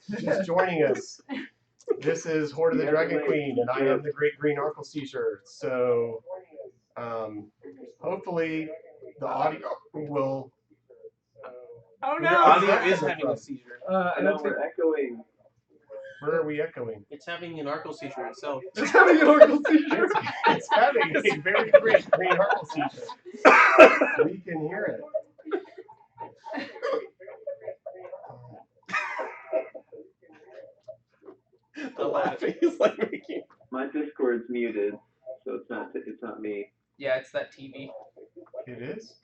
just joining us, this is Hoard of the Dragon Queen, and I am the Great Green Arkle Seizure. So, hopefully, the audio will. Oh Where no! Audio that is coming having from? a seizure. I don't think we're echoing. Where are we echoing? It's having an Arkle seizure itself. it's having an Arkle seizure. It's having a very great Green Arkle Seizure. We can hear it. The laughing is like making. My Discord's muted, so it's not me. Yeah, it's that TV. It is?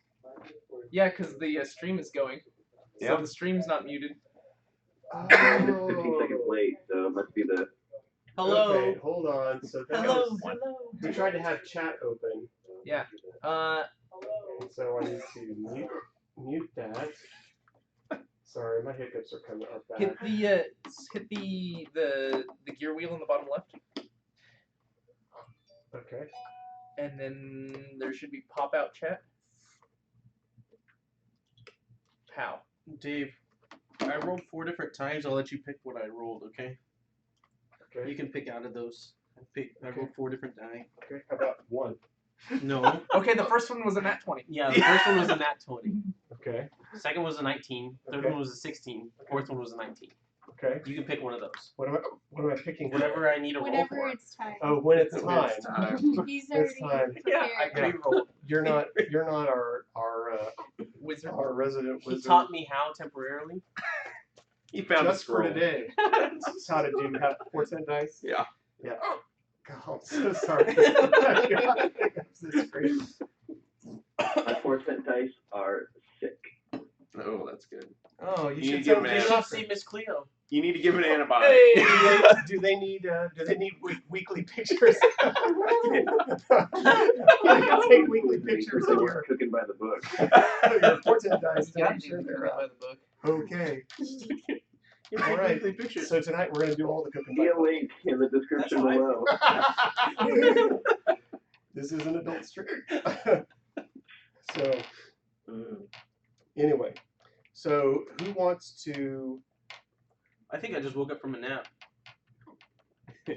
Yeah, because the stream is going. So Yep. the stream's not muted. It's 15 seconds late, so it must be the. Hello. Okay, hold on. So that Hello. was, Hello. we tried to have chat open, Yeah. and so I need to mute that. Sorry, my hiccups are coming up bad. Hit the gear wheel in the bottom left, Okay. and then there should be pop out chat. How? Dave, I rolled 4 different times. I'll let you pick what I rolled, okay? Okay. You can pick out of those. I rolled 4 different die. Okay. How about one? No. Okay, the first one was a nat 20. Yeah, the first one was a nat 20. Okay. Second was a 19. Third Okay. one was a 16. Fourth one was a 19. Okay. You can pick one of those. What am I picking? Whatever I need to roll Whenever for. it's time. Oh, when it's When time. it's time. He's It's already time. Yeah, I prepared. pre-rolled. You're not Wizard. our resident He wizard. taught me how temporarily. He found just a for scroll. today. How to do have portent dice? Yeah. Yeah. God, I'm so sorry. God, this is crazy. My portent dice are sick. Oh, that's good. Oh, You you need should to give tell him me. an You answer. should see Miss Cleo. You need to give it an antibiotic. Hey! Do they need weekly pictures? You can take weekly pictures of your Cooking by the book. portent dice to Yeah, make sure they're by the book. okay. You All take right. weekly pictures. So tonight we're gonna do all the cooking. See a link in the description That's below. This is an adult stream. So anyway, so who wants to? I think I just woke up from a nap.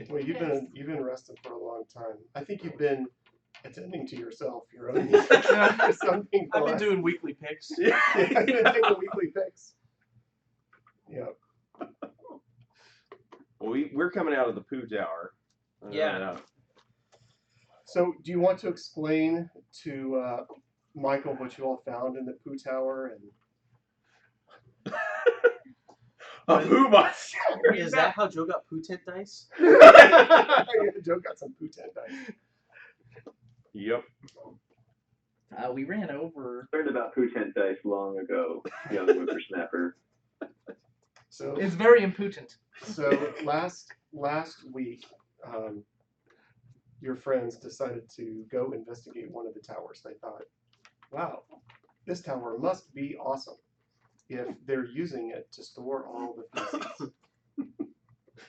Well, you've been resting for a long time. I think you've been attending to yourself, your own needs or something. I've been doing weekly picks. Yeah, I've been taking weekly picks. Yeah. Well, we're coming out of the poo tower. Yeah. So, do you want to explain to Michael what you all found in the poo tower and? A poo monster. Is that how Joe got Putent dice? Joe got some poo tent dice. Yep. We ran over. Learned about portent dice long ago, young whippersnapper. So It's very impotent. So last week, your friends decided to go investigate one of the towers. They thought, wow, this tower must be awesome if they're using it to store all the feces.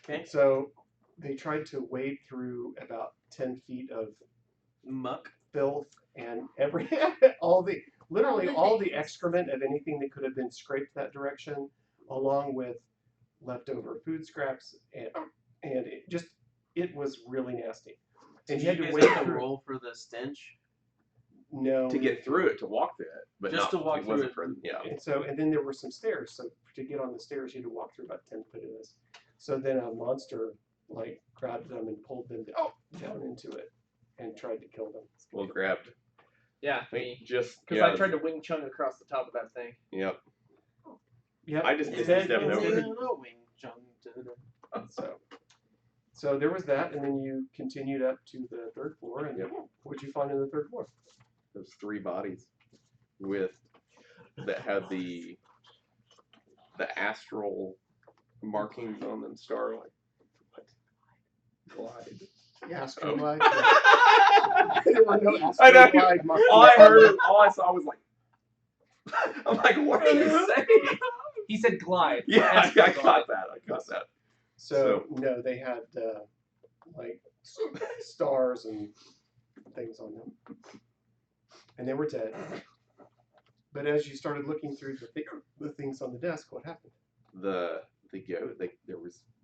Okay. So they tried to wade through about 10 feet of Muck. filth and all the excrement of anything that could have been scraped that direction, along with leftover food scraps, and it was really nasty. And Did you had you to guys wade have to through. roll for the stench? No. To get through it, to walk through it, but Just not, to walk it through wasn't it. for yeah. And then there were some stairs. So to get on the stairs, you had to walk through about 10 foot of this. So then a monster grabbed them and pulled them down into it and tried to kill them. Well, grabbed. Yeah, I think me. just Because I tried to wing chun across the top of that thing. Yep. Yep. I just Ted, stepped you over. did- Wing So there was that, and then you continued up to the third floor, and what'd you find in the third floor? There's 3 bodies that had the astral markings on them, starlight. Glide. Yeah, Oh. glide. There were no I know. glide markings. All I heard, all I saw was like, I'm like, what are you saying? He said glide. Yeah, I Astral got glide. that. I got that. So no, they had stars and things on them, and they were dead. But as you started looking through the things on the desk, what happened? The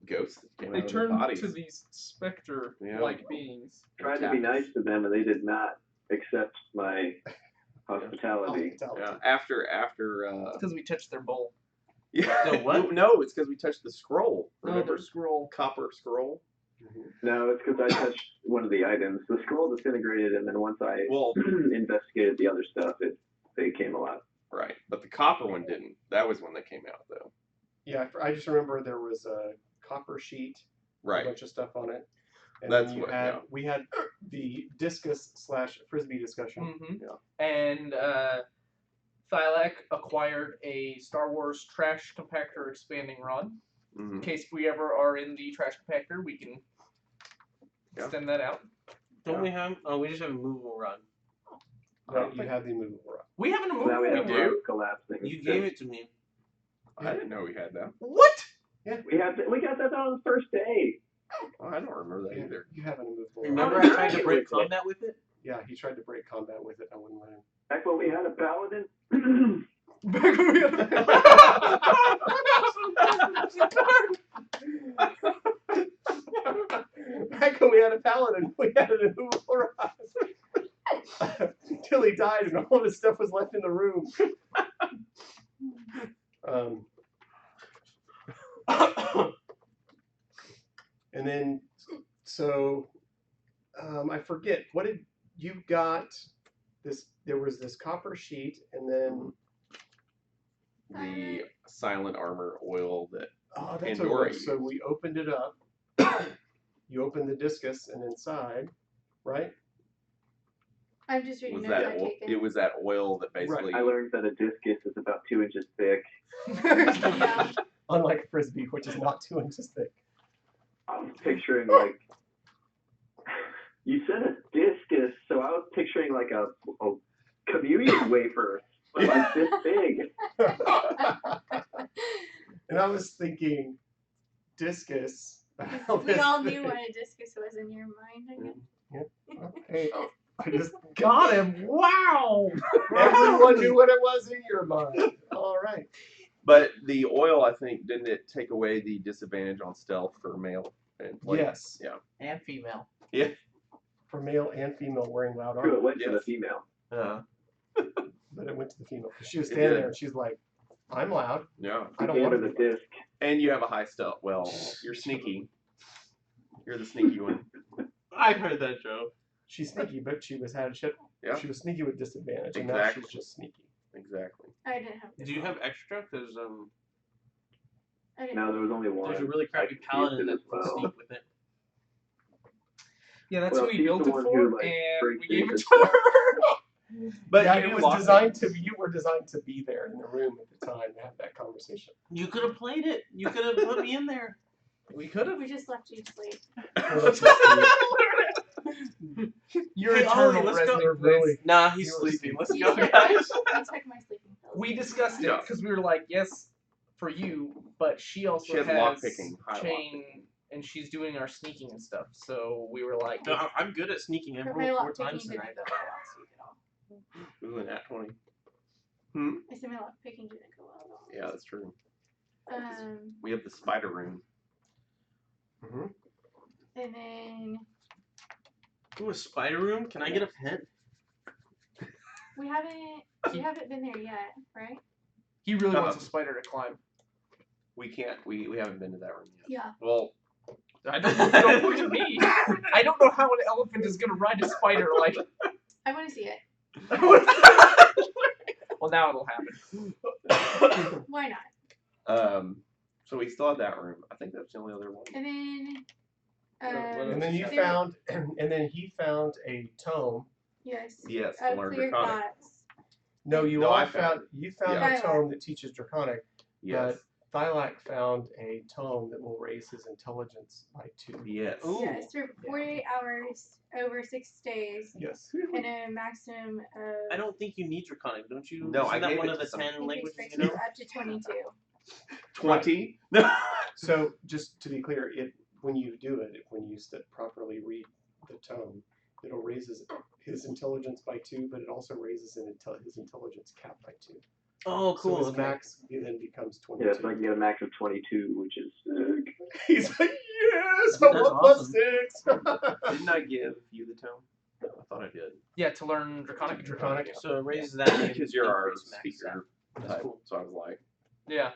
ghosts that came They out of their turned bodies. to these specter-like beings. Tried to be nice to them, and they did not accept my hospitality. Yeah, after It's because we touched their bowl. yeah. The what? No, it's because we touched the scroll. Oh, Remember their scroll. copper scroll? No, it's because I touched one of the items. The scroll disintegrated, and then once I Well, investigated the other stuff, they came alive. right, but the copper one didn't. That was when they came out, though. Yeah, I just remember there was a copper sheet, a Right. bunch of stuff on it. And That's then you what- had, yeah. we had the discus/frisbee discussion. Mm-hmm. Yeah. And Thylac acquired a Star Wars trash compactor expanding rod. Mhm. In case we ever are in the trash compactor, we can Yeah. extend that out. Don't we have? Oh, we just have a movable rod. No, you had the immovable rod. We have an So now we immovable have do? roads collapsing. You gave it to me. I didn't know we had that. What? We got that on the first day. Oh, I don't remember that Yeah, either. you have an immovable rod. Remember, did I tried I to get break with it? combat with it. Yeah, he tried to break combat with it. I wouldn't let him. Back when we had a paladin. Back when we had Back when we had a paladin, we had an immovable rod. Till he died and all of his stuff was left in the room. And then, so, I forget, what did you got? This, there was this copper sheet, and then, The silent armor oil that. oh, that's what it Pandora was. So used. we opened it up. You opened the discus, and inside, right? I'm just reading Was notes that I've taken. it was that oil that basically I learned that a discus is about 2 inches thick. Yeah. Unlike a frisbee, which is not 2 inches thick. I was picturing like you said a discus, so I was picturing like a communion wafer, but like this big. And I was thinking, discus. about We this all knew big. what a discus was in your mind, I guess. Hey, I just Got him! Wow! everyone knew what it was in your mind. All right. But the oil, I think, didn't it take away the disadvantage on stealth for male? And Yes. Yeah. And female. For male and female wearing loud True, armor, it went to the Yes. female. but it went to the female. She was It standing did. there and she's like, "I'm loud. Yeah. I don't Gave want her to the be loud." disc. And you have a high stealth. Well, you're sneaky. You're the sneaky one. I heard that joke. She's sneaky, but she was Yeah. she was sneaky with disadvantage, and now Exactly. she's just sneaky. Exactly. I didn't have Do you have extra? Because I didn't No, there was only one. there's a really crappy I used paladin it that as can well. sneak with it. Yeah, that's Well, who we she's built the it one for, who, like, and breaks we gave into it to her. But yeah, you it do was lock designed things. to. You were designed to be there in the room at the time to have that conversation. You could have played it. You could have put me in there. We could have. We just left you to sleep. Your Hey, eternal Ollie, let's go. resting Really? place. Nah, he's You were sleeping. Let's You go, took guys. I took my sleeping pills. We discussed it Yeah. because we were like, yes, for you, but she also She had has lockpicking, high chain, and she's doing our sneaking and stuff. So we were like, No, I'm good at sneaking. I've But my rolled 4 lock picking times didn't tonight. go well last week at all. Ooh, an at 20. I said my lock picking didn't go well at all. Yeah, that's true. Um, We have the spider room. Mm-hmm. and then Ooh, a spider room? Can I get a pen? we haven't been there yet, right? he really wants a spider to climb. We can't. We haven't been to that room yet. Yeah. Well, I don't look at me. I don't know how an elephant is gonna ride a spider like. I want to see it. Well, now it'll happen. Why not? So we still have that room. I think that's the only other one. And then, What And then you there- found, and then he found a tome. yes, Yes, to learn clear Draconic. thoughts. No, you No, all I found. You found Yeah. a tome that teaches Draconic. Yes. Thylac found a tome that will raise his intelligence by 2. Yes. Ooh. Yes, for 48 hours over 6 days, Yes. and a maximum of. I don't think you need Draconic, don't you? No, Isn't I that gave one it of to the some- 10 languages Increase you know? up to 22. 20? No. So just to be clear, when you do it, when you properly read the tome, it'll raise his intelligence by 2, but it also raises his intelligence cap by 2. Oh, So cool. his Okay. max then becomes 22. Yeah, so I can get a max of 22, which is sick. He's like, yes, That's I want awesome. +6. Didn't I give you the tome? I thought I did. Yeah, to learn Draconic. Draconic. So it raises that Because you're our increase max. speaker. That's type, cool. So I was like, Yeah.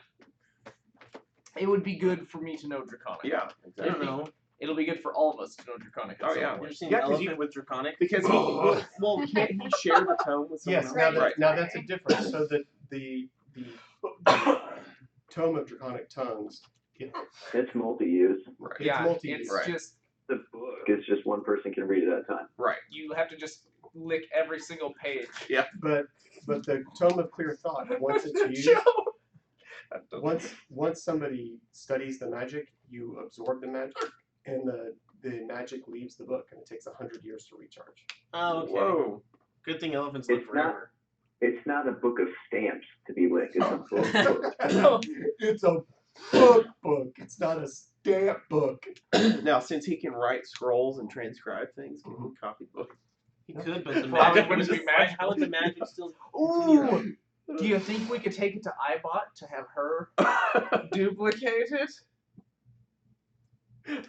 It would be good for me to know Draconic. yeah, I don't exactly. know. It'll be good for all of us to know Draconic. At Oh, some yeah. You ever point. seen Yeah, an 'cause elephant with draconic? Because he, well, can't he share the tome with someone Yes, else? now, Right. now that's a difference. So that the Tome of Draconic Tongues, It's multi-use. Right. it's Yeah, multi-use. it's Right. just The book is just one person can read it at a time. Right. you have to just lick every single page. But the Tome of Clear Thought, once it's used, Joe! once somebody studies the magic, you absorb the magic, and the magic leaves the book, and it takes 100 years to recharge. Oh, okay. Whoa. Good thing elephants live It's not- forever. It's not a book of stamps to be licked. It's a book. It's a book. It's not a stamp book. Now, since he can write scrolls and transcribe things, can Mm-hmm. he copy the book? He could, but the Probably magic wouldn't be magical. How would the magic still continue? Ooh! Do you think we could take it to iBot to have her duplicate it?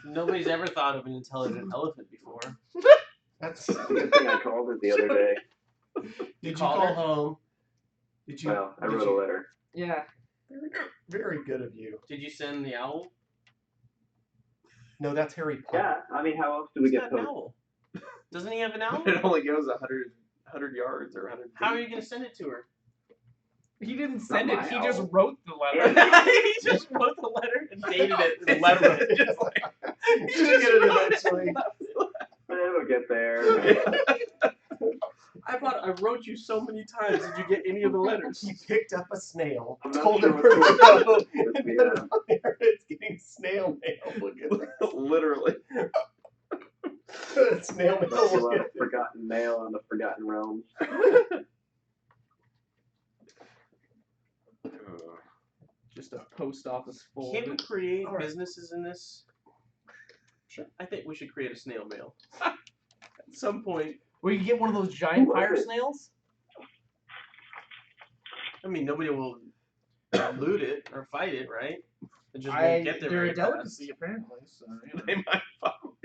Nobody's ever thought of an intelligent elephant before. That's. Good thing I called it the other day. Did you called call her? home? Did you? Well, I did wrote you- a letter. Yeah. Very good of you. Did you send the owl? No, that's Harry Potter. Yeah, I mean, how else do we Who's get got an posts? owl? Doesn't he have an owl? It only goes 100 yards or 100 feet. How are you gonna send it to her? He didn't send Not it, my he just owl. wrote the letter. He just wrote the letter and dated it. The letter was just like You should get it eventually. It'll get there. I wrote you so many times. Did you get any of the letters? He picked up a snail, I'm not told sure him what's where to going go, on and with then the, from there it's getting snail mail. Look at that. Literally. Snail There's a mail. lot of forgotten mail in the Forgotten Realms. Just a post office full Can of we it. create All right. businesses in this? Sure. I think we should create a snail mail. At some point. We could get one of those giant Who was fire it? snails. I mean, nobody will loot it or fight it, right? It just I, won't get there they're very a fast. delicacy, apparently. So, you know. They might follow.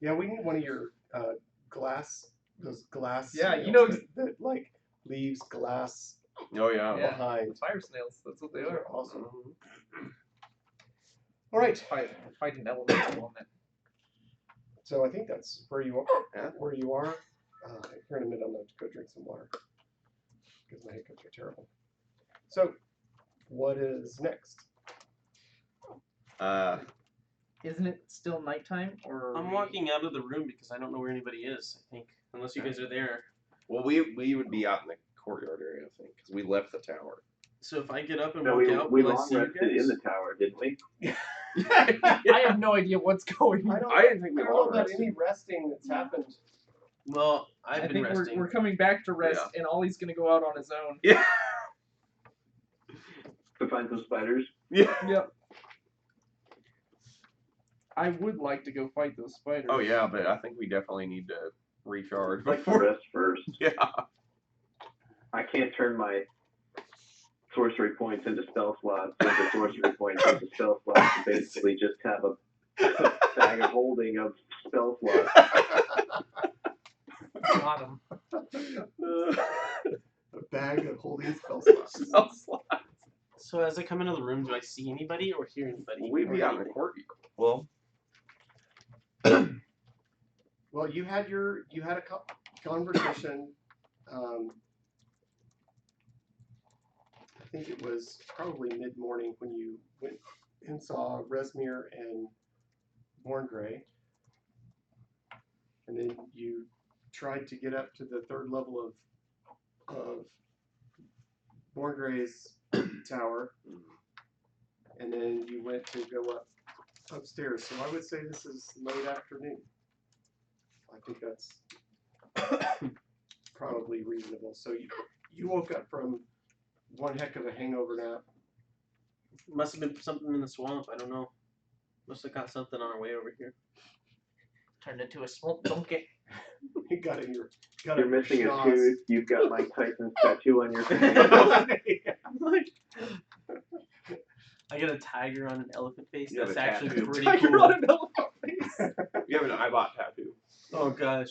Yeah, we need one of your glass, those glass. Yeah, you snails know- that like leaves glass Oh, yeah. Yeah. behind. Fire snails, that's what they Those are. are awesome. All right, Fight an elemental on it. so I think that's where you are. Yeah. Where you are. Here in a minute, I'm going to go drink some water because my hiccups are terrible. So, what is next? Isn't it still nighttime? Or I'm walking out of the room because I don't know where anybody is, I think. Unless you guys are there. Well, we would be out in the courtyard area, I think, because we left the tower. So if I get up and No, walk we out, we will I long see you rested in guys? the tower, didn't we? I have no idea what's going on. I didn't think we I don't know long about rested. any resting that's happened. Well, I I've been think resting. we're coming back to rest, and Ollie's gonna go out on his own. Yeah. To find some spiders. Yeah. Yep. I would like to go fight those spiders. Oh, yeah, but I think we definitely need to recharge I'd like to before. rest first. Yeah. I can't turn my sorcery points into spell slots, or the sorcery points into spell slots, and basically just have a bag of holding of spell slots. Got him. A bag of holding spell slots. So as I come into the room, do I see anybody or hear anybody? We'd or be out in the anything? courtyard. Well, Well, you had a conversation. I think it was probably mid-morning when you went and saw Resmir and Borngray, and then you tried to get up to the third level of Borngray's tower, and then you went to go upstairs. So I would say this is late afternoon. I think that's probably reasonable. So you woke up from one heck of a hangover nap. Must have been something in the swamp. I don't know. Must have got something on our way over here. Turned into a swamp donkey. You got it. You're missing a schnoz. tooth. You've got Mike Tyson's tattoo on your face. I got a tiger on an elephant face. You have That's a actually tattoo. pretty Tiger cool. on an elephant face. You have an eyebot tattoo. Oh gosh.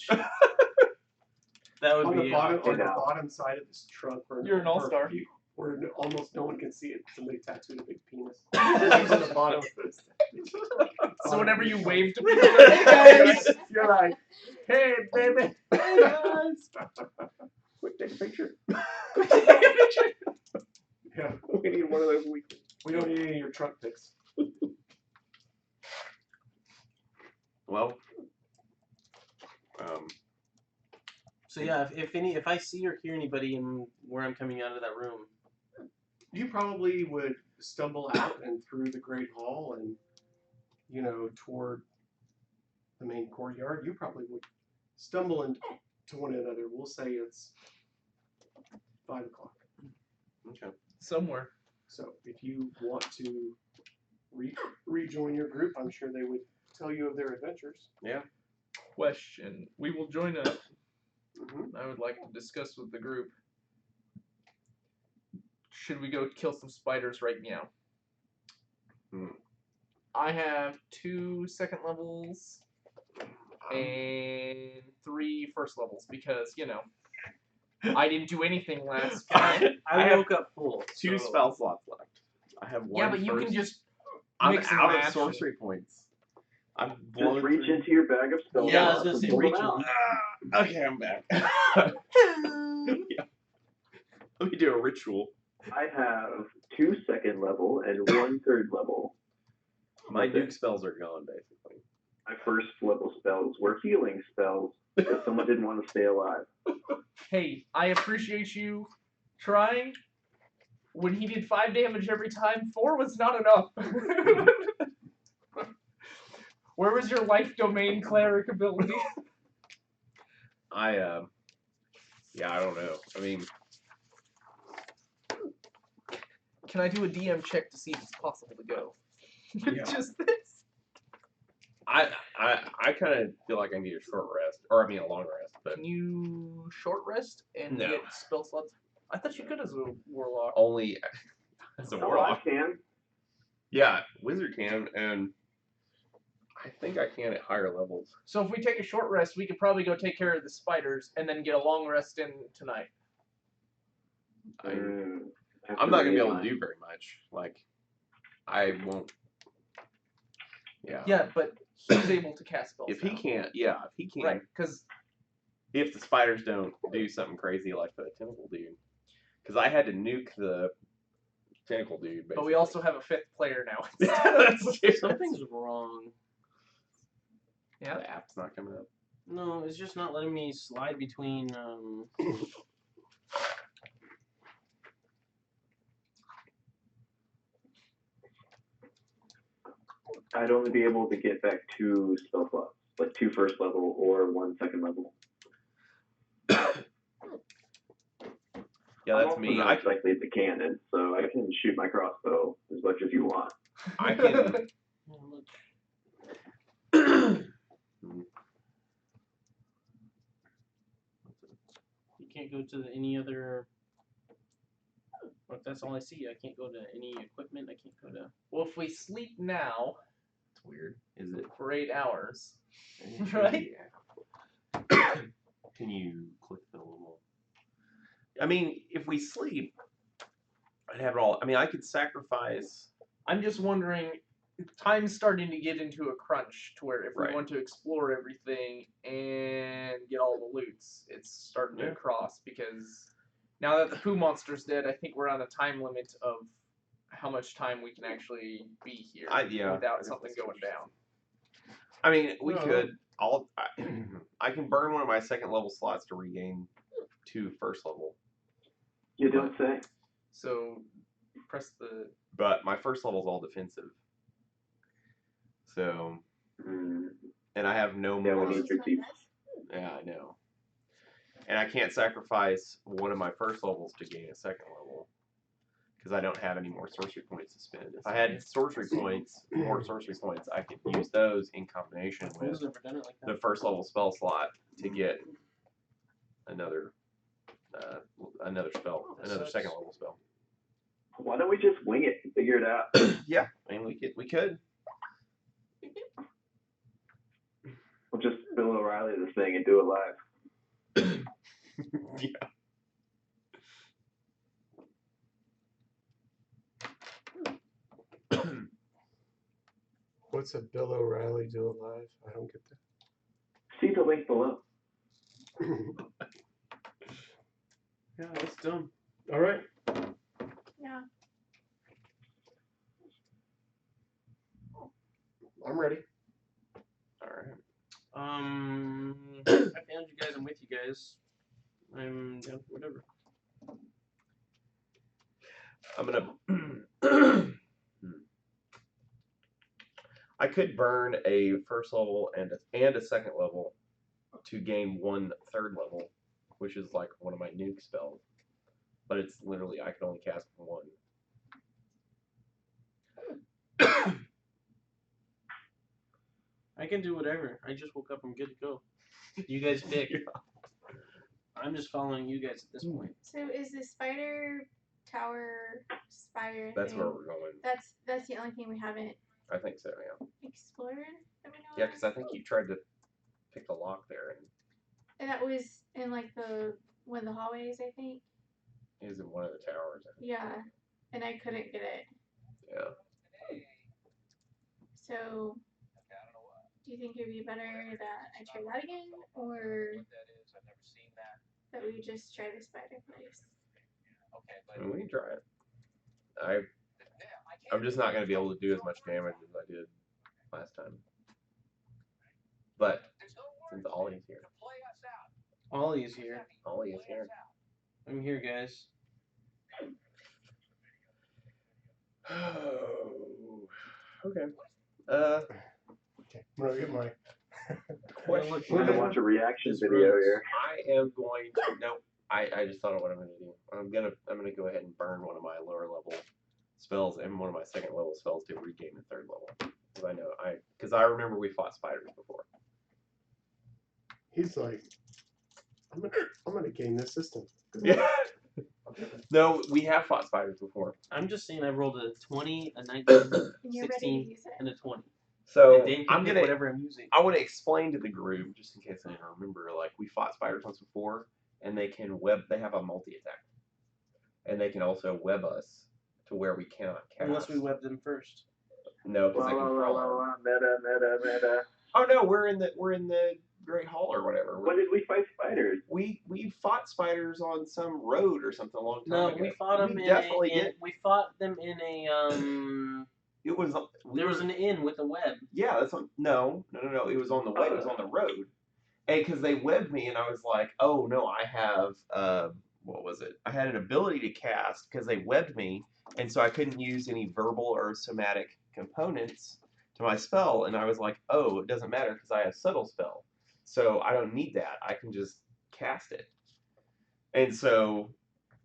That would On the be bottom, awesome. on the bottom side of this trunk, where You're an all-star. where almost no one can see it. Somebody tattooed a big penis. It's on the bottom of this. So whenever you wave to Hey people, hey guys. you're like, hey baby. Hey guys. Quick, take a picture. Yeah, We need one of those weekly. we don't need any of your truck pics. Well, So yeah, if I see or hear anybody in where I'm coming out of that room, You probably would stumble out and through the Great Hall and, toward the main courtyard. You probably would stumble into one another. We'll say it's 5 o'clock. okay. Somewhere. So if you want to rejoin your group, I'm sure they would tell you of their adventures. Question. We will join up. Mm-hmm. I would like to discuss with the group. Should we go kill some spiders right now? I have 2 second levels and 3 first levels because, I didn't do anything last time. I woke up full. Two so- spell slots left. I have one. Yeah, but you can first. just I'm mix and out of match. sorcery points. I've blown Just reach through- into your bag of spell Yeah, I was slots gonna and say pull them reach out. Okay, I'm back. Yeah. Let me do a ritual. I have 2 second level and 1 third level. My That's it. Duke spells are gone, basically. My first level spells were healing spells because someone didn't want to stay alive. Hey, I appreciate you trying. When he did 5 damage every time, 4 was not enough. Where was your life domain cleric ability? I don't know. I mean, Can I do a DM check to see if it's possible to go? Yeah. Just this. I kind of feel like I need a short rest, or I mean a long rest, but Can you short rest and No. get spell slots? I thought you could as a warlock. only as a Oh, warlock. I can. Yeah, wizard can, and I think I can at higher levels. So if we take a short rest, we could probably go take care of the spiders and then get a long rest in tonight. I'm not gonna be able to do very much. Like, I won't. Yeah. Yeah, but he's able to cast spells. If he now. can't, yeah, if he can't, Right, because if the spiders don't do something crazy like the tentacle dude, because I had to nuke the tentacle dude. Basically. but we also have a 5th player now. Something's wrong. Yeah. The app's not coming up. No, it's just not letting me slide between. I'd only be able to get back 2 spell slots, like 2 first level or 1 second level. Yeah, I'm that's also me. not I exactly the cannon, so I can shoot my crossbow as much as you want. I can. You can't go to any other. But that's all I see. I can't go to any equipment. I can't go to. Well, if we sleep now It's weird. Is it? for 8 hours, right? Can you click the little? I mean, if we sleep, I'd have it all. I mean, I could sacrifice. I'm just wondering, time's starting to get into a crunch to where if we Right. want to explore everything and get all the loots, it's starting to Yeah. cross because now that the poo monster's dead, I think we're on a time limit of how much time we can actually be here Yeah. I without guess something that's going interesting. down. I mean, we No. could. I can burn one of my second level slots to regain 2 first level, You don't say. So press the. but my first level is all defensive. So, and I have no Yeah, more. we need your teeth. Yeah, I know. And I can't sacrifice one of my first levels to gain a second level. because I don't have any more sorcery points to spend. If I had sorcery points, more sorcery points, I could use those in combination with Who's ever done it like the that? first level spell slot to get another spell, another second level spell. Why don't we just wing it and figure it out? Yeah, I mean we could. We'll just Bill O'Reilly this thing and do it live. Yeah. What's a Bill O'Reilly do live? I don't get See the link below. that. Yeah, that's dumb. All right. Yeah. I'm ready. All right. I found you guys. I'm with you guys. I'm down for whatever. I'm gonna. I could burn a first level and a second level to gain 1 third level, which is like one of my nuke spells. But it's literally I can only cast 1. I can do whatever. I just woke up. I'm good to go. You guys pick. I'm just following you guys at this point. So is the spider tower spider That's thing? where we're going. That's the only thing we haven't I think so. Yeah. explored that we know Yeah, of? because I think you tried to pick the lock there, And that was in like one of the hallways, I think. and it was in one of the towers. I think. Yeah, and I couldn't get it. Yeah. So, do you think it'd be better that I try that again, or that we just try the spider place? I mean, we can try it. I'm just not going to be able to do as much damage as I did last time. But since Ollie's here, Ollie's here. Ollie is here. I'm here, guys. Okay. Okay. I'm gonna get my. We're Question. gonna watch a reaction This video runs. here. I am going to no. I just thought of what I'm going to do. I'm gonna go ahead and burn one of my lower level spells and one of my second level spells to regain the third level. Because I remember we fought spiders before. He's like, I'm gonna game this system. Yeah. No, we have fought spiders before. I'm just saying I rolled a 20, a 19, And you're ready 16, to use it. and a 20. So And Dan can I'm pick gonna. whatever I'm using. I want to explain to the group, just in case I didn't remember. Like we fought spiders once before, and they can web. They have a multi attack, and they can also web us to where we cannot cast. Unless we web them first. No, because they can crawl. on. Meta. Oh no, we're in the Great Hall or whatever. When did we fight spiders? We fought spiders on some road or something a long time No, ago. we fought them We in definitely a. did. We fought them in a. It was. There was an inn with a web. Yeah, that's on. No. It was on the way. It was on the road. And because they webbed me, and I was like, oh no, I have what was it? I had an ability to cast because they webbed me, and so I couldn't use any verbal or somatic components to my spell. And I was like, oh, it doesn't matter because I have subtle spell, so I don't need that. I can just cast it. And so,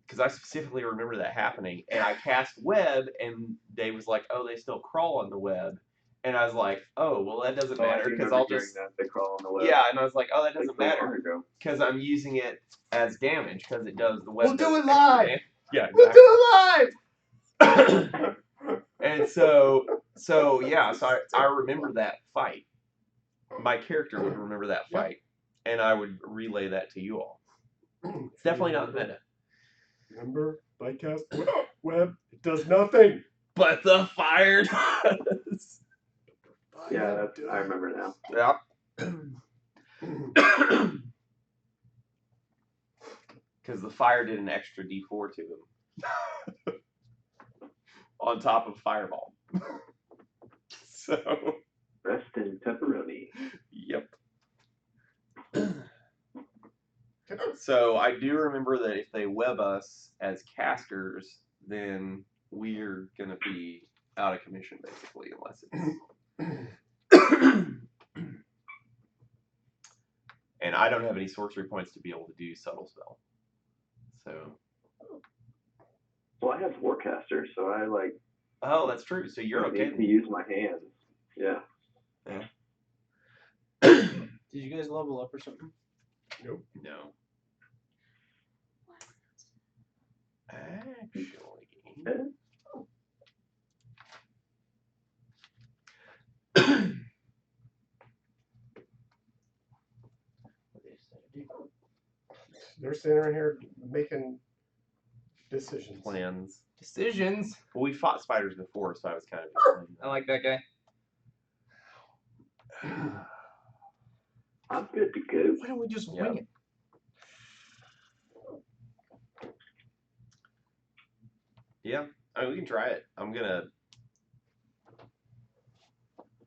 because I specifically remember that happening, and I cast web, and Dave was like, oh, they still crawl on the web. And I was like, oh, well, that doesn't matter because I'll just. That. They crawl on the web. Yeah, and I was like, oh, that Like doesn't so long matter ago. because I'm using it as damage because it does the web. We'll do does it extra live! damage. Yeah, We'll exactly. do it live. And so I remember that fight. My character would remember that fight, and I would relay that to you all. It's definitely not meta. Remember, bycast web. It does nothing. But the fire does. Yeah, I remember now. Yeah. Because the fire did an extra D4 to him. On top of Fireball. So. Rest in pepperoni. Yep. So I do remember that if they web us as casters, then we're gonna be out of commission basically, unless it's. And I don't have any sorcery points to be able to do subtle spell. So. Well, I have Warcaster, so I like Oh, that's true. So you're okay. need to use my hands. Yeah. Did you guys level up or something? Nope. No. What? Actually. They're sitting around here making decisions. Plans. Decisions. Well, we fought spiders before, so I was kind of just I like that guy. I'm good to go. Why don't we just Yeah. wing it? Yeah, I mean, we can try it. I'm gonna.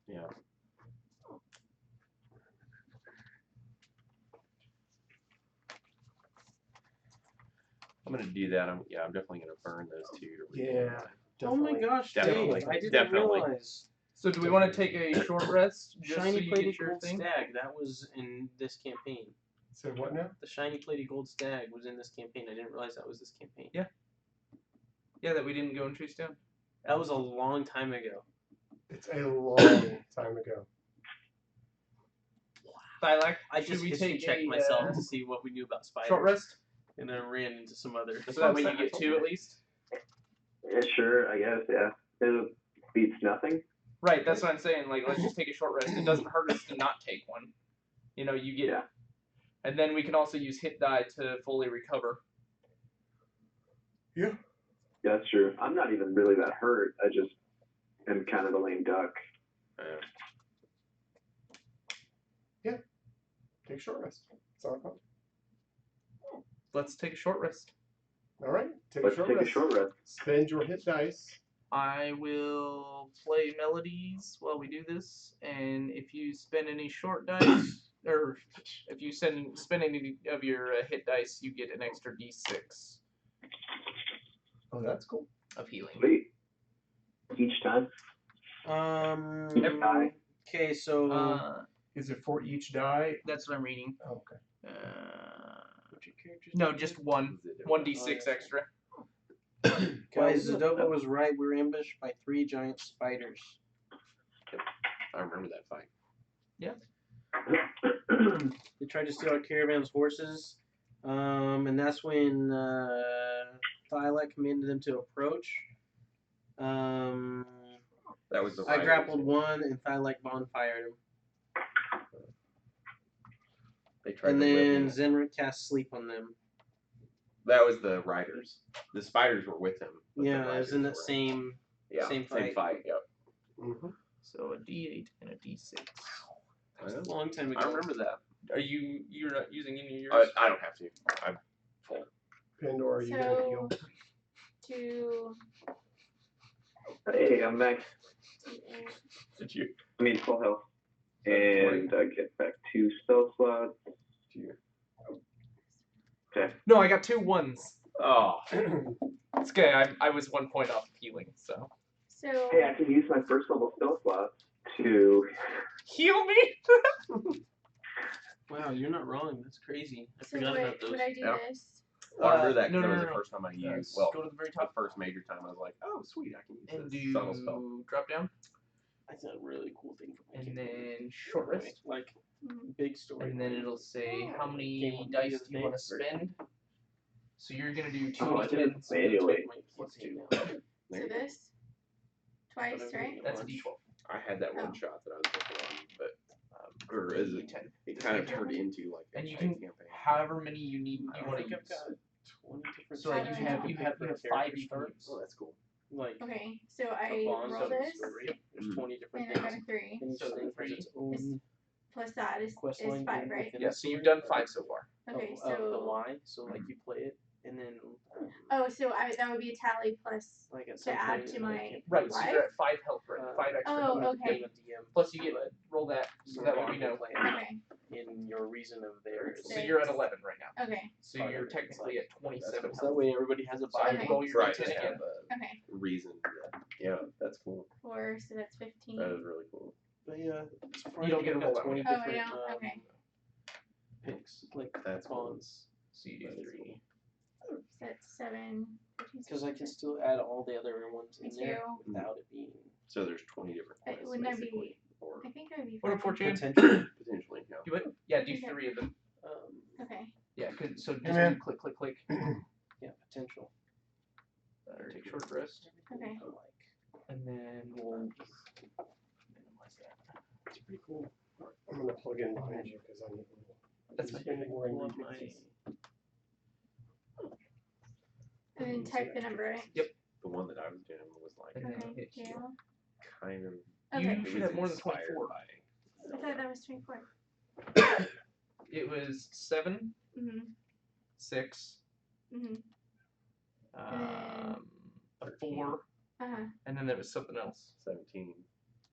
Yeah. I'm gonna do that. I'm definitely gonna burn those two. To redo Yeah. mine. Oh my gosh, Definitely. Dave, I didn't Definitely. realize. So do we want to take a short rest just Shiny so you plated get your gold thing? stag, that was in this campaign. So what now? The shiny plated gold stag was in this campaign. I didn't realize that was this campaign. Yeah. Yeah, that we didn't go and chase down. That was a long time ago. It's a long time ago. Thylac, I should just we history take checked a myself to see what we knew about spiders. short rest? And then I ran into some other. So that way you get two at least? Yeah, sure, I guess, yeah. It beats nothing. Right, that's what I'm saying. Like, let's just take a short rest. It doesn't hurt us to not take one. You know, you get... Yeah. And then we can also use hit die to fully recover. Yeah. Yeah, that's true. I'm not even really that hurt. I just am kind of a lame duck. Take a short rest. It's not a problem. Let's take a short rest. All right. Let's take a short rest. Spend your hit dice. I will play melodies while we do this, and if you spend any short dice, or if you spend any of your hit dice, you get an extra d6 Oh, that's cool. of healing. Sweet. Each time. Every die. Okay, so Is it for each die? That's what I'm reading. Oh, okay. No, just one 1d6 extra. guys, Zadova was right. We were ambushed by 3 giant spiders. I remember that fight. They tried to steal our caravan's horses, and that's when Thylac commanded them to approach. That was the. I grappled one, and Thylac bonfired him. They tried And to whip then me. Zenrik cast sleep on them. That was the riders. The spiders were with him. but the Yeah, it was in that riders were- same. yeah, same Same fight. Yep. Mm-hmm. So a d8 and a d6. That was a long time ago. I remember that. Are you're not using any of yours? I don't have to. I'm full. Pandora, are you gonna heal? To Hey, I'm back. Did you? I mean, full health. And I get back 2 spell slots. Okay. No, I got 2 1s. Oh. It's okay. I was 1 point off of healing, so. so Hey, I can use my first level spell slots to. Heal me? Wow, you're not wrong. That's crazy. I so forgot about those. would I do Yeah. this? Well, I remember that no, because no, that was no, the no. first time I Yes. used. Well, Go to the very the top first major time I was like, oh sweet, I can use and this subtle spell. do drop down, That's a really cool thing for my and campaign. then short rest, Like, Mhm. big story. and then it'll say how Game many one, dice video do you want to today. spend. So you're gonna do 2 Oh, I did it d10s. manually. What's 2? So this twice, right? That's a d12. I had that one Oh. shot that I was working on, but or is it? D10. It kind of turned into like a And you chain can- campaign. However many you need, you I want to think I've use. got 20 different So like you you can have pick you have for 5 characters you can use. Oh, that's cool. Like, Okay, so I bonds roll of this, story. There's Mm. 20 different and I got things. a 3. And each So thing has 3 its own Plus that is quest line 5, right? within Yeah, the so you've story. done 5 so far. Okay, of the so Y. So like you play it, and then oh, so that would be a tally plus. like at To some add point to in the my- campaign, Right, so Life? you're at 5 health, right? 5 extra Oh, health. okay. being a DM, Plus you get roll that, so your that way bond we know. will play Okay, in your reason of theirs. So you're at 11 right now. okay, So you're technically at 27 So that health. way everybody has a So I body. can roll your Right, d10 just again. have a okay. reason. Yeah, that's cool. 4, so that's 15. That is really cool. But yeah, so far You don't I think get to I've roll got that one. 20 Oh, I different don't? Okay. picks, like That's cool. bonds. So you do That is 3. that's 7. Because I can still add all the other ones in Me there too. without it being So there's 20 different points. Wouldn't that basically. be? Or I think that would be What a 5. fortune. potentially. potentially, yeah. Do it. Yeah, do Okay. 3 of them. Okay. Yeah, so just man. do click, click, click. Yeah, potential. Take short rest, Okay. and then we'll minimize that. It's pretty cool. I'm gonna plug in behind you because I need a little. That's Just fine. getting more Pull angry up my. pictures. And then type the number, right? The one that I was doing was like And then Okay. hit Yeah. kind of. Okay. You should have more than inspired 24. by- I thought that was 24. It was 7, Mhm. 6, Mhm. um, a 4, and then there was something else. 17.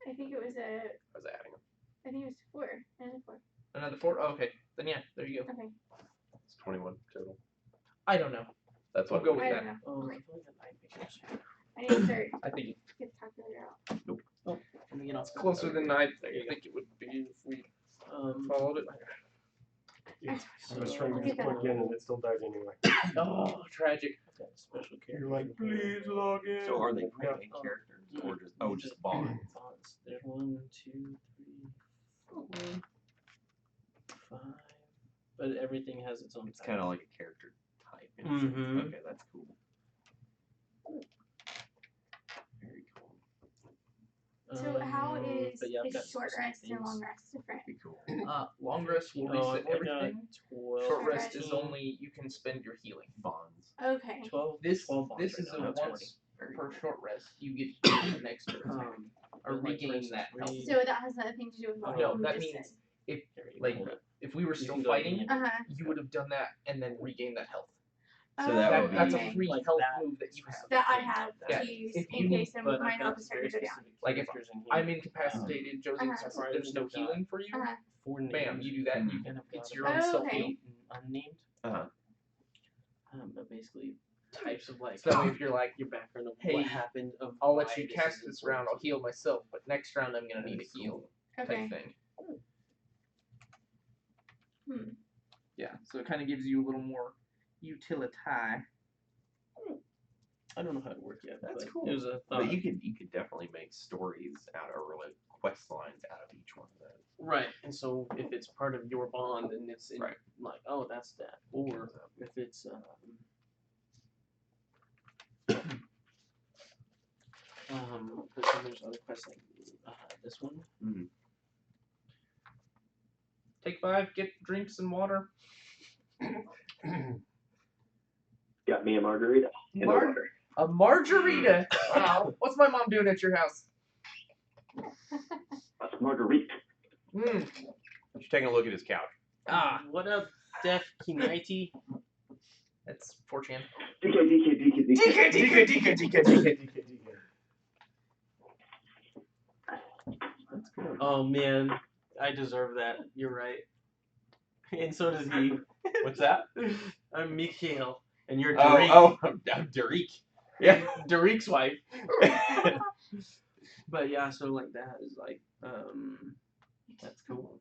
I think it was I was adding them. I think it was 4. Another 4. Another 4? Oh, okay. Then yeah, there you go. Okay. It's 21 total. I don't know. That's We'll what go we with I that. don't know. Oh, I feel like that might be closer. I need to start I think get the calculator out. Let me get off. it's closer than I There you go. think it would be if we Followed followed it. Yeah. I was trying to I'll get get plugged in and it still died anyway. Oh, tragic. I've got a special character. You're like, please log in. So are they Yeah. playing characters or just bonds? Bonds. There's 1, 2, 3, 4, 5. But everything has its own. It's type. kind of like a character type. In a sense. Mhm. Okay, that's cool. Very cool. So how is but yeah, I've got short specific rest and things. long rest different? Be cool. Long rest will Oh, reset I've only got everything. 12. Short rest is 13, only you can spend your healing. Bonds. Okay. 12. This 12 bonds this right is now, a not 20. once Very per cool. short rest you get an extra attack or Like, for regain instance, that health. read- So that has nothing to do with what No, you that just means said. if Here, you like hold it. if we were You still can go fighting, in. you would have done that and then regained that health. So that Oh, would be- That's okay. a free Like health that. move that you have. That I have Yeah. to use If you in need- case But my I've health got is starting very to go down. specific Like if characters in here. I'm incapacitated, Josie's Uh-huh. there's no healing for you. Uh-huh. 4 Bam, names. you do that and you And I've it's got your about own Oh, self okay. heal. 8 unnamed. Uh-huh. But basically types of like So that way if you're like, your background of hey, what happened. Of I'll let why you this cast is this important round, I'll to you. heal myself, but next round I'm gonna need a That's heal Okay. type thing. Hmm. Yeah, so it kind of gives you a little more utility. I don't know how it worked yet. That's but cool. It was a thought. But you could definitely make stories out of, or like quest lines out of each one of those. Right, and so if it's part of your bond, then it's in, Right. like, oh, that's that. Or if it's because then there's other quests like this one. Take 5, get drinks and water. Got me a margarita and a Mar- water. A margarita. Wow. What's my mom doing at your house? That's margarita. Mm. She's taking a look at his couch. Ah, What up, Def Knighty? that's 4chan. DK. That's cool. Oh man, I deserve that. You're right. And so does he. What's that? I'm Mikhail, and you're Oh, Derek. I'm Derek. Yeah, Derek's wife. But yeah, so like that is like that's cool.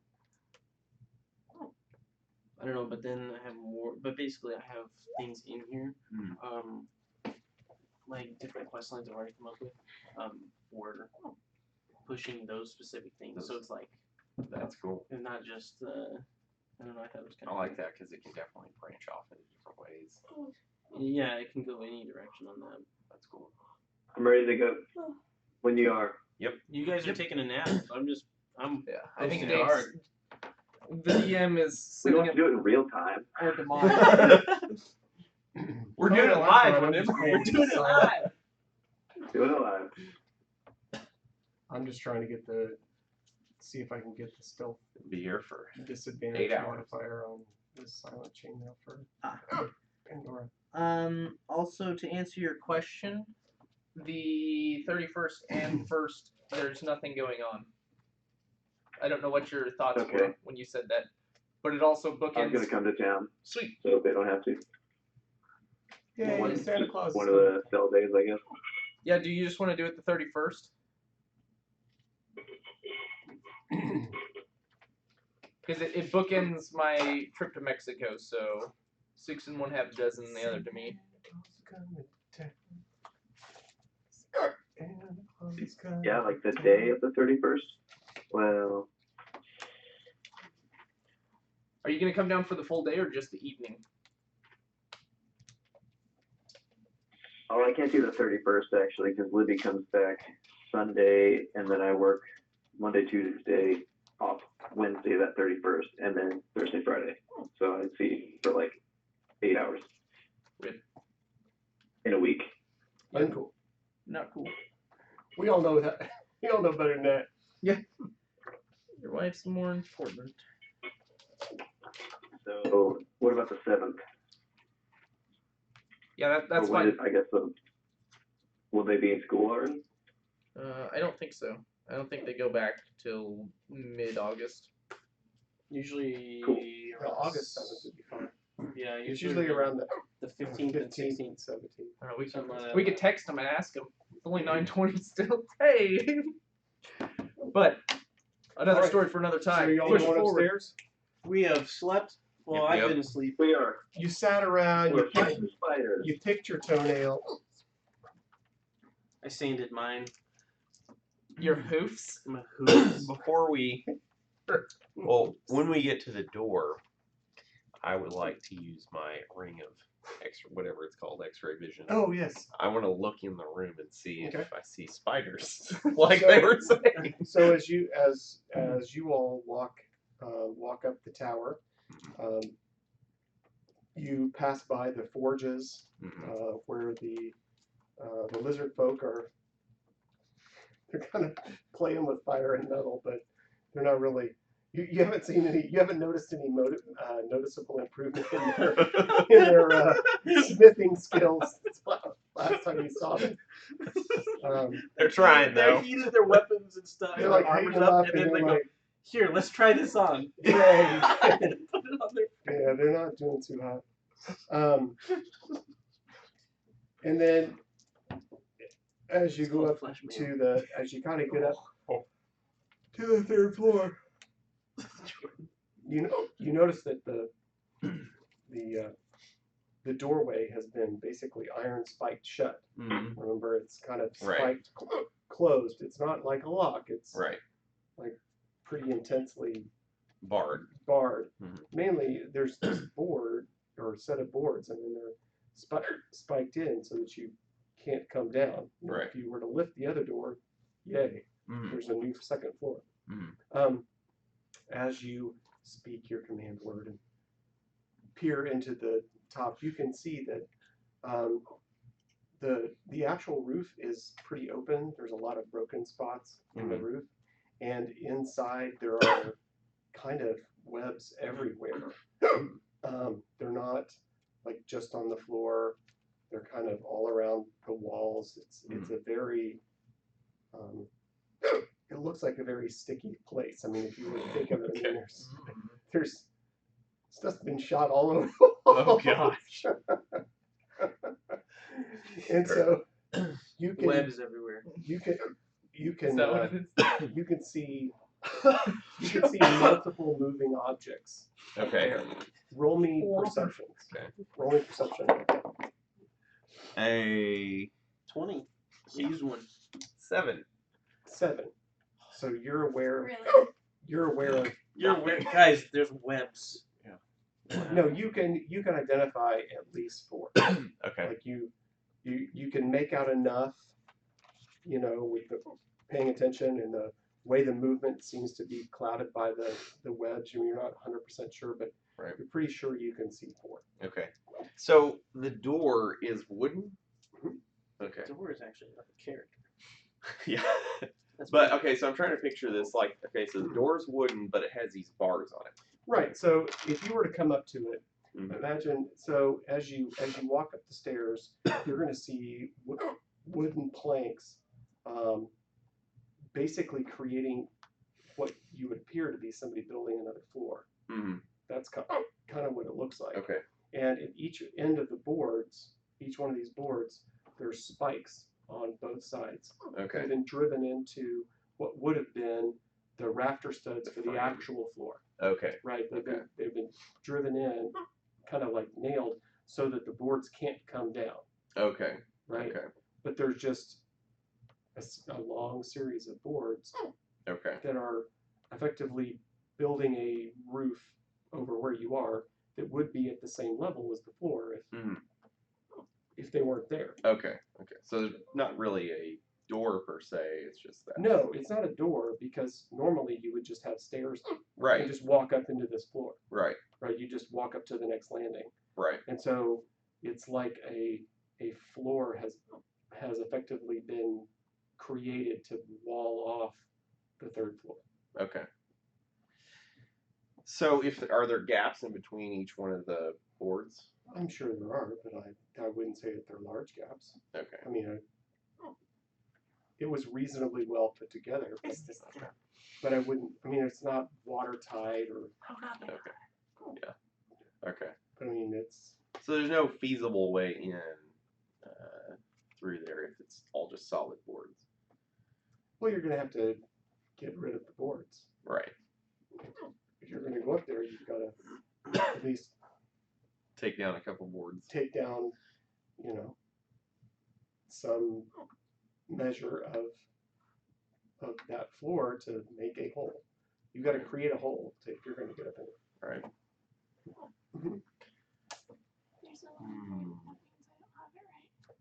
I don't know, but then I have more. But basically, I have things in here, like different quest lines I've already come up with, for pushing those specific things. So it's like That's cool. and not just I don't know. I thought it was kind I of like that because it can definitely branch off in different ways. Yeah, it can go any direction on that. That's cool. I'm ready to go. When you are. You guys are taking a nap. I'm Yeah, I think Posting Dave's, hard. the DM is We don't setting have up to do it in real time. our demise. We're doing it live. Remember? We're doing it live. Do it alive. I'm just trying to see if I can get the stealth Be here for disadvantage 8 hours. modifier on this silent chainmail for Pandora. Also, to answer your question, the 31st and 1st, there's nothing going on. I don't know what your thoughts were Okay. when you said that, but it also I'm bookends. gonna come to town, Sweet. so they don't have to. Yay, One- Santa Claus. One is of coming. the cell days, I guess. Yeah, do you just want to do it the 31st? Because it bookends my trip to Mexico, so 6 and 1/2 dozen, the other to me. Yeah, like the day of the 31st. Well, Are you gonna come down for the full day or just the evening? oh, I can't do the 31st actually because Libby comes back Sunday, and then I work Monday, Tuesday, off Wednesday that 31st, and then Thursday, Friday. So I'd see for like 8 hours. Good. In a week. Uncool. Not cool. We all know that. We all know better than that. Your wife's more important. So what about the 7th? Yeah, that's Or when fine. is- I guess will they be in school already? I don't think so. I don't think they go back till mid-August. Usually Cool. No, August 7th would be fine. Yeah, It's usually around the 15th and 16th. 17th. We Something like that. we could text them and ask them. It's only 9:20 still. Hey. But another Alright. story for another So time. y'all Push going forward. upstairs? We have slept. Well, Yep, I've yep. been asleep. We are. You sat around. We're fighting spiders. You picked your toenail. I sanded mine. Your hoofs. My hooves. Before we, well, when we get to the door, I would like to use my ring of extra, whatever it's called, X-ray vision. Oh yes. I want to look in the room and see Okay. if I see spiders, like they were saying. So as you all walk up the tower, you pass by the forges where the lizard folk are. They're kind of playing with fire and metal, but they're not really. You haven't seen any. You haven't noticed any noticeable improvement in their smithing skills. Last time you saw them. They're trying They're though. heating their weapons and stuff. They're Their like armor's hanging up, up and and then they they're go, like, "Here, let's try this on." Yay. Put it on their. Yeah, they're not doing too hot. And then as you It's go called up flesh to mail. as you kind of get up to the 3rd floor, you notice that the doorway has been basically iron spiked shut. Mm-hmm. Remember, it's kind of Right. spiked closed. It's not like a lock. It's Right. like pretty intensely Barred. barred. Mhm. Mainly, there's this board or set of boards, and then they're spiked in so that you can't come down. You know, Right. If you were to lift the other door, yay, Mm-hmm. there's a new 2nd floor. Mm-hmm. As you speak your command word and peer into the top, you can see that the actual roof is pretty open. There's a lot of broken spots in the roof, and inside there are kind of webs everywhere. They're not like just on the floor. They're kind of all around the walls. It's a very it looks like a very sticky place. I mean, if you would think of it, I mean, there's stuff's been shot all over. Oh gosh. And so you can Webs everywhere. you can Is that what it is? you can see multiple moving objects. Okay. Roll me perception. Okay. Roll me perception. A 20. Use one. 7. 7. So you're aware. Really? You're aware of. You're aware, guys. There's webs. No, you can identify at least 4. Okay. Like you can make out enough, with the paying attention and the way the movement seems to be clouded by the webs. You're not 100% sure, but Right. you're pretty sure you can see 4. Okay. So the door is wooden. Okay. The door is actually like a character. Yeah. That's But okay, so I'm trying to picture this. Like, okay, so the door's wooden, but it has these bars on it. Right. So if you were to come up to it, Mhm. imagine. So as you walk up the stairs, you're going to see wooden planks, basically creating what you would appear to be somebody building another floor. Mm-hmm. That's kind of what it looks like. Okay. And at each end of the boards, each one of these boards, there's spikes on both sides. Okay. They've been driven into what would have been the rafter studs for the Fine. actual floor. Okay. Right? They've been driven in, kind of like nailed, so that the boards can't come down. Okay. Right? Okay. But there's just a long series of boards Okay. that are effectively building a roof over where you are that would be at the same level as the floor if they weren't there. Okay. Okay. So there's not really a door per se. It's just that. No, it's not a door because normally you would just have stairs Right. and just walk up into this floor. Right. Right, you just walk up to the next landing. Right. And so it's like a floor has effectively been created to wall off the third floor. Okay. So are there gaps in between each one of the boards? I'm sure there are, but I wouldn't say that they're large gaps. Okay. I mean, it was reasonably well put together, but I wouldn't. I mean, it's not watertight or. Okay. Yeah. Okay. I mean, it's. So there's no feasible way in through there if it's all just solid boards. Well, you're gonna have to get rid of the boards. Right. If you're gonna go up there, you've got to at least Take down a couple boards. take down, some measure of that floor to make a hole. You've got to create a hole if you're going to get up in it. Right. There's a lot of things I don't have it right.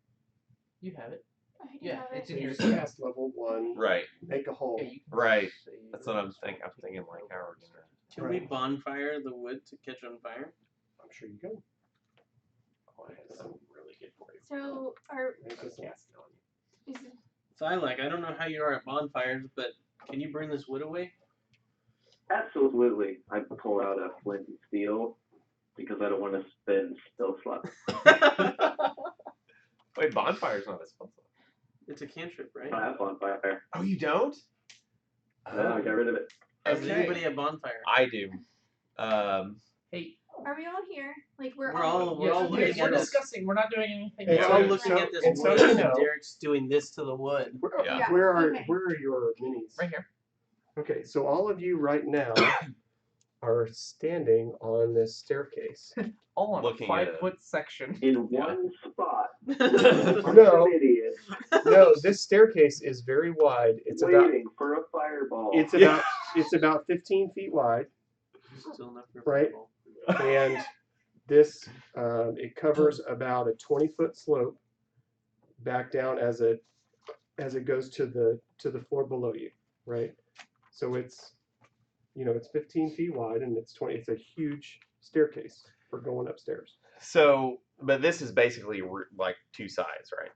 You have it. I do Yeah, have it's it. So in you your just cast level 1, Right. make a hole. Yeah, you can Right. say- That's what I'm thinking. I'm thinking like how we're gonna. Can we bonfire the wood to catch on fire? I'm sure you can. Oh, I had something really good for you. So Make this one. is it, So I don't know how you are at bonfires, but can you burn this wood away? Absolutely. I pull out a flint and steel because I don't want to spend spell slots. Wait, bonfire's not a spell slot. It's a cantrip, right? I have bonfire. Oh, you don't? No, I got rid of it. Does Okay. anybody have bonfire? I do. Hey, are we all here? Like we're We're all. all- we're all yes, looking we're at this. discussing. We're not doing anything. And We're so- all looking at this and so wood, you and know- Derek's doing this to the wood. Where, Yeah. where are Okay. where are your minis? Right here. Okay, so all of you right now are standing on this staircase. All on Looking a at 5-foot section. In Yeah. one spot. No. An idiot. No, this staircase is very wide. It's Waiting for a fireball. about 15 feet wide, Still enough for a Right. fireball. and this it covers about a 20-foot slope back down as it goes to the floor below you, right? So it's it's 15 feet wide and it's 20. It's a huge staircase for going upstairs. So, but this is basically like two sides, right?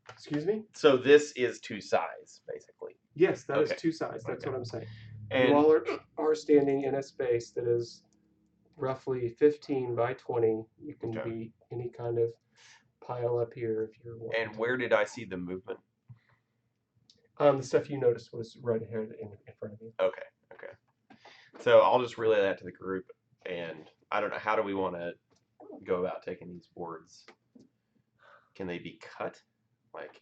Excuse me? So this is two sides, basically. Yes, that is Okay. 2 sides. That's Okay. what I'm saying. And You all are standing in a space that is roughly 15 by 20. You can Okay. be any kind of pile up here if you're wanting. and where did I see the movement? The stuff you noticed was right here in front of you. Okay, okay. So I'll just relay that to the group, and I don't know, how do we want to go about taking these boards? Can they be cut? Like,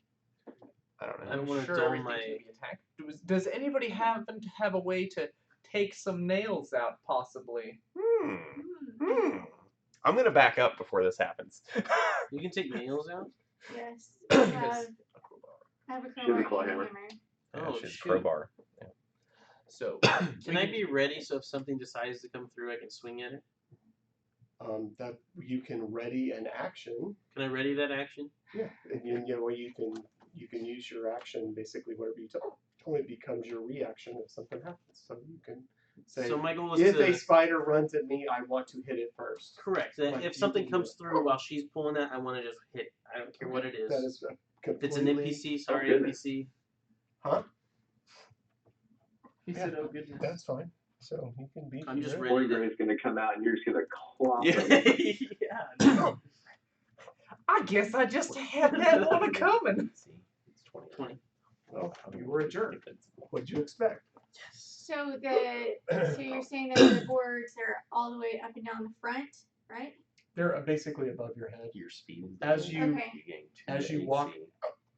I don't know. I don't want to Sure, dull everything my. can be attacked. Does anybody happen to have a way to take some nails out, possibly? I'm gonna back up before this happens. You can take nails out. Yes. Yes. I have a Should be crowbar claw and a hammer. hammer. Oh, should shoot. crowbar. So, Can I be ready so if something decides to come through, I can swing at it? That you can ready an action. Can I ready that action? Yeah, and you can use your action basically whatever you only becomes your reaction if something happens. So you can say So my goal is if to. a spider runs at me, I want to hit it first. Correct. That Like, if you something can comes through while she's pulling that, I want to just hit. I don't care what it is. That is If it's an completely. NPC, sorry, good. NPC. Huh? he said, "Oh goodness." That's fine. So you can be. I'm just here. ready. Poison is going to come out and you're just going to clop Yeah. it. Yeah. I guess I just had that one coming. See, it's 20. 20. Well, you were a jerk. What'd you expect? So you're saying that the boards are all the way up and down the front, right? They're basically above your head. Your speed. As you Okay. gain 2 as you AC. walk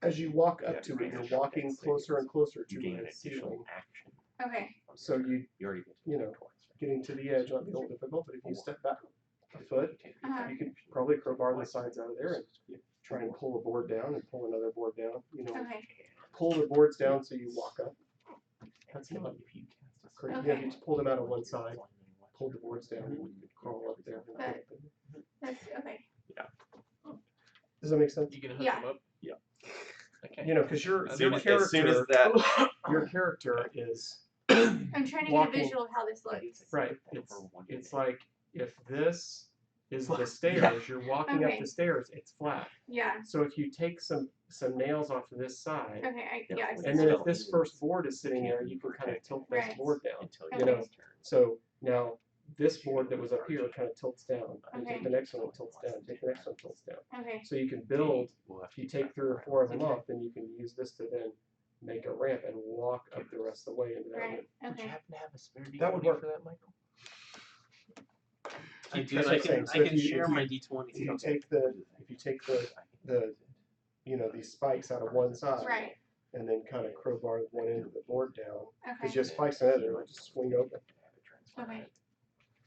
As you walk up Yeah, to you it, gain you're walking dex closer and savings. closer You to gain an the additional ceiling. action. Okay. So you already twice. Getting to the edge might be a little difficult, but if you step back a foot, Uh-huh. you can probably crowbar the sides out of there and try and pull a board down and pull another board down. Okay. pull the boards down so you walk up. That's I feel not like if you cast a great. Okay. Yeah, you just pull them out on one side, pull the boards down, and you crawl up there. And But- That's okay. Does that make sense? You can hook Yeah. them up. Yeah. Okay. You know, because your As soon character, as that, your character is I'm trying to get a Walking- visual of how this looks. right. It's like if this is the stairs, you're walking up Okay. the stairs. It's flat. Yeah. So if you take some nails off of this side, Okay. I see and that. then if this first board is sitting there, you can kind of tilt this Right. board down. until Okay. you know, So now this board that was up here kind of tilts down. You Okay. take the next one, it tilts down. Take the next one, tilts down. Okay. So you can build. We'll have If to you keep take 3 or 4 of them off, then you can use this to then make a ramp and walk up the rest of the way into that Right. room. Would you Okay. happen to have a spare D20 That would work. for that, Michael? I do. That's I what I'm can, saying. So I if can you- share if you- my D20. If you take the these spikes out of one side Right. and then kind of crowbar one end of the board down, because Okay. you have spikes in it, it'll just swing open. Okay.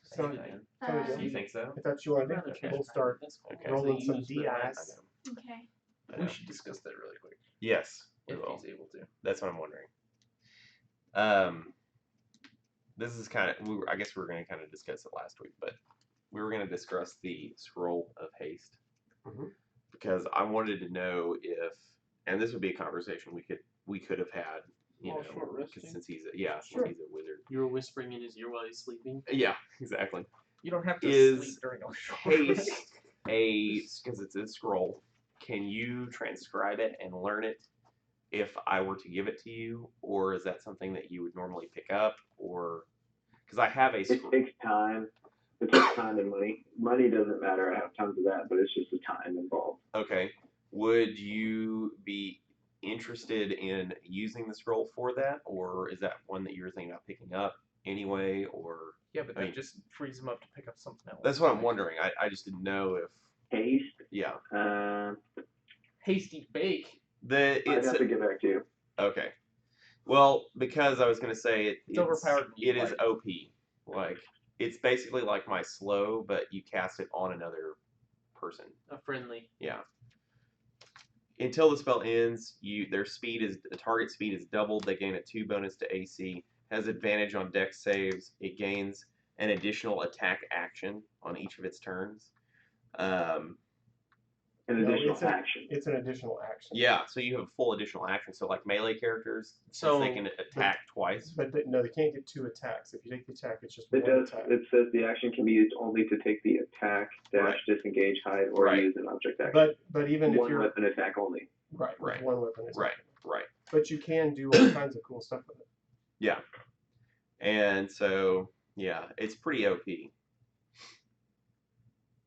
So You think so? if that's what you want to do, we'll start Okay. rolling some dice. Okay. We should discuss that really quick Yes, we if will. he's able to. That's what I'm wondering. This is kind of. I guess we were going to kind of discuss it last week, but we were going to discuss the scroll of haste Mhm. because I wanted to know if, and this would be a conversation we could have had, you While know, short 'cause resting? since he's Sure. he's a wizard. You were whispering in his ear while he's sleeping. Yeah, exactly. You don't have to Is sleep during a short Haste because it's a scroll. Can you transcribe it and learn it if I were to give it to you, or is that something that you would normally pick up, or because I have a It scroll? takes time. It takes time and money. Money doesn't matter. I have tons of that, but it's just the time involved. Okay, would you be interested in using the scroll for that, or is that one that you're thinking about picking up anyway, or Yeah, but I that mean- just frees him up to pick up something else. that's what I'm wondering. I just didn't know if Haste. yeah Hasty bake. the I'd it's have to get back to you. okay. Well, because I was gonna say It's overpowered and you It is like- OP. Like it's basically like my slow, but you cast it on another person. A friendly. Yeah. Until the spell ends, the target speed is doubled. They gain a 2 bonus to AC. Has advantage on dex saves. It gains an additional attack action on each of its turns. An No, additional it's a- action. It's an additional action. Yeah, so you have full additional action. So like melee characters, So- they can attack twice. But no, they can't get 2 attacks. If you take the attack, it's just It one does. attack. It says the action can be used only to take the attack, dash, Right. disengage, hide, or Right. use an object action. But even if One you're weapon attack only. right, with Right. one weapon, it's Right, right. But you can do all kinds of cool stuff with it. Yeah. And so, yeah, it's pretty OP.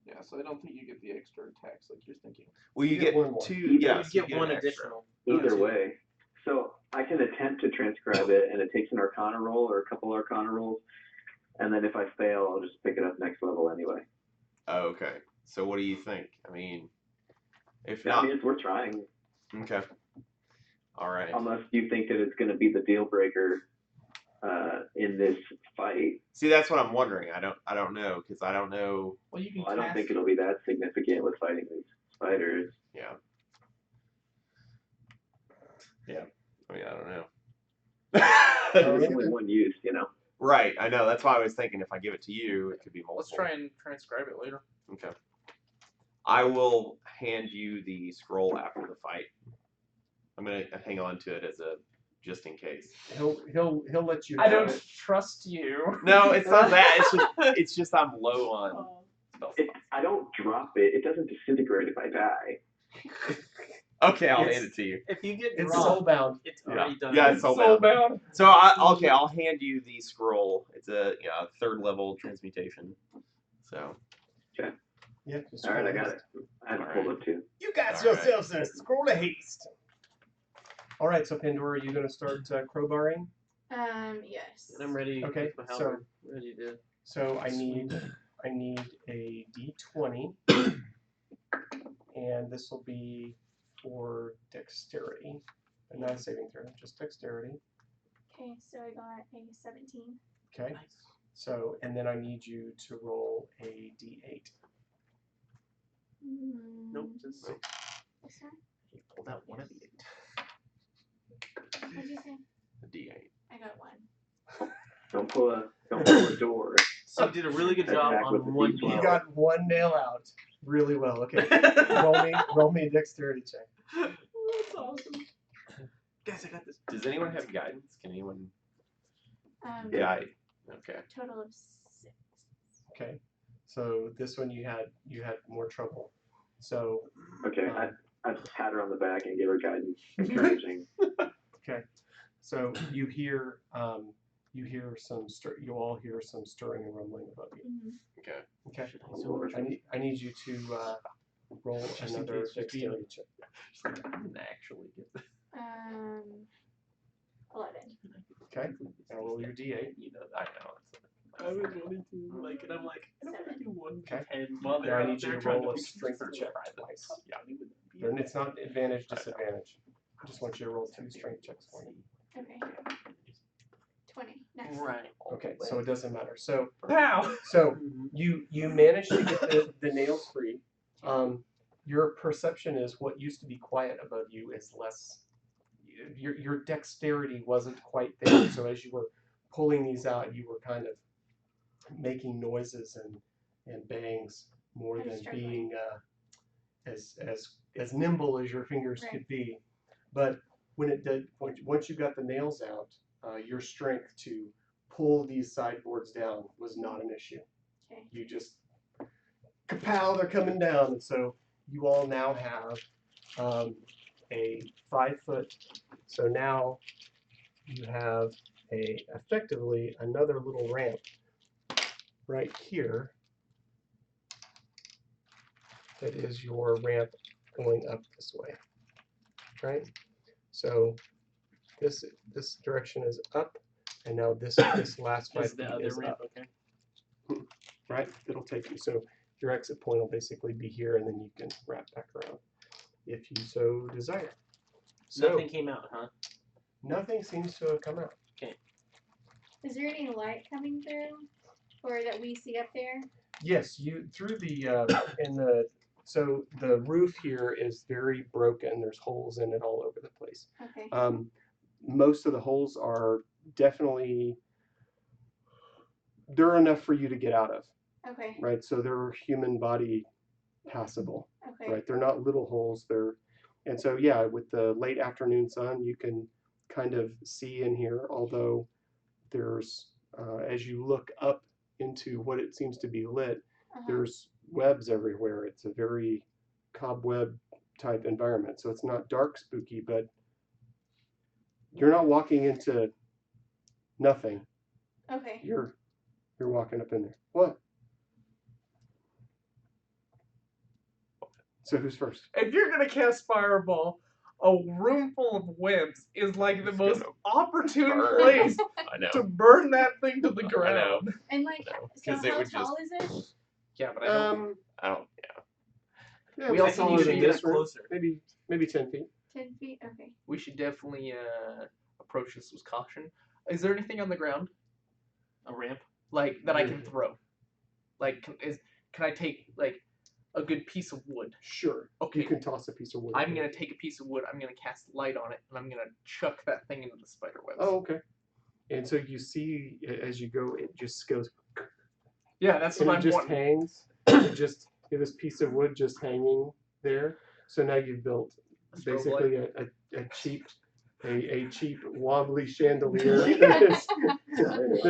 Yeah, so I don't think you get the extra attacks like you're thinking. Well, you You get get one more. 2. You Yes, you get one an extra. additional. Either Two. way. So I can attempt to transcribe it, and it takes an Arcana roll or a couple Arcana rolls, and then if I fail, I'll just pick it up next level anyway. Oh, okay. So what do you think? I mean, if I not, mean, it's worth trying, okay. All right. unless you think that it's going to be the deal breaker in this fight. See, that's what I'm wondering. I don't know because I don't know. Well, you can Well, I don't cast- think it'll be that significant with fighting these spiders. Yeah. Yeah. I mean, I don't know. There's only one use, you know. Right. I know. That's why I was thinking if I give it to you, it could be multiple. Let's try and transcribe it later. Okay. I will hand you the scroll after the fight. I'm gonna hang on to it as a just in case. He'll let you. I have don't it. trust you. No, it's not that. It's just I'm low on spell slots. I don't drop it. It doesn't disintegrate if I die. Okay, I'll It's- hand it to you. If you get It's dropped, soulbound. it's Yeah. already done. Yeah, it's so soulbound. bound. So I'll hand you the scroll. It's a 3rd level transmutation. So Yeah. just All right, I roll got it. it. I have All to pull right. it too. You got All yourselves a scroll of haste. All right, so Pandora, are you going to start crowbarring? Yes. And I'm ready. Okay, with my so- halberd, ready to. So I need a D20, and this will be for dexterity, but not a saving throw, just dexterity. Okay, so I got a 17. Okay. So and then I need you to roll a D8. Mm, Nope. Just this one? He pulled out one of the 8. What'd you say? A D8. I got 1. Don't pull a door. So you did a really good job Attack with the on one D12. You nail. got 1 nail out. Really well. Okay. roll me a dexterity check. That's awesome. Guys, I got this. Does anyone have guidance? Can anyone Yeah. guide? Okay. Total of 6. Okay. So this one you had more trouble. So Okay, I pat her on the back and give her guidance, encouraging. okay. So you hear you all hear some stirring and rumbling above you. Mm-hmm. Okay. Okay. So I need you to roll Just in another case you feel- dexterity check. She's like, I didn't actually get this. 11. Okay. Now roll your D8. You know, I know. I was wanting to, like, and I'm like, I don't want to do 1 to Okay. 10 while Now they're I out need you there to trying roll a be strength concerned check about twice. this. Yeah. And it's not advantage, disadvantage. I just want you to roll 2 strength checks for me. Okay. 20. Nice. Right. Okay, so it doesn't matter. So Pow! you managed to get the nails free. Your perception is what used to be quiet above you is less. Your dexterity wasn't quite there. So as you were pulling these out, you were kind of making noises and bangs more I'm than struggling. being as nimble as your fingers Right. could be. But once you got the nails out, your strength to pull these sideboards down was not an issue. Okay. You just kapow, they're coming down, and so you all now have a 5-foot. So now you have effectively another little ramp right here. That is your ramp going up this way, right? So this direction is up, and now this last 5 Is the feet other is ramp up, okay? right? It'll take you. So your exit point will basically be here, and then you can wrap back around if you so desire. So Nothing came out, huh? nothing seems to have come out. Is there any light coming through, or that we see up there? Yes, you through so the roof here is very broken. There's holes in it all over the place. Okay. Most of the holes are definitely they're enough for you to get out of, Okay. right? So they're human body passable, Okay. right? They're not little holes. And so yeah, with the late afternoon sun, you can kind of see in here. Although there's as you look up into what it seems to be lit, there's webs everywhere. It's a very cobweb type environment. So it's not dark spooky, but you're not walking into nothing. Okay. You're walking up in there. What? So who's first? If you're gonna cast Fireball, a room full of webs is like the It's most gonna opportune burn. place I know. to burn that thing to the I know. ground. And like, No, so 'cause it how would tall is it? Yeah, but I don't. I don't. Yeah, We we also also need to in get this room. closer. Maybe 10 feet. 10 feet. Okay. We should definitely approach this with caution. Is there anything on the ground, A ramp? like that I can throw? Like, can I take like a good piece of wood? Sure. Okay. You can toss a piece of wood. I'm gonna take a piece of wood. I'm gonna cast light on it, and I'm gonna chuck that thing into the spider webs. Oh, okay. And so you see as you go, it just goes. yeah, that's And what it I'm just wanting. hangs. You just this piece of wood just hanging there. So now you've built A strobe basically light. a cheap wobbly chandelier that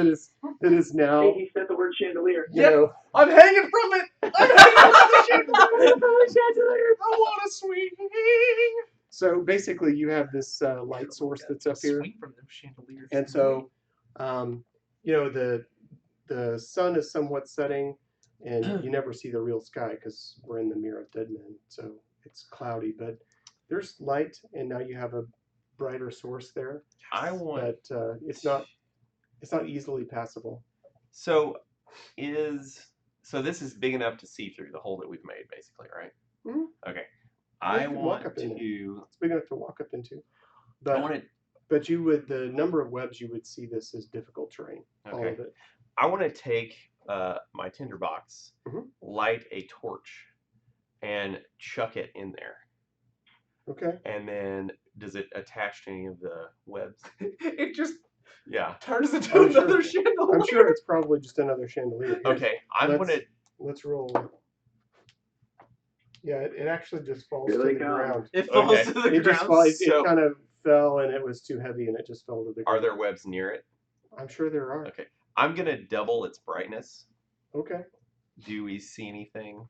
is I now think he said the word chandelier. you Yep. know I'm hanging from it. I'm hanging from the chandelier. I want to swing. so basically you have this light source that's up here, Swing from them chandeliers. and so you know the sun is somewhat setting, and you never see the real sky because we're in the Mirror of Dead Men, so it's cloudy, but there's light, and now you have a brighter source there. I want. But it's not easily passable. So this is big enough to see through the hole that we've made, basically, right? Mhm. Okay. Yeah, I you can walk want up in there. to. It's big enough to walk up into. I But want to. but you would the number of webs you would see this as difficult terrain. All Okay. of it. I want to take my tinderbox, Mhm. light a torch, and chuck it in there. Okay. And then does it attach to any of the webs? It just Yeah. turns into I'm sure- another chandelier. I'm sure it's probably just another chandelier. Here, Okay, I'm let's, gonna. let's roll. Yeah, it actually just falls Here to they the come. ground. It falls Okay. to the It just ground. fall, it So- kind of fell and it was too heavy and it just fell to the Are ground. there webs near it? I'm sure there are. Okay. I'm gonna double its brightness. Okay. Do we see anything?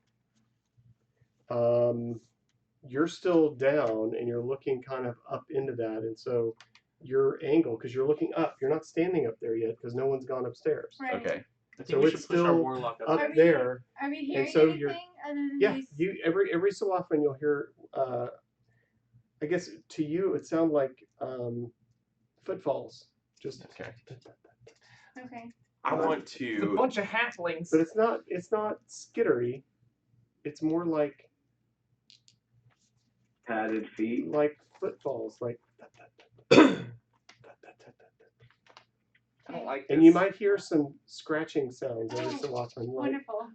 You're still down and you're looking kind of up into that, and so your angle, because you're looking up, you're not standing up there yet because no one's gone upstairs. Right. Okay. I think So we it's should push our still warlock up. Up Are we- there. Are we hearing so anything you're- other than Yeah, these? you every so often you'll hear. I guess to you it sounds like footfalls. Just. Okay. Okay. I want It's a to. bunch of halflings. But it's not skittery. It's more like Padded feet. footfalls, like. I don't like this. And you might hear some scratching sounds every so often, like Wonderful.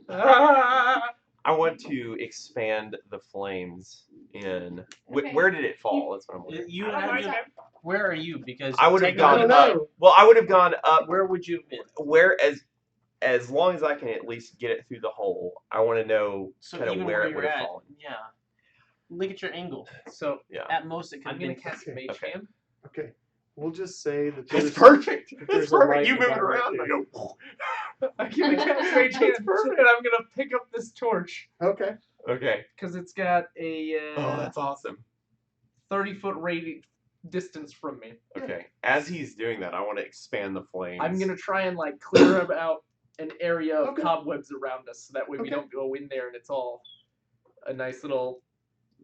Ah! I want to expand the flames in. Okay. Where did it fall? That's what I'm wondering. You I don't have like to, it. where are you? Because I would have I technically- don't gone up. know. Well, I would have gone up. Where would you have been? Where as long as I can at least get it through the hole, I want to know So kind of even where it you're would have at, fallen. yeah. Look at your angle. So Yeah. At most, it could I'm be gonna cast Okay. Mage Okay. Hand. Okay, we'll just say that It's there's perfect. there's It's a perfect. light You move it about right around. there. I go. I'm gonna cast Mage Hand, and I'm gonna pick up this torch Okay. Okay. because it's got a Oh, that's awesome. 30-foot radius distance from me. Okay. As he's doing that, I want to expand the flames. I'm gonna try and like clear out an area of Okay. cobwebs around us, so that way we Okay. don't go in there and it's all a nice little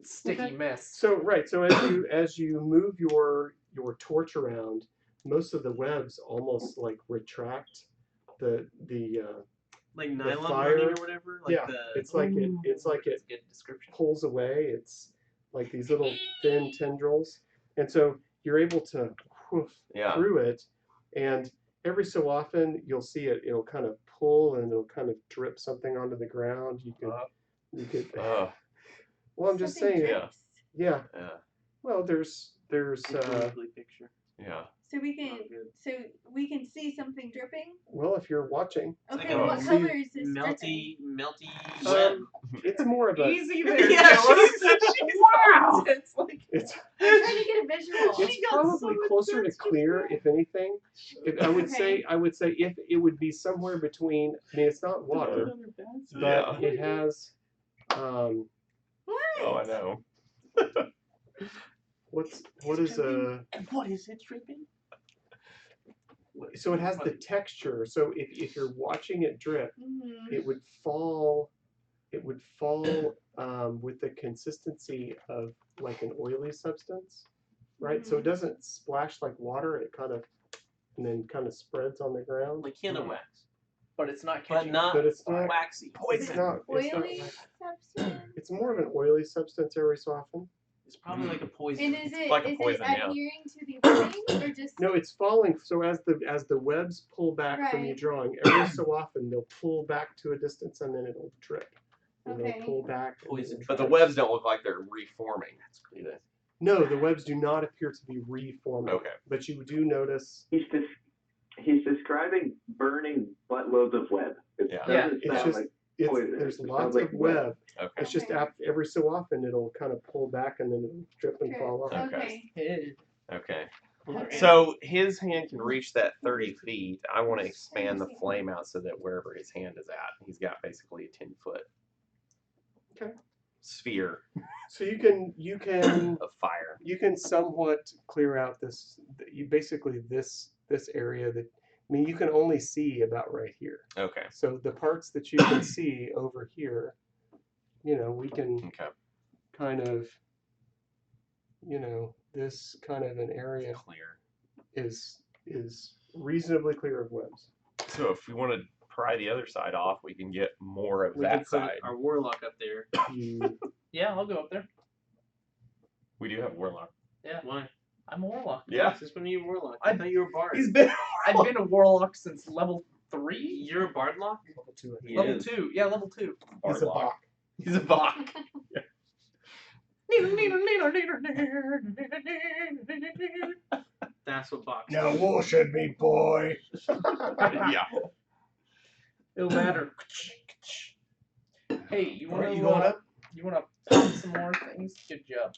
sticky Okay. mess. So so as you move your torch around, most of the webs almost like retract the like nylon fire- running or whatever. Like yeah, the it's like it That's a good description. pulls away. It's like these little thin tendrils, and so you're able to whoof Yeah. through it, and every so often you'll see it. It'll kind of pull and it'll kind of drip something onto the ground. You could. Well, I'm just Something saying. yeah. drips. Yeah. Yeah. Well, there's It's a ugly picture. Yeah. So we can Not good. see something dripping. well, if you're watching, Okay, like a what see- color is this Melty web. it's more of a. Easy there, Yeah, Taylor. she's Wow. It's like It's dripping? I'm trying to get a visual. it's probably closer to clear, if anything. I would say if it would be somewhere between. I mean, it's not water, but Yeah. it has. What? Oh, I know. What is a? And what is it dripping? So it has the texture. So if you're watching it drip, Mhm. it would fall. It would fall with the consistency of like an oily substance, right? So it doesn't splash like water. It kind of and then kind of spreads on the ground. Like candle wax, But it's not but catching. not But it's not- waxy. It's not. Oily substance. It's more of an oily substance every so often. It's probably like a poison. And is it like a poison, yeah. adhering to the flame or just? No, it's falling. So as the webs pull back from your Right. drawing, every so often they'll pull back to a distance and then it'll drip. And Okay. they'll pull back. and Poison. it'll But the drip. webs don't look like they're reforming. No, the webs do not appear to be reforming. Okay. But you do notice. He's describing burning buttloads of web. It Yeah. doesn't It's sound just like it's poison. there's It lots sounds like of web. Okay. It's just Okay. every so often it'll kind of pull back and then it'll drip and Drip. fall off. Okay. Okay. Okay. Okay. So his hand can reach that 30 feet. I want to expand the flame out so that wherever his hand is at, he's got basically a 10-foot Okay. sphere So you can of fire. you can somewhat clear out this this area that I mean you can only see about right here. Okay. So the parts that you can see over here, we can Okay. kind of this kind of an area Clear. is reasonably clear of webs. So if we want to pry the other side off, we can get more of We could that put side. our warlock up there. You Yeah, I'll go up there. We do have warlock. Yeah, Why? I'm a warlock. Yeah. Since when are you a warlock? I thought you were a bard. been. I've been a warlock since level 3. You're a bard lock? level 2. He Level is. 2. Yeah, level 2. He's a Bardlock. bok. He's a bot. That's what box. Now woolshed me, boy. Yeah. It'll matter. Hey, you wanna Alright, you going up? You wanna pop some more things? Good job.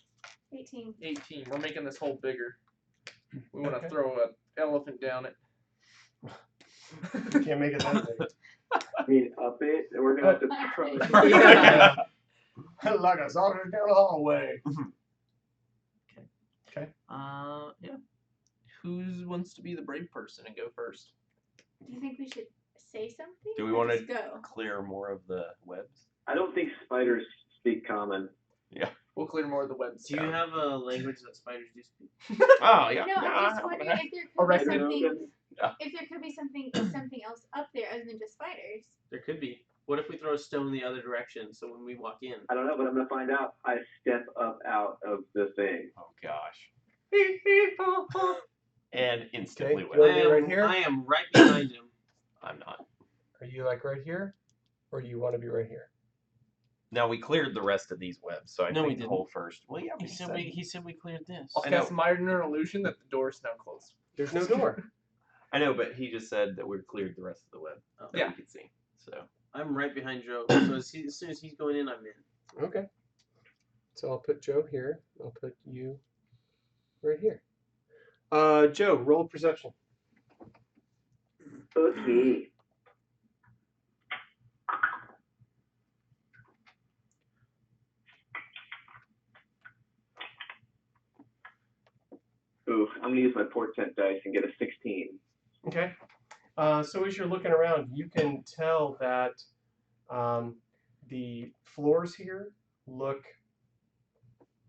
18. 18. We're making this hole bigger. We wanna Okay. throw an elephant down it. You can't make it that big. I mean, up it, and we're gonna have to throw it. Yeah. Like a sausage down the hallway. Yeah. Who wants to be the brave person and go first? Do you think we should say something? Do we or want just to go? clear more of the webs? I don't think spiders speak common. We'll clear more of the webs. Do you have a language that spiders do speak? Oh yeah. No, yeah, I'm just I wondering have- if there could be Arachnid. something. Yeah. If there could be something else up there other than just spiders. There could be. What if we throw a stone the other direction so when we walk in? I don't know, but I'm gonna find out. I step up out of the thing. Oh gosh. And instantly Okay, web. you wanna be right here? I am right behind him. I'm not. Are you like right here? Or do you want to be right here? Now we cleared the rest of these webs, so I No, we think the didn't. hole first. Well, yeah, He said we cleared this. I'll I know. cast minor illusion that the door is now closed. There's no door. I know, but he just said that we cleared the rest of the web Oh. that Yeah. we could see. So I'm right behind Joe. So as soon as he's going in, I'm in. Okay. So I'll put Joe here. I'll put you right here. Joe, roll perception. Okay. Ooh, I'm gonna use my portent dice and get a 16. Okay. So as you're looking around, you can tell that the floors here look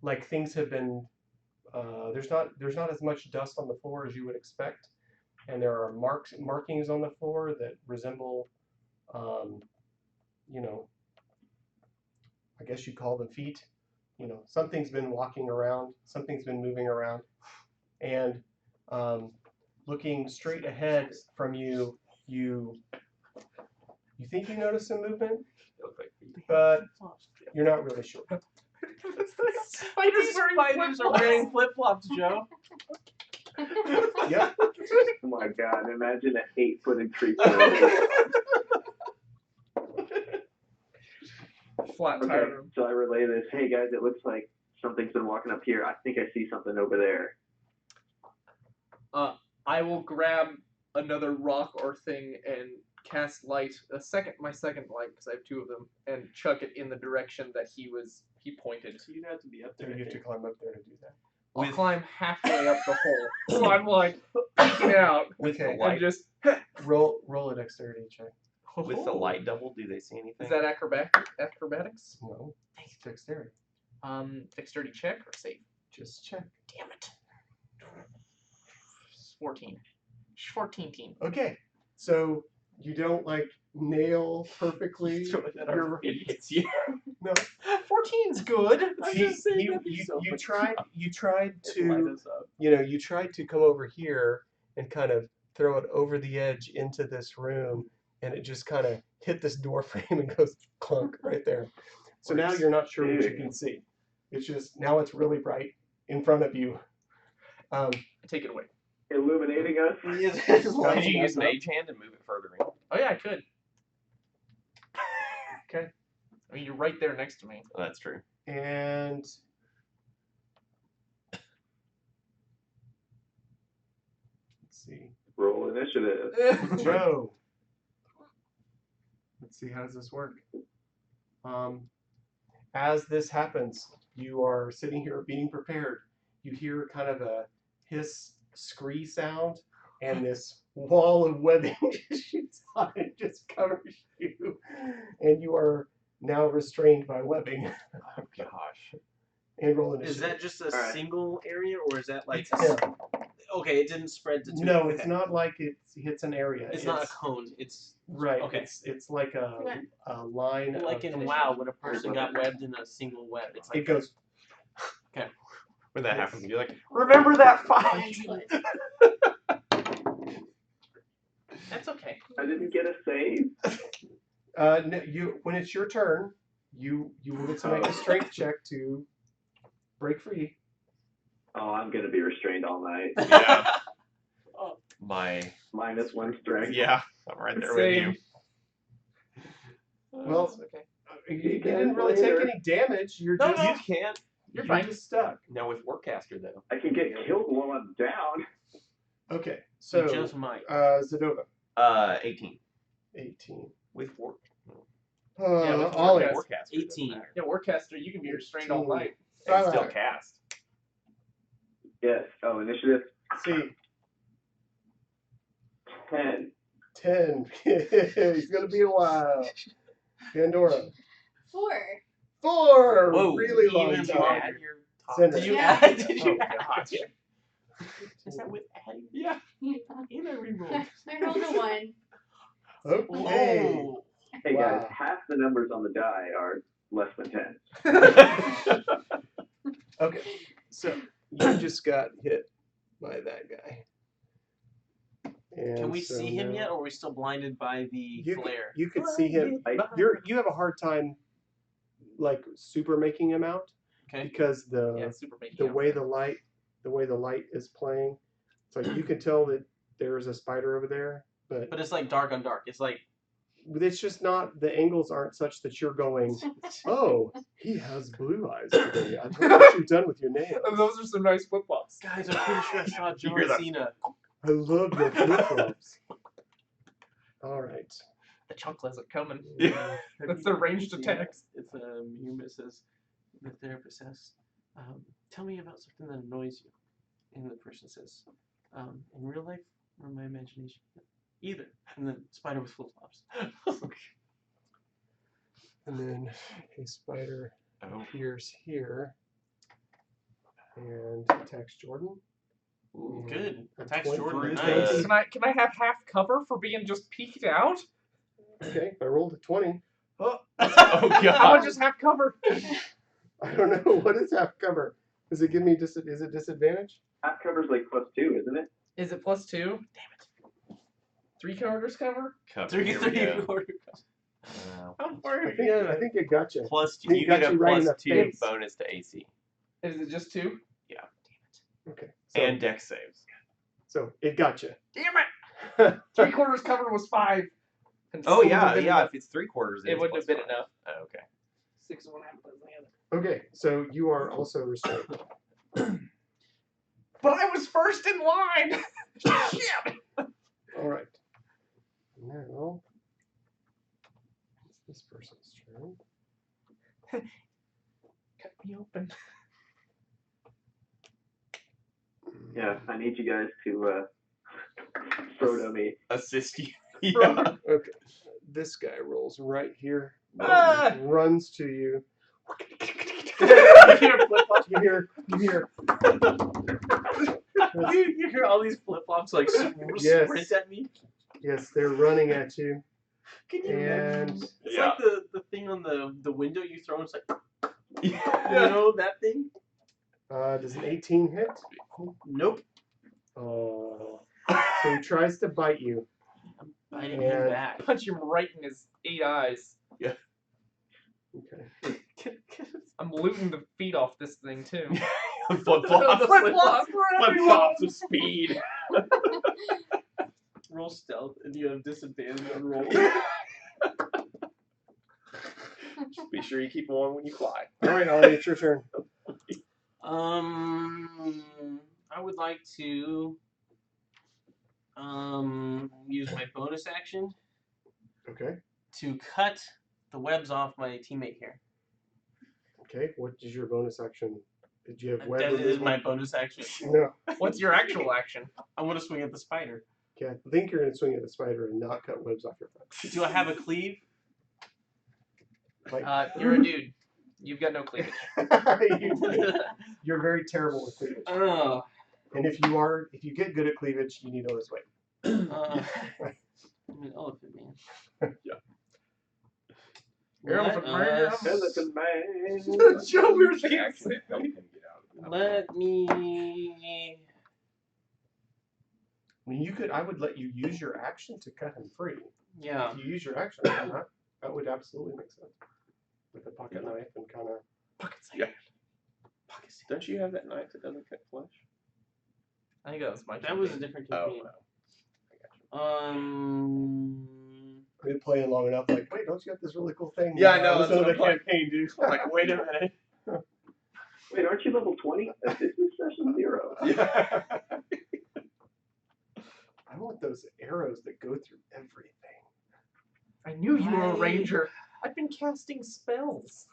like things have been. There's not as much dust on the floor as you would expect, and there are markings on the floor that resemble, you know, I guess you'd call them feet. You know, something's been walking around, something's been moving around, and looking straight ahead from you, you think you notice some movement, but you're not really sure. Spiders are wearing flip flops, Joe. Yep. Oh my god, imagine an 8-footed creature. Flat Okay, tire room. so I relay this. Hey guys, it looks like something's been walking up here. I think I see something over there. I will grab another rock or thing and cast light, my second light, because I have two of them, and chuck it in the direction that he pointed. So you'd have to be up So there. you have to climb up there to do that. I'll climb halfway up the hole, so I'm like peeking out with Okay. the light, and just. Roll a dexterity check. with the light double, do they see anything? Is that acrobatics? No, it's dexterity. Dexterity check or save? Just check. Damn it. 14. 14 team. Okay, so you don't like nail perfectly. your- It hits you. No, 14's good. you tried to you tried to come over here and kind of throw it over the edge into this room, and it just kind of hit this door frame and goes clunk right there. So now you're not sure what you can see. It's just now it's really bright in front of you. Take it away. Illuminating us. Could you use Mage Hand and move it further in? Oh yeah, I could. Okay. I mean, you're right there next to me. Oh, that's true. And let's see. Roll initiative. Joe. Let's see, how does this work? As this happens, you are sitting here being prepared. You hear kind of a hiss, scree sound, and this wall of webbing shoots out and just covers you. And you are now restrained by webbing. Oh gosh. And roll Is initiative. that just a Alright. single area, or is that like? Yeah. Okay, it didn't spread to two. No, okay. it's not like it hits an area. It's not a cone. It's Right. Okay. It's like a line. like of in WoW when a person got webbed in a single web. It's like It goes. When that happens, you're like, remember that fight? that's okay. I didn't get a save. No, when it's your turn, you will get to make a strength check to break free. Oh, I'm gonna be restrained all night. Yeah. My -1 strength. yeah, I'm right there with you. Well, okay. You didn't really take any damage. You're No, just you can't. You're you're fine. just stuck. Now with Warcaster though. I can get killed while I'm down. Okay, You so just might. Zadova, 18 18. with War. Yeah, with Ollie, Warcaster. Warcaster. 18. Yeah, Warcaster, you can be restrained all night. And still Alright. cast. Yes. Oh, initiative see, 10. 10. He's gonna be a while. Pandora, 4. 4. Whoa, Really you long even time. add your top. Cinder. Did you Yeah. add? Did you Oh add? gosh. Is that with adding? Yeah. And I rerolled. I rolled a 1. Okay. Oh. Hey guys, Wow. half the numbers on the die are less than 10. Okay, so you just got hit by that guy. And Can we so see him now- yet, or are we still blinded by the You flare? You could see him. You have a hard time, like super making him out Okay. because Yeah, super making the out. way the light is playing, it's like you can tell that there's a spider over there, but But it's like dark on dark. It's like it's just not. The angles aren't such that you're going, oh, he has blue eyes today. I wonder what you've done with your nails. Those are some nice flip flops. guys, I'm pretty sure I saw You hear John that? Cena. I love your flip flops. All right. The chocolates are coming. Yeah. That's their ranged attacks. It's a humor says the therapist says, tell me about something that annoys you. And the person says, in real life or my imagination? Either. And then spider with flip flops. And then a spider Oh. appears here and attacks Jordan. Good. A Attacks 20. Jordan. Nice. Nice. Can I have half cover for being just peeked out? Okay, I rolled a 20. Oh How god. much is half cover? I don't know. What is half cover? Does it give me is it disadvantage? Half cover's like +2, isn't it? Is it +2? Damn it. 3 quarters cover? Cover, here we go. Quarter. How far? I think it got you. Plus He you got get a you right in plus the 2 face. bonus to AC Is it just 2? Okay. So, and dex saves. so it got you. Damn it! 3 quarters cover was 5. And Oh still yeah, would've been yeah. enough. If it's 3/4, It wouldn't have been +5. enough. Oh, okay. 6 and 1 half dozen the other. Okay, so you are also restrained. But I was first in line! Shit! All right. Now it's this person's turn. Cut me open. Yeah, I need you guys to Frodo me. Assist you. Yeah. Okay. This guy rolls right here. Ah! Runs to you. You hear flip-flops? You hear You hear all these flip flops like Yes. sprint at me. yes, they're running at you. Can you And It's Yeah. like the thing on the window you throw. It's like Yeah. you know that thing. does an 18 hit? Nope. Oh. So he tries to bite you. Biting And- him back. Punch him right in his 8 eyes. Okay. I'm looting the feet off this thing too. Flip The flops. flip-flops were Flip everywhere. flops of speed. Roll stealth and you have disadvantage on roll. Just be sure you keep them on when you fly. All right, Ollie, it's your turn. I would like to use my bonus action Okay. to cut the webs off my teammate here. Okay. What is your bonus action? Did you have web That is removal? my bonus action. No. What's your actual action? I want to swing at the spider. Okay. I think you're gonna swing at the spider and not cut webs off your friend. Do I have a cleave? Like, You're a dude. You've got no cleavage. you're very terrible with cleavage. Oh. And if you get good at cleavage, you need to lose weight. I'm an elephant man. Yeah. Elephant man. Elephant man. Joe, we were Can't thinking. help him get out of it. Let me. I mean, I would let you use your action to cut him free. Yeah. If you use your action, why not? That would absolutely make sense. With a pocket knife and kind of. Yeah. delicacy. Don't you have that knife that doesn't cut flesh? I think that was my. That was a campaign. different Oh, campaign. We've been playing long enough. Like, wait, don't you have this really cool thing? Yeah, I know, This that's is what the I'm like. campaign, dude. I'm like, wait a minute. Wait, aren't you level 20? This is session 0. Yeah. I want those arrows that go through everything. I knew you were a ranger. I've been casting spells.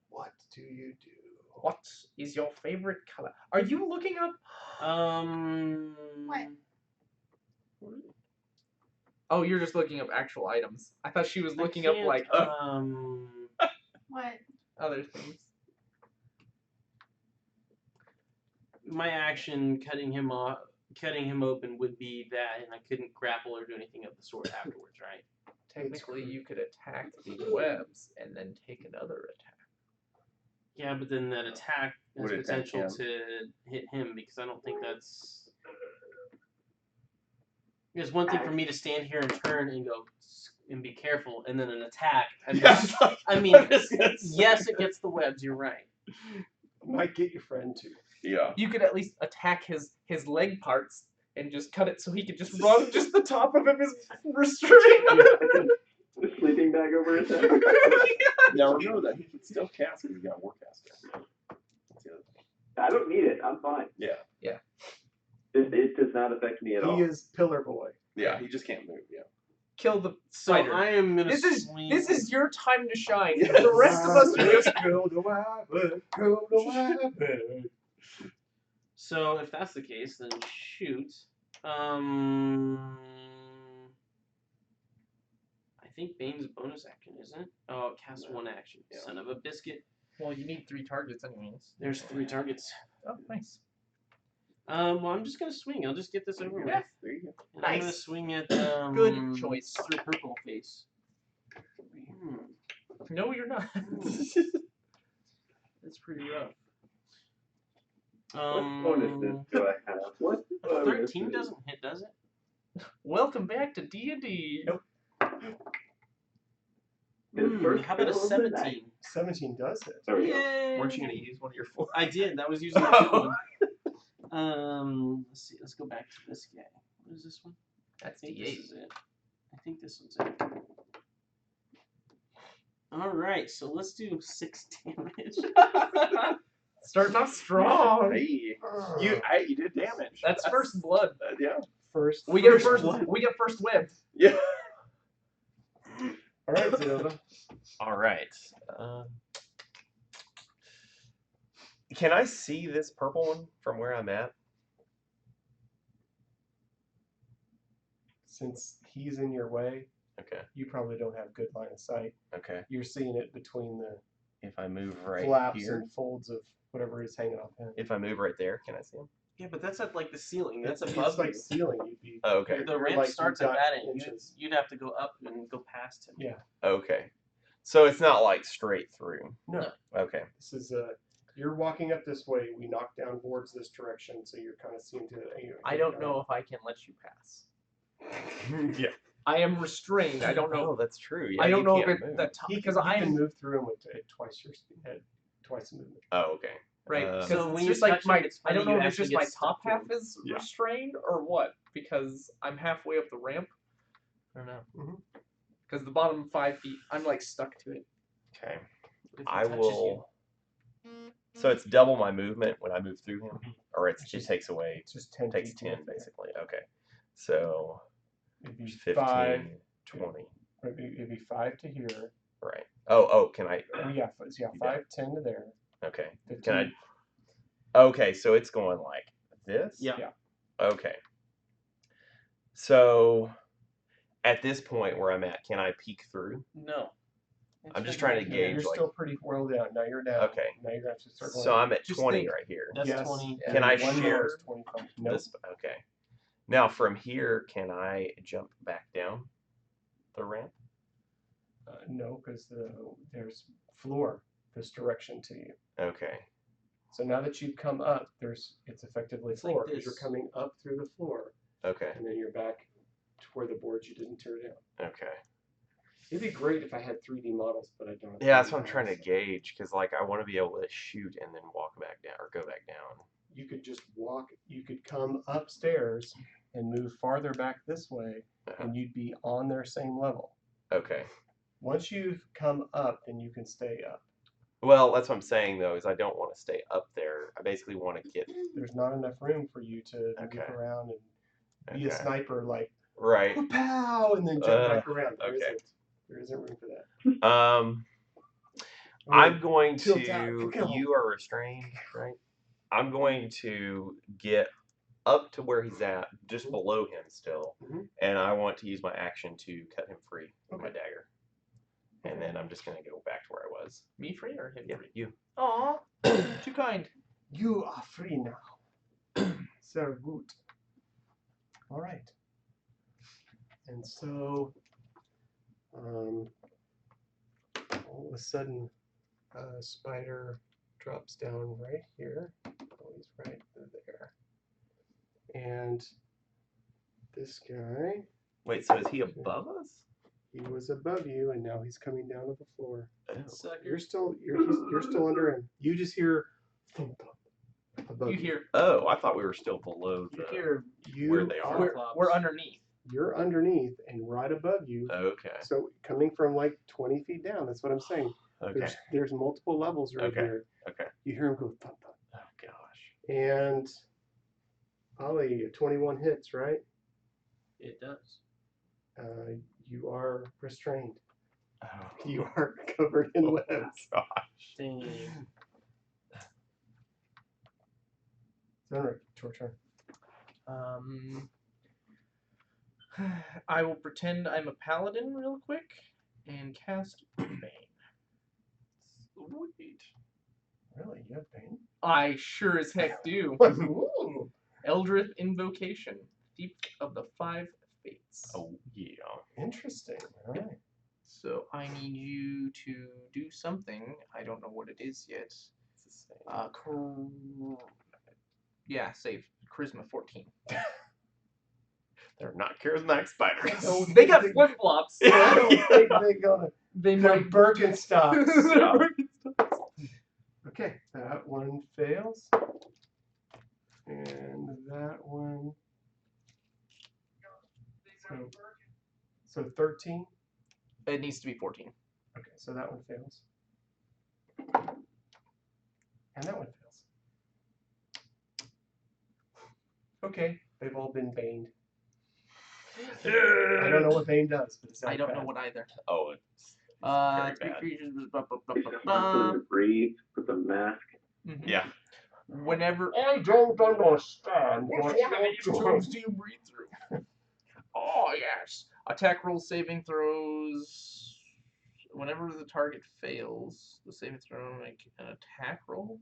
What do you do? What is your favorite color? Are you looking up? What? Oh, you're just looking up actual items. I thought she was I looking up can't, like What? other things. my action cutting him open would be that, and I couldn't grapple or do anything of the sort afterwards, right? Technically, you could attack the webs and then take another attack. Yeah, but then that attack has Would attack potential him. to hit him because I don't think that's. There's one thing for me to stand here and turn and go and be careful, and then an attack. I mean, yes, it gets the webs. You're right. Might get your friend too. Yeah. You could at least attack his leg parts and just cut it so he could just run. Just the top of him is restrained. The sleeping bag over his head. Now remember that he can still cast because he's got a Warcaster. That's the other thing. I don't need it. I'm fine. Yeah. It does not affect me at all. He is Pillar Boy. Yeah, he just can't move. Yeah. Kill the So spider. I am gonna swing. This is your time to shine. Yes. The rest of us are just. Go to Wabbit, go to Wabbit. So if that's the case, then shoot. I think Bane's bonus action, isn't it? Oh, it casts one action. Yeah. Son of a biscuit. Well, you need 3 targets anyways. There's 3 targets. Oh, nice. Well, I'm just gonna swing. I'll just get this over Yeah. with. There you go. And I'm gonna Nice. swing at Good choice. the purple face. No, you're not. That's pretty rough. What bonuses do I have? What A bonuses? 13 doesn't hit, does it? Welcome back to D&D. Nope. His first How about a kill of the night. 17? 17 does it. There we go. Yay! Weren't you going to use one of your 4? I did. That was usually a good one. Let's see. Let's go back to this guy. What is this one? That's I think D8. this is it. I think this one's it. All right. So let's do 6 damage. Starting off strong. Hey, you did damage. That's first blood. Yeah. First. We get first first. blood. We get first web. Yeah. All right, Zelda. All right. Can I see this purple one from where I'm at? Since he's in your way, Okay. you probably don't have good line of sight. Okay. You're seeing it between the If I move right flaps here, and folds of whatever is hanging off him. if I move right there, can I see him? Yeah, but that's at like the ceiling. That's It's above like you. ceiling. You'd be. Oh, okay. The you're ramp like starts you've at got that end. inches. You'd have to go up and go past him. Yeah. Okay. So it's not like straight through. No. Okay. This is you're walking up this way. We knock down boards this direction, so you're kind of seeing to. I don't know if I can let you pass. Yeah. I am restrained. I don't know. Oh, that's true. Yeah, I don't you know if can't it move. the top He because can, I you can am move through him at twice your speed, at twice the movement. Oh, okay. right. Uh, Because So when it's you just like touch my. him, it's I don't funny, know you if it's actually just get my stuck top to half him. is Yeah. restrained or what? Because I'm halfway up the ramp. I don't know. Mhm. Because the bottom 5 feet, I'm like stuck to it. Okay. If he I touches will. So it's double my movement when I move through him, or it takes away. It's just 10 Takes feet. 10 basically. Okay. So It'd be 15, 5. 20. It'd be 5 to here. Right. Oh, can I? Oh yeah, yeah, 5, 10 to there. Okay. 15. Can I? Okay, so it's going like this? Yeah. Yeah. Okay. So at this point where I'm at, can I peek through? No. I'm just trying to gauge, You're like- still pretty well down. Now you're down. Okay. Now you're gonna have to start going. So I'm at Just 20 think- right here. That's Yes. 20. Can I One more share is 25. Nope. This, okay. Now from here, can I jump back down the ramp? No, because there's floor this direction to you. Okay. So now that you've come up, it's effectively It's like floor because you're this. coming up through the floor, Okay. and then you're back to where the boards you didn't tear down. Okay. It'd be great if I had 3D models, but I don't. Have Yeah, that's 3D what I'm trying to models. gauge, because like I want to be able to shoot and then walk back down or go back down. You could just walk. You could come upstairs and move farther back this way, and you'd be on their same level. Okay. Once you've come up, then you can stay up. Well, that's what I'm saying though, is I don't want to stay up there. I basically want to get. There's not enough room for you to Okay. move around and be a Okay. sniper, like Right. pow, and then jump back around. Okay. There isn't room for that. I'm going tilt out, to. kill. You are restrained, right? I'm going to get up to where he's at, just below him still, and I want to use my action to cut him free with my dagger. And then I'm just gonna go back to where I was. Me free or him free? You. Aw, too kind. You are free now. So good. All right. And so, all of a sudden, spider drops down right here. Oh, he's right there. And this guy. Wait, so is he above us? He was above you, and now he's coming down to the floor. Oh. You're still under him. You just hear thump thump above You hear? Oh, I thought we were still below You the. hear? where they are. We're underneath. You're underneath, and right above you. Okay. So coming from like 20 feet down. That's what I'm saying. Okay. There's multiple levels right here. Okay. You hear him go thump thump. Oh gosh. And Ollie, 21 hits, right? It does. You are restrained. Oh. You are covered in webs. Gosh. Dang. Alright, your turn. I will pretend I'm a paladin real quick and cast Bane. Sweet. Really? You have Bane? I sure as heck do. Ooh. Eldritch Invocation, Thief of the Five Fates. Oh yeah. Interesting. Alright. So I need you to do something. I don't know what it is yet. It's the same. Yeah, save. Charisma 14. They're not charismatic spiders. No, They got flip flops. I don't think they're gonna. They They're might. Birkenstocks. Yeah. Okay, that one fails. And that one. So 13. It needs to be 14. Okay, so that one fails. And that one fails. Okay, they've all been baned. I don't know what Bane does, but it sounds I don't bad. know what either. Oh, it's Three very bad. creatures. Something to breathe with a mask. Yeah. Whenever. I don't understand Which what one of you're these doing. tubes do you breathe through? Oh, yes. Attack roll saving throws. Whenever the target fails, the saving throw make an attack roll.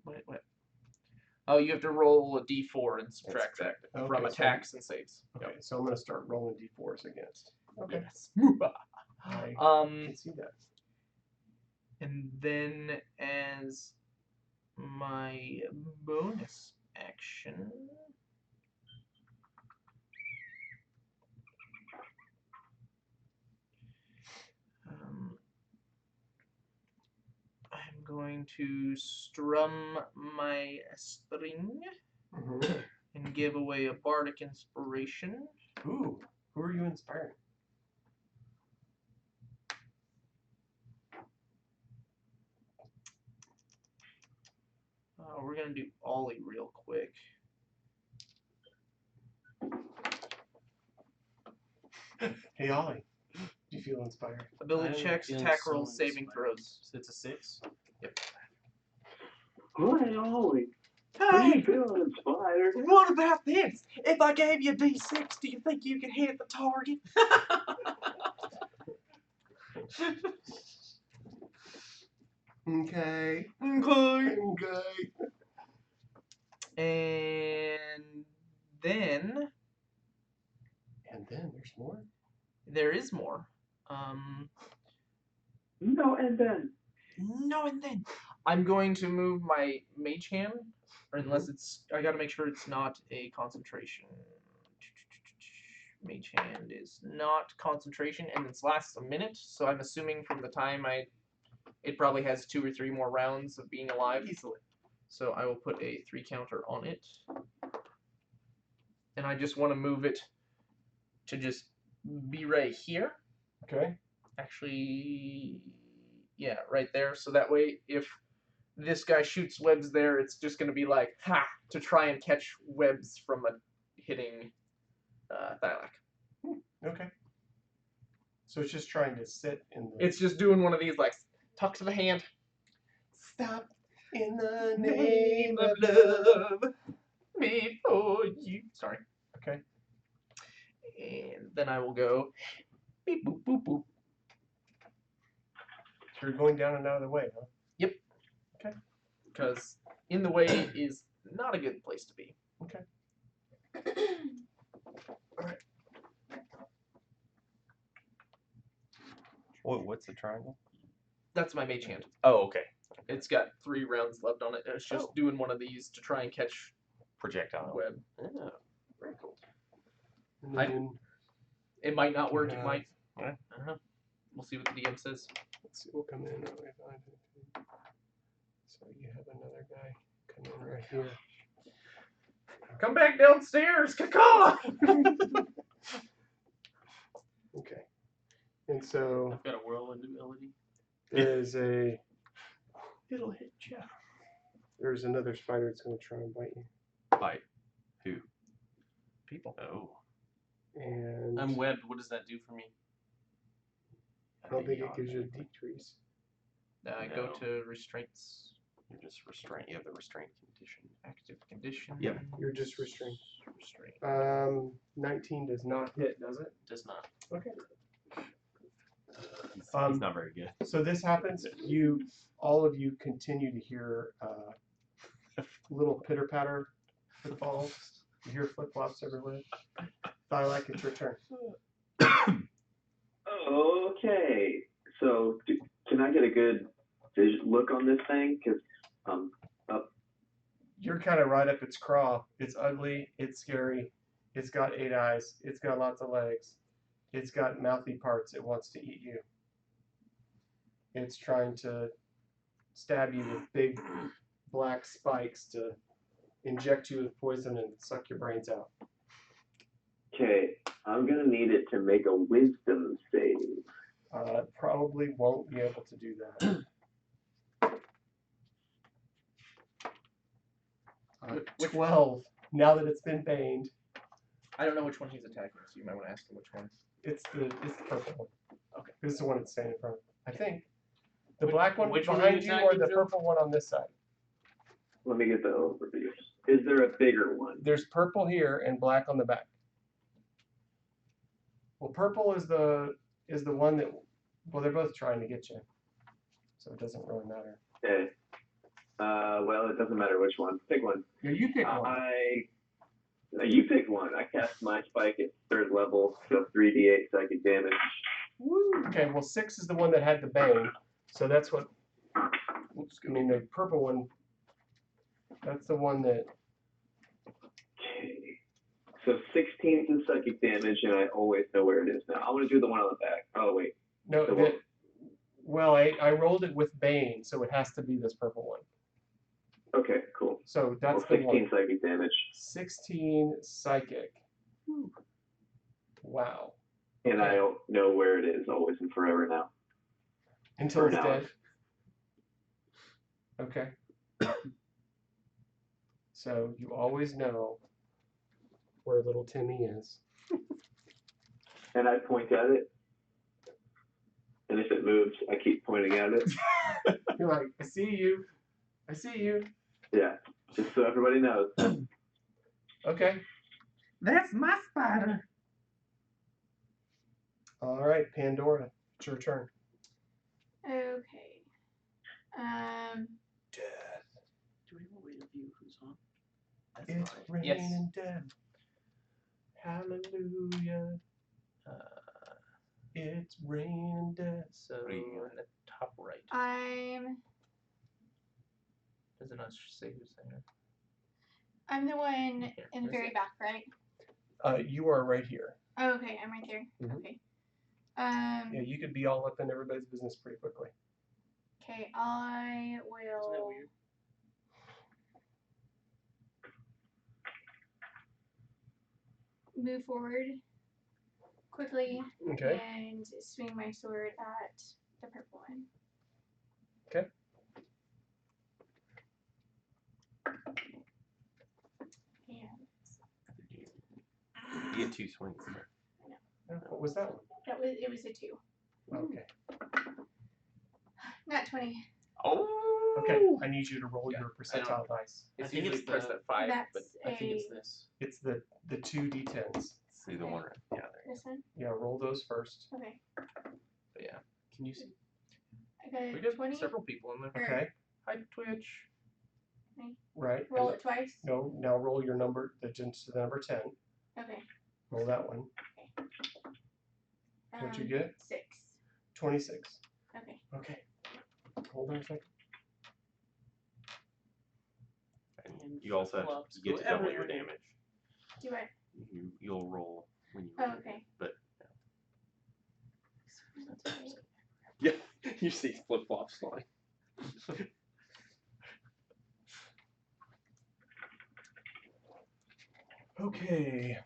Wait. Oh, you have to roll a d4 and subtract that from Okay, so- attacks and saves. Okay, so I'm gonna start rolling d4s against. Okay, Yes. I Um, can see that. and then as my bonus action, I'm going to strum my string and give away a bardic inspiration. Ooh, who are you inspiring? We're gonna do Ollie real quick. Hey Ollie, do you feel inspired? Ability I'm checks, feeling attack so rolls, saving inspired. throws. So it's a 6. Hi, Ollie. Are you Hey, feeling inspired? what about this? If I gave you a D6, do you think you could hit the target? Okay. Okay. Okay. And then And then there's more. there is more. No, and then. No, and then I'm going to move my mage hand, or unless it's, I gotta make sure it's not a concentration. Mage Hand is not concentration, and it lasts a minute. So I'm assuming from the time it probably has 2 or 3 more rounds of being alive. Easily. So I will put a 3 counter on it, and I just want to move it to just be right here. Okay. Actually, yeah, right there. So that way, if this guy shoots webs there, it's just going to be like, ha, to try and catch webs from hitting Thylac. Okay. So it's just trying to sit in the. It's just doing one of these, like, tuck to the hand. Stop in the name of love before you. Sorry. Okay. And then I will go beep boop boop boop. So you're going down and out of the way, huh? Yep. Okay. Because in the way is not a good place to be. Okay. What's the triangle? That's my mage hand. Oh, okay. It's got 3 rounds left on it. And it's just doing one of these to try and catch Projectile. web. Oh, very cool. And I- then, It might not work. Yeah. It might. Yeah. I don't know. We'll see what the DM says. let's see, we'll come in. That way, 5, 15. So you have another guy come in right here. Come back downstairs, Kaka! Okay. And so I've got a whirlwind ability. there's a It'll hit you. there's another spider that's going to try and bite you. Bite. Who? People. Oh. And I'm webbed. What does that do for me? I don't think it gives you a decrease. Go No. to restraints. You're just restraint. You have the restraint condition. Active condition. Yep. You're just restrained. Restraint. 19 does not hit, does it? Does not. Okay. He's not very good. So this happens. All of you continue to hear little pitter patter footfalls. You hear flip flops everywhere. Thylac, it's your turn. Okay, so can I get a good look on this thing? Because You're kind of right up its craw. It's ugly. It's scary. It's got 8 eyes. It's got lots of legs. It's got mouthy parts. It wants to eat you. It's trying to stab you with big black spikes to inject you with poison and suck your brains out. okay, I'm gonna need it to make a wisdom save. Probably won't be able to do that. 12. Now that it's been baned, I don't know which one he's attacking, so you might want to ask him which one. it's the purple one. Okay. This is the one that's standing in front. I think. The black one which one behind are you you or attacking, the Joe? purple one on this side? Let me get the overview. Is there a bigger one? There's purple here and black on the back. Well, purple is the one that, well, they're both trying to get you, so it doesn't really matter. Okay. Well, it doesn't matter which one. Pick one. Yeah, you pick one. You pick one. I cast my spike at 3rd level, so 3d8 psychic damage. Woo. Okay, well, 6 is the one that had the bane, so that's what. Oops, I mean, the purple one. That's the one that. Okay. So 16 is psychic damage, and I always know where it is now. I want to do the one on the back. Oh wait. No, The that, one. well, I rolled it with bane, so it has to be this purple one. Okay, cool. So that's Well, the 16 one. psychic damage, 16 psychic. Wow. and I know where it is always and forever now. Until For it's now. dead. Okay. So you always know where little Timmy is. And I point at it, and if it moves, I keep pointing at it. You're like, I see you. I see you. Yeah, just so everybody knows. Okay. That's my spider. All right, Pandora, it's your turn. Okay. Do we have a way to view who's on? It's fine. raining down. Hallelujah. It's raining down. So What do you in the top right. Does it not say who's there? I'm the one Here, in the where's very it? back, right? You are right here. Oh, okay, I'm right there. Mhm. Okay. Yeah, you could be all up in everybody's business pretty quickly. Okay, I Isn't that will weird? move forward quickly Okay. and swing my sword at the purple one. Okay. And You get 2 swings. What was that one? it was a 2. Okay. Not 20. Oh. Okay. I need you to roll Yeah, your I know. percentile dice. It's I think usually it's pressed the- at 5, That's but I think it's this. It's the 2 d10s. See the one. Yeah. This one? Yeah, roll those first. Okay. but yeah. Can you see? I got We a got 20. several people in there. Or Okay. Hi, Twitch. Right. roll and it twice. No. Now roll your number. The number 10. Okay. Roll that one. What'd you get? 6. 26. Okay. Okay. Hold on a second. And you also have Flip-flops to get go to double your everywhere. damage. Do I? You'll roll when you Oh, roll. okay. But Okay. Yeah, you see flip flops flying. Okay.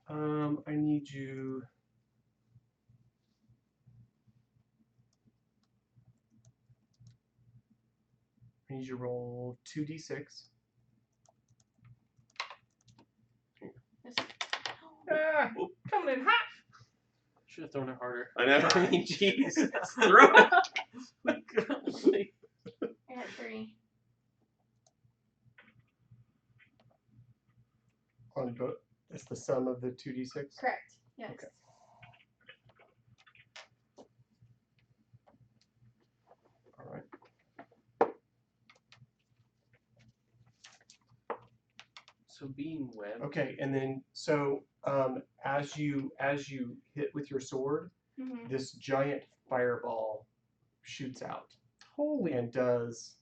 I need you. I need you to roll 2d6. This- Ah, coming in hot. Should have thrown it harder. I know. I mean, jeez. Throw it. Golly. I got 3. On both. It's the sum of the 2d6. Correct. Yes. Okay. All right. So being webbed. Okay, and then so as you hit with your sword, Mm-hmm. this giant fireball shoots out and does.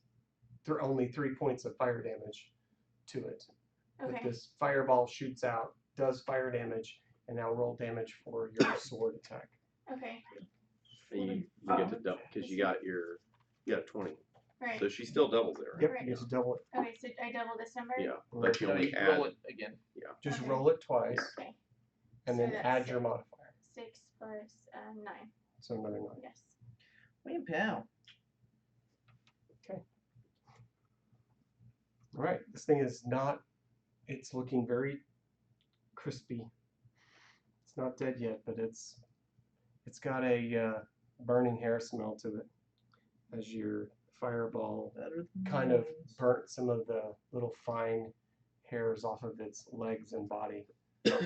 There are only 3 points of fire damage to it. But Okay. this fireball shoots out, does fire damage, and now roll damage for your sword attack. Okay. And you get to double because you got 20. Right. So she still doubles it, right? Yep, Right. you get to double it. Okay, so I double this number? Yeah, but you No, only you add. roll it again. Just Okay. roll it twice, Okay. and So then that's add your 6. modifier. 6 plus 9. So another 9. Yes. Wham pow. All right, this thing is not. It's looking very crispy. It's not dead yet, but it's got a burning hair smell to it, as your fireball Better than kind of those. burnt some of the little fine hairs off of its legs and body.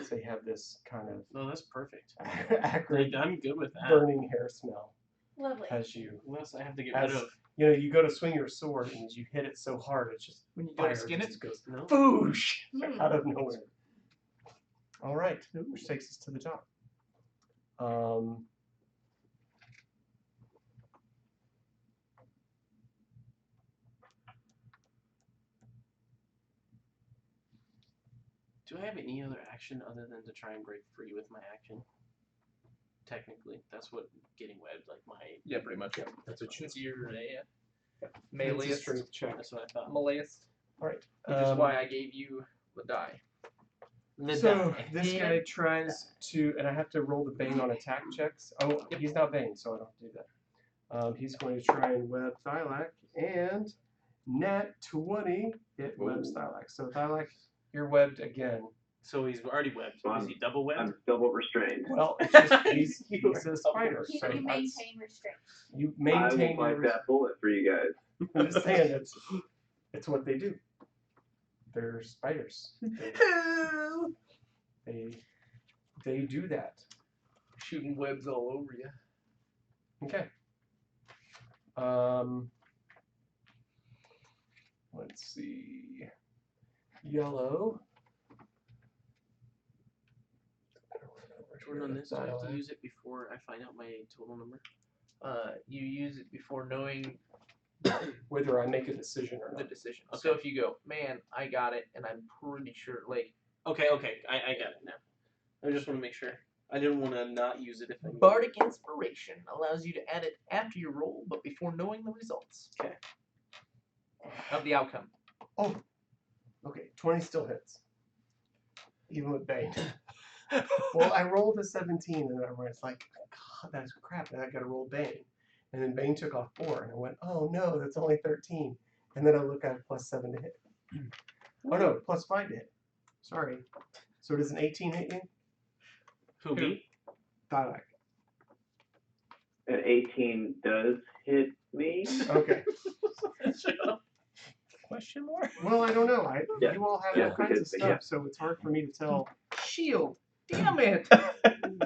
So you have this kind of No, that's perfect. acrid Like, I'm good with that. burning hair smell Lovely. as you Unless I have to get as rid of. you go to swing your sword and you hit it so hard it just When you go fire to skin it, just goes No. boosh Hmm. out of nowhere. All right, which takes us to the top. Do I have any other action other than to try and break free with my action? Technically, that's what getting webbed, like my. yeah, pretty much. Yeah, that's what you Since you're a It's a meleeist, strength check. That's what I thought. meleeist, All right, which is why I gave you the die. so this guy tries to, and I have to roll the bane on attack checks. Oh, he's not bane, so I don't have to do that. He's going to try and web Thylac, and nat 20 it webs Thylac. So Thylac, you're webbed again. So he's already webbed. Is he double webbed? I'm double restrained. Well, it's just he's a spider, You, so you that's, maintain restraint. you I maintain will your. bite that bullet for you guys. I'm just saying it's what they do. They're spiders. They do that. Shooting webs all over you. Okay. Let's see. Yellow. Jordan, on this, do I have to use it before I find out my total number? You use it before knowing the whether I make a decision or the not. decision. So if you go, man, I got it, and I'm pretty sure, like, Okay, I got it now. I just want to make sure. I didn't want to not use it if I. Bardic Inspiration allows you to add it after your roll, but before knowing the results. Okay. Of the outcome. Oh, okay. 20 still hits, even with Bane. Well, I rolled a 17, and I was like, God, that's crap. And I got to roll Bane. And then Bane took off 4, and I went, oh no, that's only 13. And then I look at +7 to hit. Oh no, +5 to hit. Sorry. So does an 18 hit you? Who me? Thylac. An 18 does hit me. Okay. Question mark? Well, I don't know. Yeah. You all have Yeah, all kinds of because- stuff, yeah. so it's hard for me to tell. Shield. Damn it.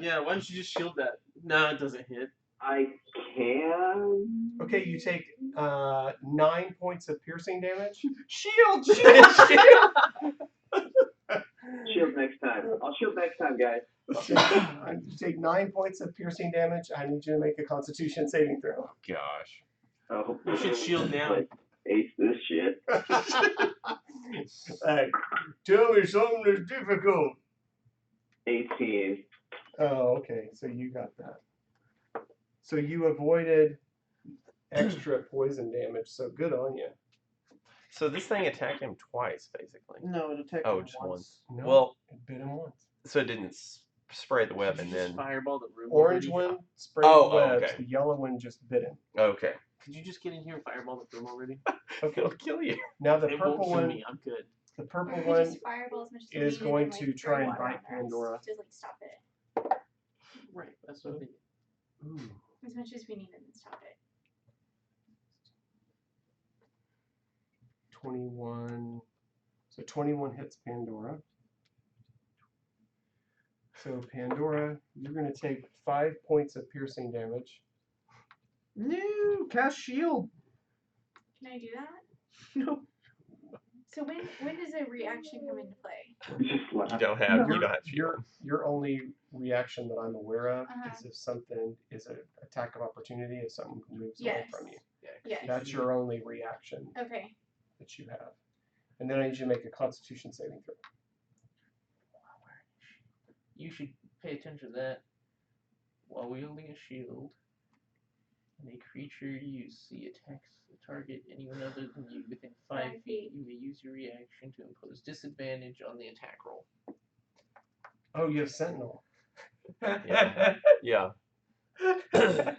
Yeah, why don't you just shield that? No, it doesn't hit. I can. Okay, you take 9 points of piercing damage. Shield. Shield next time. I'll shield next time, guys. You take 9 points of piercing damage. I need you to make a Constitution saving throw. Gosh. Oh, You should shield now. Like, ace this shit. Hey, tell me something that's difficult. 18. Oh, okay. So you got that. So you avoided extra poison damage. So good on you. So this thing attacked him twice, basically. No, it attacked Oh, him just once. once. No, Well, it bit him once. so it didn't spray the web Did and you just then. fireball the room Orange already? one sprayed Oh, the webs. okay. The yellow one just bit him. Okay. Could you just get in here and fireball the room already? Okay. It'll kill you. Now the It purple won't kill one, me. I'm good. the purple Or one just fireball as much as is we need going and, like, to try throw and water bite on the rest, Pandora. Just like stop it. Right, that's what I'm thinking. Ooh. As much as we need and then stop it. 21. So 21 hits Pandora. So Pandora, you're going to take 5 points of piercing damage. No, cast shield. Can I do that? No. So when does a reaction come into play? Just laugh. You don't have. Your- You don't have shield. Your only reaction that I'm aware of Uh-huh. is if something is an attack of opportunity, if something moves away Yes. from you. Yes. That's your only reaction Okay. that you have. And then I need you to make a Constitution saving throw. You should pay attention to that. While wielding a shield, when a creature you see attacks a target anyone other than you within 5 5 feet, feet. you may use your reaction to impose disadvantage on the attack roll. Oh, you have Sentinel. Yeah.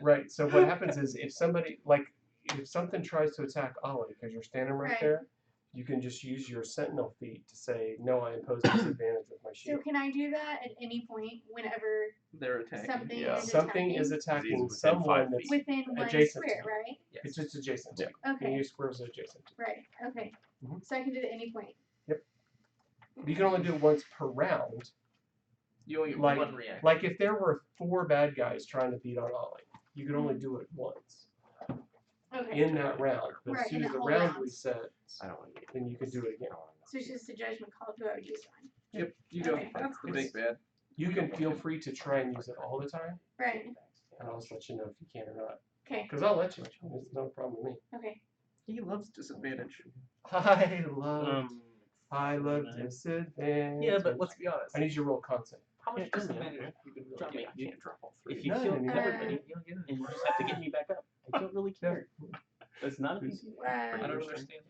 Right. So what happens is if something tries to attack Ollie because you're standing right Right. there, you can just use your Sentinel feat to say, no, I impose disadvantage with my So shield. can I do that at any point whenever They're attacking. something Yeah. is Something attacking? is attacking within 5 someone that's feet. Within one adjacent square, to you. right? Yes. It's just adjacent to you. Okay. And your squares are adjacent to Right. Okay. Mhm. So I can do it at any point. you. You can only do it once per round. You only get Like- one reaction. Like if there were 4 bad guys trying to beat on Ollie, you could only do it once Okay. in that round. But Right, as soon in as that the whole round round. resets, I don't want to get. then you can do it again. So it's just a judgment call of who I would use on. Yep. You go. Okay. That's the big bad. You can feel free to try and use it all the time, Right. and I'll just let you know if you can or not. Okay. Because I'll let you. It's no problem with me. Okay. He loves disadvantage. I love disadvantage. Yeah, but let's be honest. I need you to roll concept. How much Yeah, come on. disadvantage have you been really Drop me. getting? You can't drop all three. If you No, kill no, no. everybody, You don't get it. and you just have to get me back up, I don't really care. That's not a big deal. I don't Uh, understand.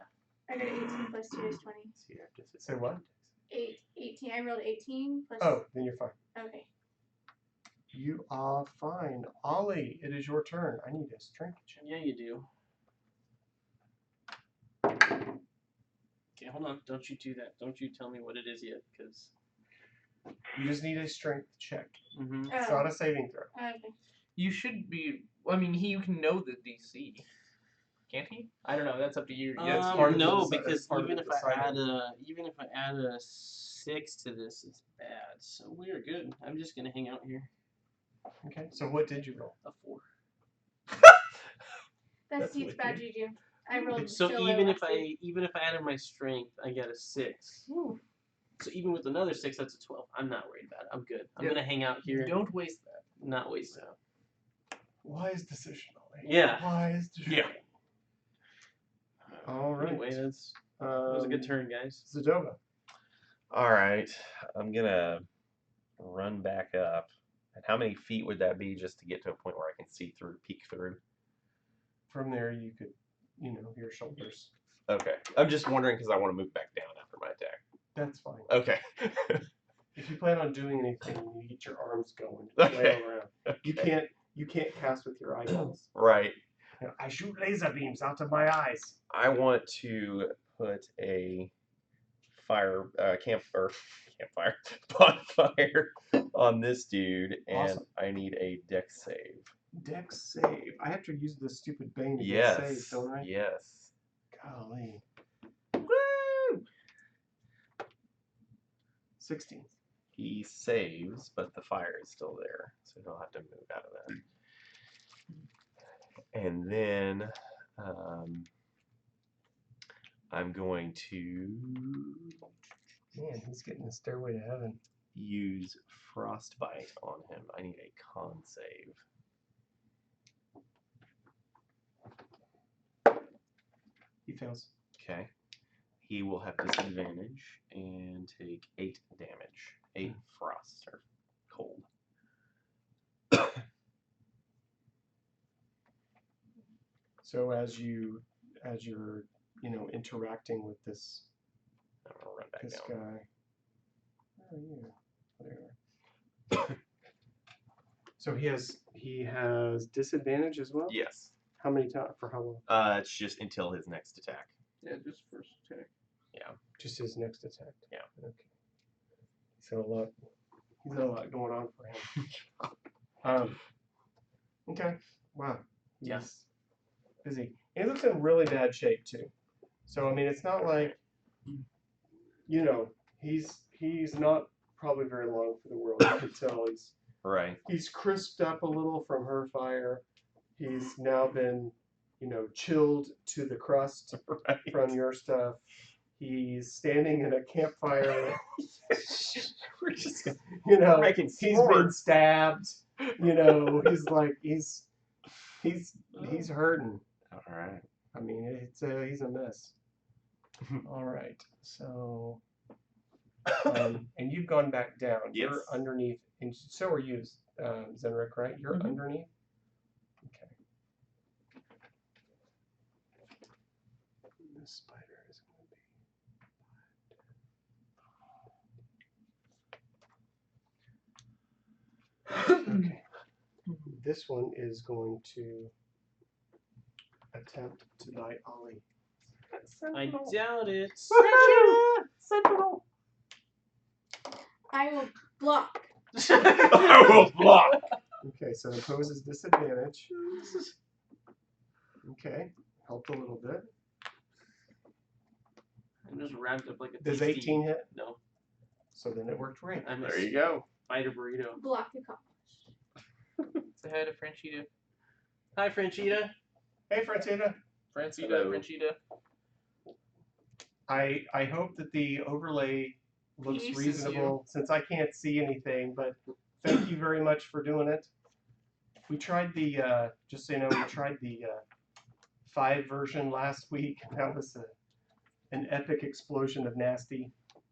I got 18 plus 2 is 20. Say what? 18. I rolled 18 plus. Oh, then you're fine. Okay. You are fine. Ollie, it is your turn. I need a strength check. Yeah, you do. Okay, hold on. Don't you do that. Don't you tell me what it is yet, because. You just need a strength check. Mm-hmm. It's Oh. not a saving throw. Okay. You should be. I mean, you can know the DC. Can't he? I don't know. That's up to you. Yeah, it's part of the no, deci- because that's part of even the if I add deciding. a 6 to this, it's bad. So we are good. I'm just gonna hang out here. Okay, so what did you roll? A 4. That's That's bad wicked. juju. I rolled So so even low if last week. I added my strength, I get a 6. Ooh. So even with another 6, that's a 12. I'm not worried about it. I'm good. I'm Yeah. gonna hang out here. Don't waste that. Not waste it. Wise decision, Ollie. Yeah. Wise decision. Yeah. Anyway, that was a good turn, guys. Zadova. All right, I'm gonna run back up. And how many feet would that be just to get to a point where I can see through, peek through? From there, you could, your shoulders. Okay, I'm just wondering because I want to move back down after my attack. That's fine. Okay. If you plan on doing anything, you get your arms going. Okay. Flail around. You can't cast with your eyeballs. Right. I shoot laser beams out of my eyes. I want to put a campfire bonfire on this dude, and Awesome. I need a dex save. Dex save. I have to use this stupid bane to get Yes. saved, don't I? Yes. Golly. Woo! 16. He saves, but the fire is still there, so he'll have to move out of that. And then I'm going to Man, he's getting the stairway to heaven. use frostbite on him. I need a con save. He fails. Okay. He will have disadvantage and take 8 damage. 8 frost or cold. So as you're interacting with this I'm gonna run back this down. guy. Oh yeah. There you are. So he has disadvantage as well? Yes. How many times for how long? It's just until his next attack. Yeah, just first attack. Just his next attack. Yeah. Okay. He's got a lot going on for him. Okay. Wow. Yes. Busy. He looks in really bad shape too. So I mean, it's not like, he's not probably very long for the world. You can tell Right. he's crisped up a little from her fire. He's now been, chilled to the crust Right. from your stuff. He's standing in a campfire. We're just He's making been s'mores. stabbed. He's hurting. All right. I mean, he's a mess. All right, so, and you've gone back down. Yes. You're underneath, and so are you, Zenrik, right? You're Mhm. underneath. Okay. This spider is going to be. Okay. This one is going to attempt to bite Ollie. I doubt it. Sentinel. I will block. I will block. Okay, so imposes disadvantage. Okay, helped a little bit. I'm just wrapped up like a Does tasty- 18 hit? No. So then it worked great. I'm There you go. spider burrito. Block accomplished. It's ahead of Franchita. Hi, Franchita. Hey, Francina. Francita, Hello. Franchita. I hope that the overlay looks Pleases reasonable since I can't see anything, but thank you very much for doing it. We tried the, just so you know, we tried the 5 version last week. That was an epic explosion of nasty.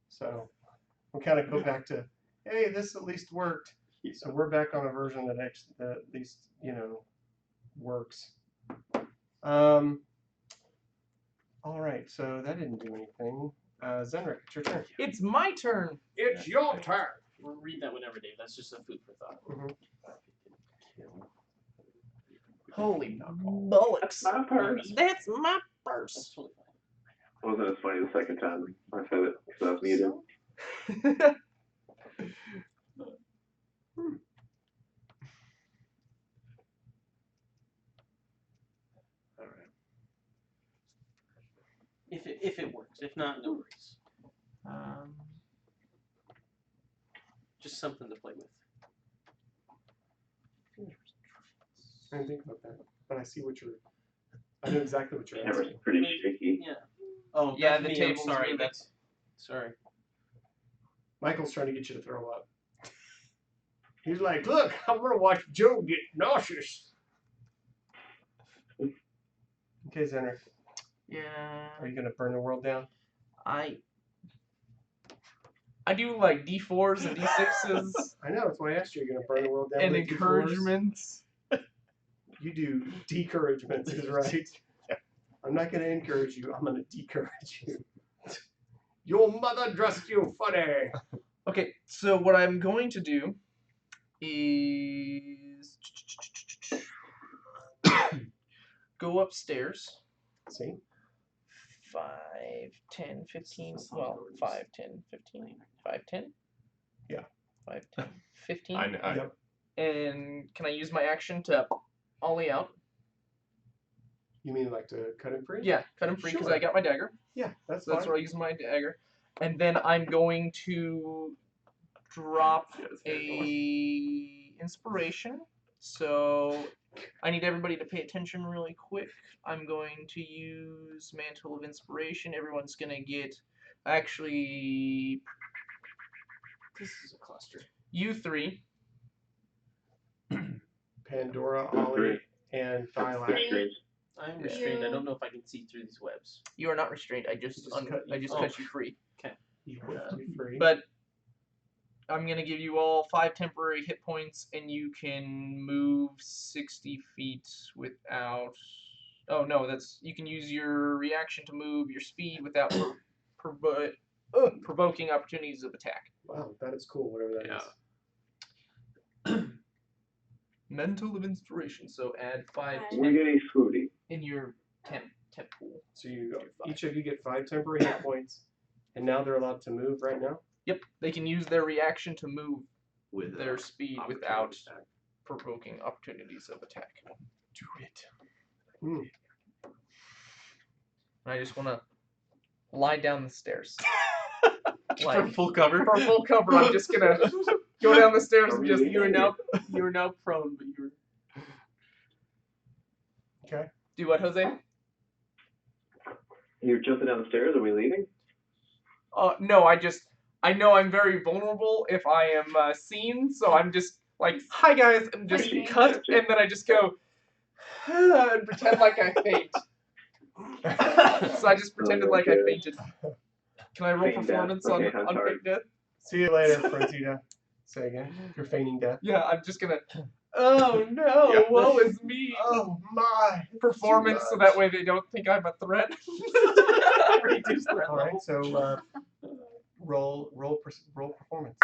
So we'll kind of go back to, hey, this at least worked. So we're back on a version that at least, works. All right, so that didn't do anything. Zenrik, it's your turn. It's my turn. It's your turn. We'll read that whenever, Dave. That's just a food for thought. Mhm. Holy Bullocks. My purse. That's my That's purse. totally fine. Wasn't as funny the second time I said it because I was muted. All right. If it works. If not, no worries. Just something to play with. I didn't think about that, but I know exactly what you're Camera's asking. pretty shaky. Yeah. Oh, Yeah, that's the me. I'm table's sorry. moving. Sorry. Michael's trying to get you to throw up. He's like, look, I'm gonna watch Joe get nauseous. Okay, Zenrik. Yeah. Are you gonna burn the world down? I do like D4s and D6s I know. That's why I asked you. You're gonna burn the world down. and with D4s? encouragements. You do decouragements, is right. I'm not gonna encourage you. I'm gonna decourage you. Your mother dressed you funny. Okay, so what I'm going to do is go upstairs. See? 5, 10, 15, well, 5, 10, 15, 5, 10? Yeah. 5, 10, 15. I know. Yep. And can I use my action to ollie out? You mean like to cut him free? Yeah, cut him free because Sure. I got my dagger. Yeah, that's So that's fine. where I use my dagger. And then I'm going to drop Yeah, a inspiration. So I need everybody to pay attention really quick. I'm going to use Mantle of Inspiration. Everyone's going to get, actually, this is a cluster. You 3. Pandora, Good Ollie, grief. and That's Thylax. big screens. I'm restrained. I don't know if I can see through these webs. You are not restrained. I just Just cut you- cut you free. You whipped you free. But I'm gonna give you all 5 temporary hit points, and you can move 60 feet without. Oh no, that's you can use your reaction to move your speed without provoking opportunities of attack. Wow, that is cool. Whatever that is. Yeah. Mental of Inspiration. So add 5 We're getting foodie. in your temp pool. So each of you get 5 temporary hit points, and now they're allowed to move right now. Yep, they can use their reaction to move With their speed opportunity without attack. provoking opportunities of attack. Do it. Hmm. And I just want to lie down the stairs. For full cover. For full cover, I'm just gonna go down the stairs and just You are now prone, but you're. Okay. do what, Jose? You're jumping down the stairs. Are we leaving? No, I know I'm very vulnerable if I am seen, so I'm just like, hi guys, and just Okay. cut, and then I just go and pretend like I faint. So I just pretended like I Okay. fainted. Can I roll Feign death. performance Okay, on I'm sorry. fake death? See you later, Francina. Say again. You're feigning death. Yeah, I'm just gonna. Oh no! Yeah. Woe is me. Oh my! Performance, so that way they don't think I'm a threat. Reduce threat All right. level. So roll performance.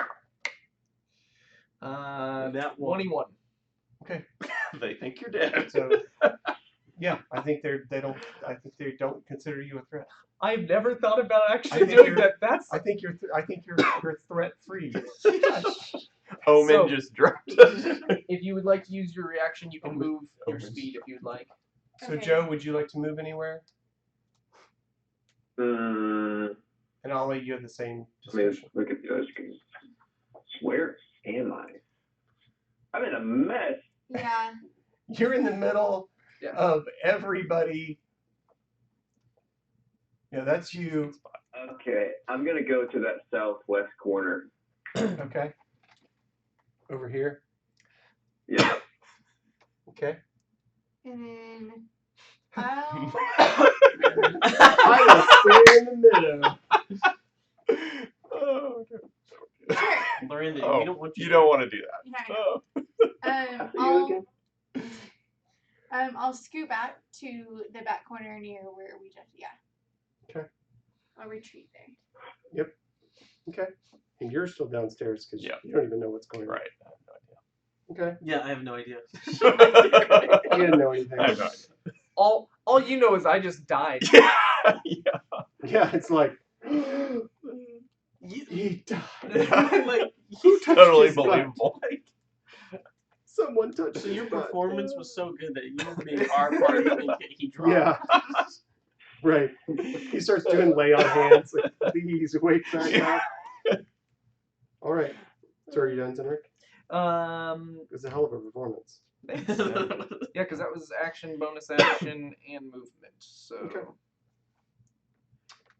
That one. 21. Okay. They think you're dead. So yeah, I think they don't consider you a threat. I've never thought about I actually think doing you're- that. That's I think you're threat free. Omen So- just dropped. if you would like to use your reaction, you can Omen- move your Omen's speed if you'd like. So Okay. Joe, would you like to move anywhere? And Ollie, you have the same I mean, discussion. look at the other screen. Where am I? I'm in a mess. Yeah. You're in the middle Yeah. of everybody. Yeah, that's you. Okay, I'm gonna go to that southwest corner. Okay. Over here. Yeah. Okay. And then I'll. I will stay in the middle. Oh, Miranda, Oh, we don't want you. you don't want to do that. Yeah, Oh. I See you again. I'll scoot back to the back corner near where we just Okay. I'll retreat there. Okay. And you're still downstairs because Yeah. you don't even know what's going on. Right. Okay. Yeah, I have no idea. You didn't know anything. I have no idea. All you know is I just died. Yeah. Yeah, it's like You, he died. like, Who touched Totally his butt? believable. Someone touched so his your butt. performance was so good that you made our party think that he dropped. Yeah. Right. He starts doing lay on hands. Like, please wake back up. All right. So are you done, Zenric? It was a hell of a performance. Thanks. Yeah, because that was action, bonus action, and movement. So. Okay.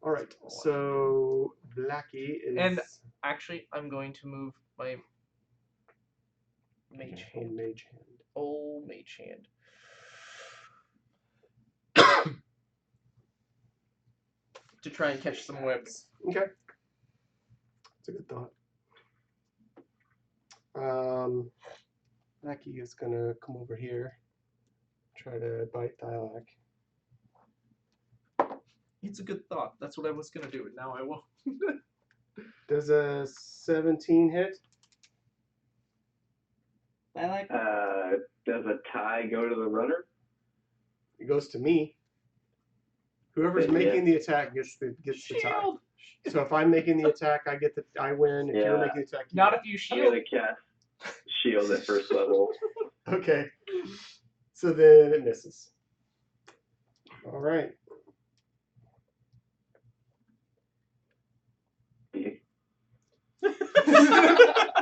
All right. So Blackie is And actually, I'm going to move my mage hand. Mage hand. Oh, mage hand. to try and catch some webs. Okay. That's a good thought. Mackie is gonna come over here, try to bite Thylac. It's a good thought. That's what I was gonna do, and now I won't. Does a 17 hit? I like. Does a tie go to the runner? It goes to me. Whoever's Then, making the attack gets the tie. Shield. So if I'm making the attack, I win. If you're Yeah. making the attack, you Not win. if you I'm shield. gonna cast shield at first level. Okay. So then it misses. All right.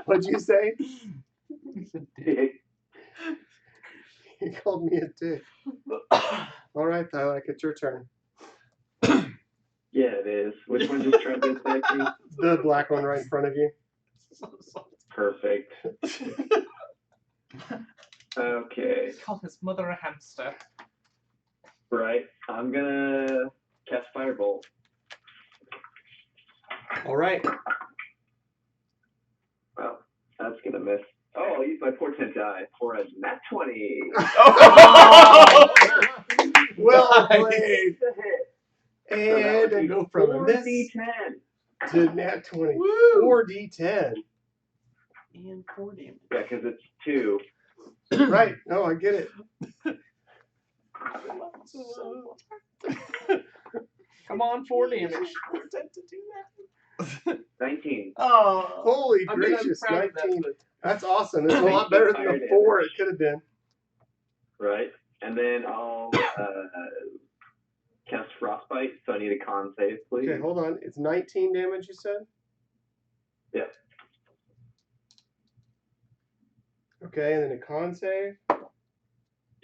What'd you say? He called me a dick. All right, Thylac, it's your turn. Yeah, it is. Which one just tried to attack me? The black one right in front of you. Perfect. Okay. Call his mother a hamster. Right. I'm gonna cast Firebolt. All right. Well, that's gonna miss. Oh, I'll use my portent die for a nat 20. Well Nice. played. It's a hit. And I go from a miss 4d10. to nat 20. Woo! 4d10. And 4 damage. Yeah, because it's 2. Right. No, I get it. Come on, 4 damage. To do 19. Oh. Holy I'm gonna gracious, proud of that. 19. That's awesome. That's a lot better than the 4 it could have been. Right. And then I'll cast Frostbite, so I need a con save, please. Okay, hold on. It's 19 damage, you said? Yeah. Okay, and then a con save.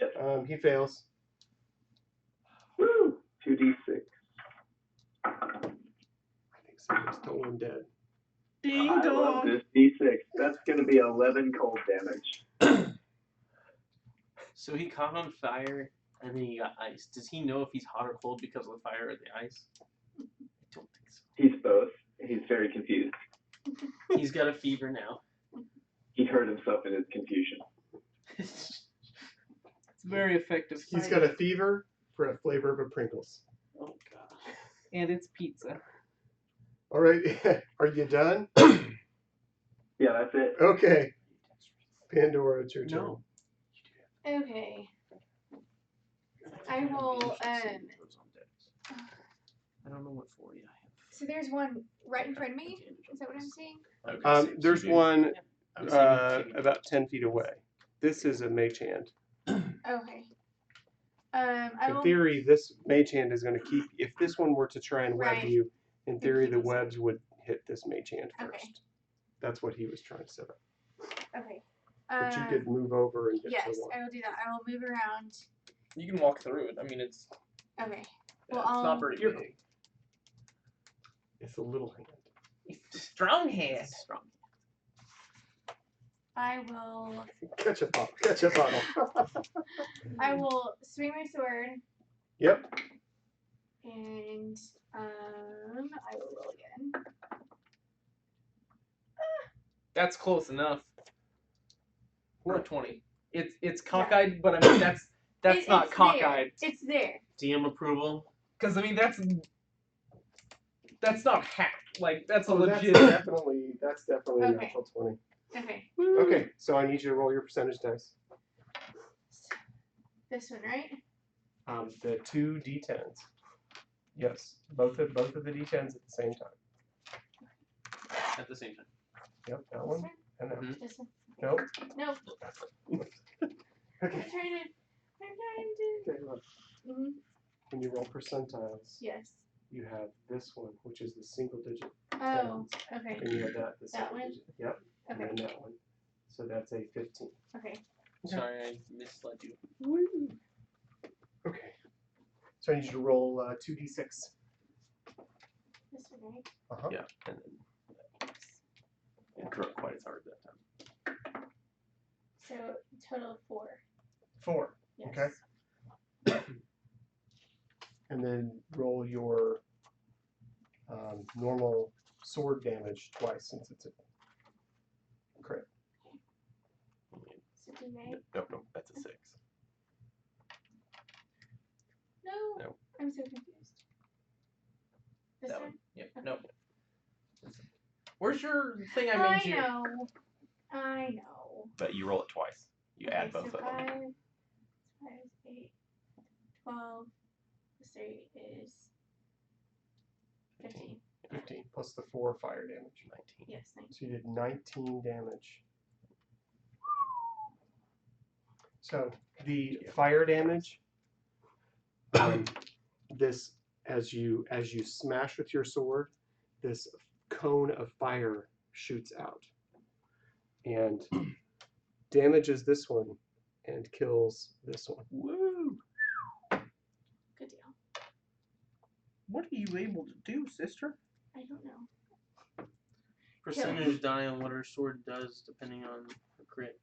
Yes. He fails. Woo! 2d6. I think someone's totally dead. Ding I love dong. this d6. That's going to be 11 cold damage. So he caught on fire and then he got ice. Does he know if he's hot or cold because of the fire or the ice? I don't think so. He's both. He's very confused. He's got a fever now. He hurt himself in his confusion. It's very effective. He's got a fever for a flavor of a Pringles. Oh god. And it's pizza. All right, are you done? Yeah, that's it. Okay. Pandora, it's your turn. No. Okay. I will, I don't know what 40 I have. so there's one right in front of me? Is that what I'm saying? Okay, so There's you do- one I was thinking you about 10 feet away. This is a mage hand. Okay. I In will, theory, this mage hand is going to keep. If this one were to try and web Right. you, in theory, keep the us safe. webs would hit this mage hand first. Okay. That's what he was trying to set up. okay. But you could move over and get Yes, to one. I will do that. I will move around. You can walk through it. I mean, it's Okay. Well, it's I'll, not very You're- big. It's a little hand. Strong hand. Strong. I will, Catch a bottle. Catch a bottle. I will swing my sword Yep. and, I will roll again. That's close enough. For a What? 20. It's cockeyed, but I mean that's not It's cockeyed. there. It's there. DM approval. Because I mean that's not hacked. Like that's a Oh, legit. that's definitely a Okay. natural 20. Okay. Okay, so I need you to roll your percentage dice. This one, right? The 2 d10s. Yes, both of the d10s at the same time. At the same time. Yep, that This one one? and that one. This one? Nope. No. Okay. I'm trying to. Okay, look. Mm, When you roll percentiles, yes. you have this one, which is the single digit, Oh, okay. and you have that, the That single one? digit. Yep, and Okay. then that one. So that's a 15. Okay. Sorry, I misled you. Okay. So I need you to roll 2d6. This one, right? Uh-huh. Yeah, and then didn't throw it quite as hard that time. So total of 4. 4. Yes. Okay. And then roll your normal sword damage twice since it's a crit. So do they? Nope, that's a 6. No. No. I'm so confused. This That one? one. Yep. Okay. Nope. Where's your thing I I made you? I know. But you roll it twice. You add both so of them. 5 is 8. 12 plus 3 is 15. 15 plus the 4 fire damage. 19. Yes, 19. So you did 19 damage. So the fire damage, this as you smash with your sword, this cone of fire shoots out and damages this one and kills this one. Woo! Good deal. What are you able to do, sister? I don't know. Percentage die on what her sword does, depending on her crit.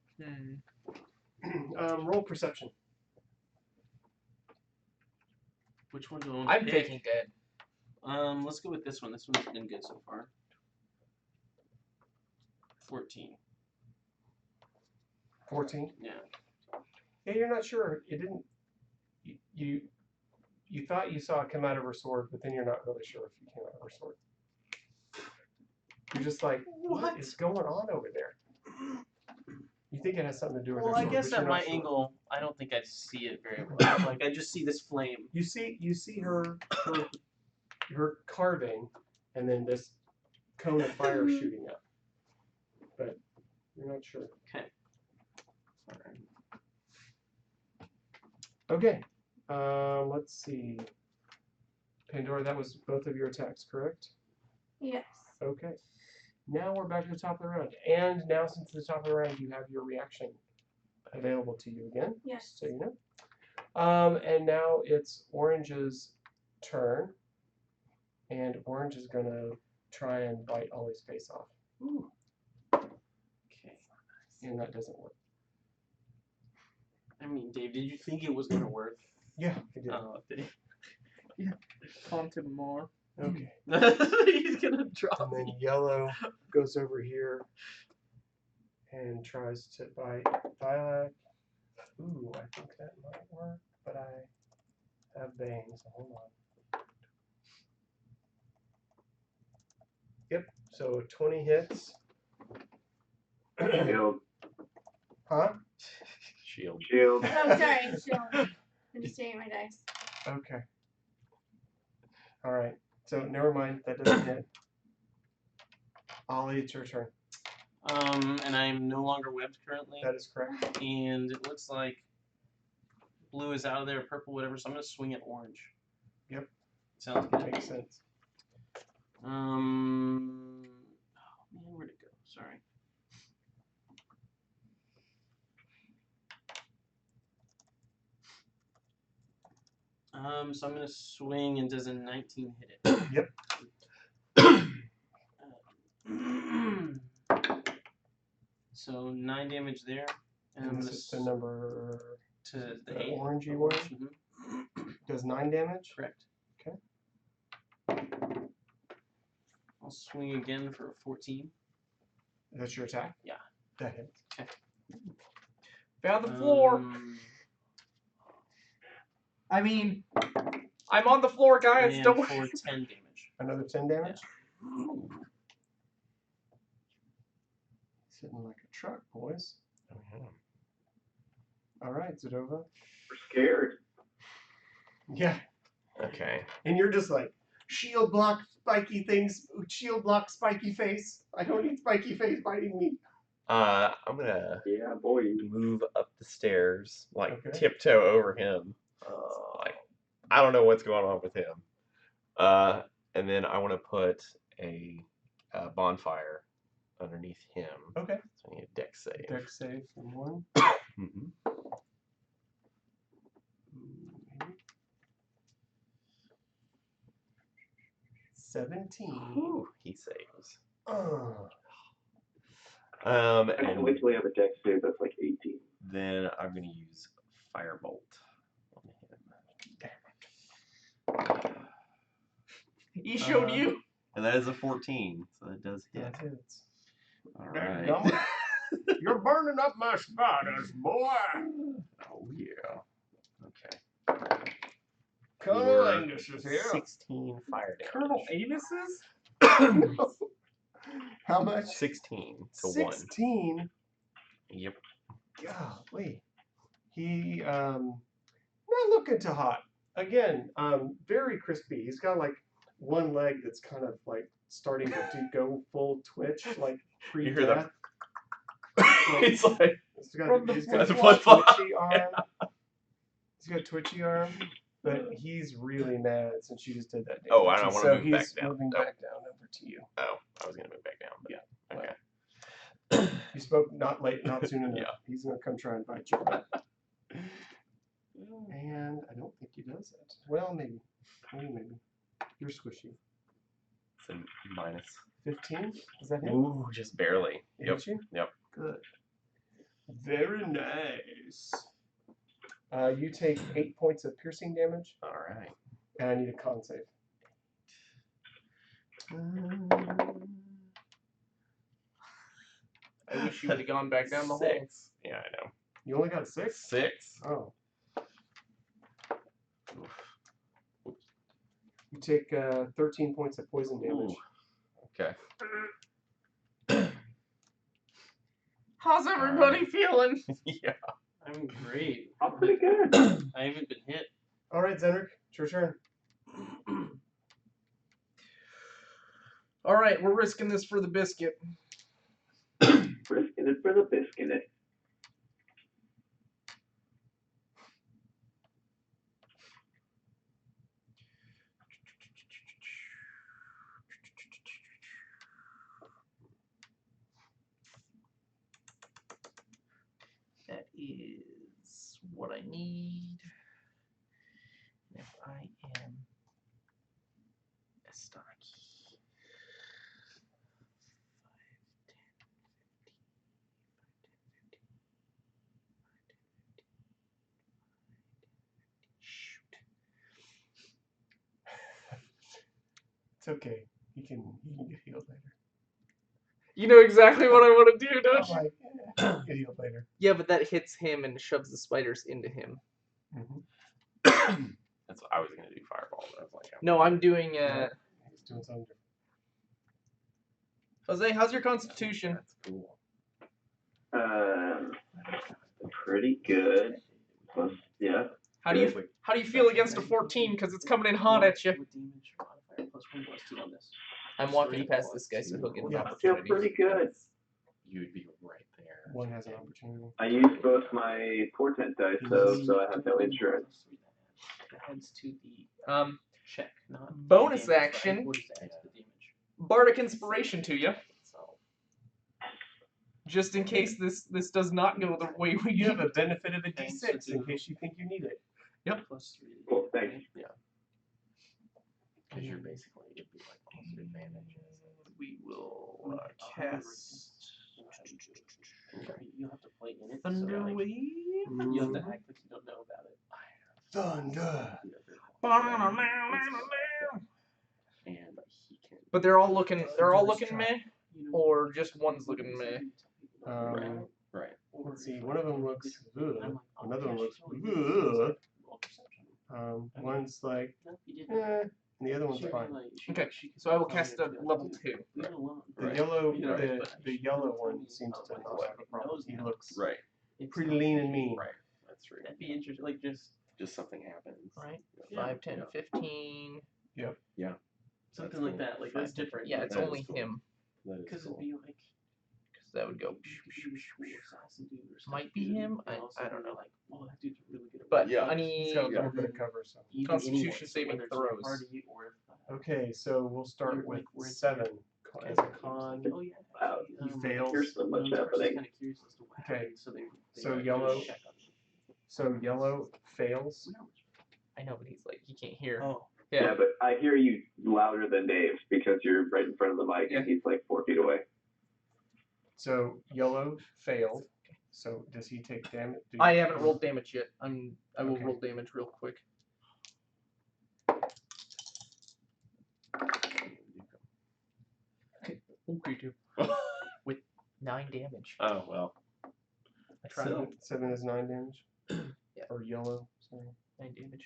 Roll perception. Which one do I want to I'm pick? taking dead. Let's go with this one. This one's been good so far. 14. 14. Yeah. Yeah, you're not sure. It didn't. You thought you saw it come out of her sword, but then you're not really sure if it came out of her sword. You're just like, what is going on over there? You think it has something to do with Well, her I sword, guess but you're at not my sure. angle, I don't think I see it very well. Like I just see this flame. You see her carving, and then this cone of fire shooting up, but you're not sure. Okay. Okay. Let's see. Pandora, that was both of your attacks, correct? Yes. Okay. Now we're back to the top of the round. And now since it's the top of the round, you have your reaction available to you again. Yes. So you know. And now it's Orange's turn. And Orange is going to try and bite Ollie's face off. Ooh. Okay. And that doesn't work. I mean, Dave, did you think it was gonna work? Yeah, it did. Did Taunt him more. Okay. he? He's gonna drop And then me. Yellow goes over here and tries to bite Thylac. Ooh, I think that might work, but I have bangs. Hold on. Yep, so 20 hits. Shield. Huh? Shield. Shield. Oh, sorry. Shield. I'm just staring at my dice. Okay. All right. So never mind. That doesn't hit. Ollie, it's your turn. And I'm no longer webbed currently. That is correct. And it looks like blue is out of there, purple, whatever. So I'm gonna swing at orange. Yep. Sounds good. Makes sense. Oh man, where'd it go? Sorry. So I'm gonna swing, and does a 19 hit it? Yep. So 9 damage there, and I'm And gonna this is the number. to the the 8. orangey one? Mhm. Does 9 damage? Correct. Okay. I'll swing again for a 14. That's your attack? Yeah. That hits. Found the floor. I mean, I'm on the floor, guys. And Don't for worry. 10 damage. Another 10 damage? Sitting like a truck, boys. All right, Zadova. We're scared. Yeah. Okay. And you're just like, shield block, spiky things, shield block, spiky face. I don't need spiky face biting me. I'm gonna Yeah, boy. move up the stairs, like Okay. tiptoe over him. Like I don't know what's going on with him. And then I want to put a bonfire underneath him. Okay. So I need a dex save. Dex save from 1. Mm-hmm. 17. Ooh, he saves. Oh. I can't And wait till we have a deck save that's like 18. then I'm gonna use firebolt on him. He showed you. And that is a 14, so that does hit. That hits. All Dang right. gummit. You're burning up my spiders, boy. Oh yeah. Okay. Colonel For Angus is here. 16 fire damage. Colonel Amos's? How much? 16 to 1. 16. Yep. Golly. He not looking too hot. Again, very crispy. He's got like one leg that's kind of like starting to go full twitch, like You hear pre-death. It's like He's got from the a flip-flop. twitchy arm. He's got a twitchy arm, but he's really mad since you just did that. Oh, I damage. don't wanna So move back he's down. moving Oh. back down over to you. oh, I was gonna move back down. But Yeah. Okay. You spoke not soon enough. Yeah. He's gonna come try and bite you. And I don't think he does that. Well, maybe. Maybe. You're squishy. It's a minus. 15? Is that him? Ooh, just barely. It Yep. hit you? Yep. Good. Very nice. You take 8 points of piercing damage, All right. and I need a con save. I wish you would have gone back down the hole. 6. Yeah, I know. You only got a 6? 6. Oh. You take 13 points of poison damage. Ooh. Okay. How's everybody feeling? Yeah. I'm great. I'm pretty good. I haven't been hit. All right, Zenric, it's your turn. All right, we're risking this for the biscuit. Risking it for the biscuit. That is what I need. And if I am a stocky. 5, 10, 15, 5, 10, 15, 5, 10, 15, 5, 10, 15. Shoot. It's okay. He can get healed later. You know exactly what I want to do, don't I'm you? like, yeah, get healed later. Yeah, but that hits him and shoves the spiders into him. That's what I was gonna do. Fireball. But I was like, No, I'm doing. He's doing something different. Jose, how's your constitution? That's cool. Pretty good. Plus, yeah. How do you feel against a 14? Because it's coming in hot at you. With damage modifier plus 1/2 on this. I'm walking past this guy, so he'll get an Yeah. Feel opportunity. pretty good. You'd be right there. One has an opportunity. I used both my portent dice though, so I have no insurance. That adds to the check, not Bonus damage, but action. what does that add to the damage? Bardic inspiration to you, So just in case this does not go the way we You have a do. benefit of a Okay, D6 so in do- case you think you need it. plus 3. Cool, thanks. Yeah. Because you're basically it'd be like plus advantage. We will cast You'll have to play in it. Thunder so, like, Wave. you have to act like you don't know about it. Thunder. And he can. But they're all looking meh, You know, or just one's looking meh. Right. Let's see. One of them looks good. I'm like, oh, Another one yeah, looks she's really good. good. Roll perception. One's like, No, you didn't. and the other one's She fine. really, Okay, she could so I will tell me cast a if you level like, 2. leave it alone. The Right. yellow, Yeah. the yellow one seems to not have a problem. He looks Right. It's pretty not- lean and mean. Right. That's right. That'd be interesting. Like Just something happens. Right? Yeah. 5, 10, Yeah. 15. something like that. Like that's different. Yeah, it's That is only cool. him. That is Because cool. it'd be like Because that would go. you could do a cool assassin dude or Might stuff, be dude, him, and I also don't be know. Like, well, that dude's really good at But Yeah. I He's need. got a little bit of cover. So even Constitution anyone, so saving whether it's your throws. party or if, okay, so we'll start You're with like, we're in 7 Okay. as a con. Oh yeah. Wow, he fails. There's so much happening. Kind of curious as to what Okay. happened, so they So do a yellow- check on it. So yellow fails. I know, but he's like he can't hear. Oh. Yeah. Yeah, but I hear you louder than Dave because you're right in front of the mic and he's like 4 feet away. So yellow failed. So does he take damage? I haven't rolled damage yet. I will Okay. roll damage real quick. Okay, too. With 9 damage. Oh well. I tried. So- 7 is 9 damage. Yeah. Or yellow. Sorry. 9 damage.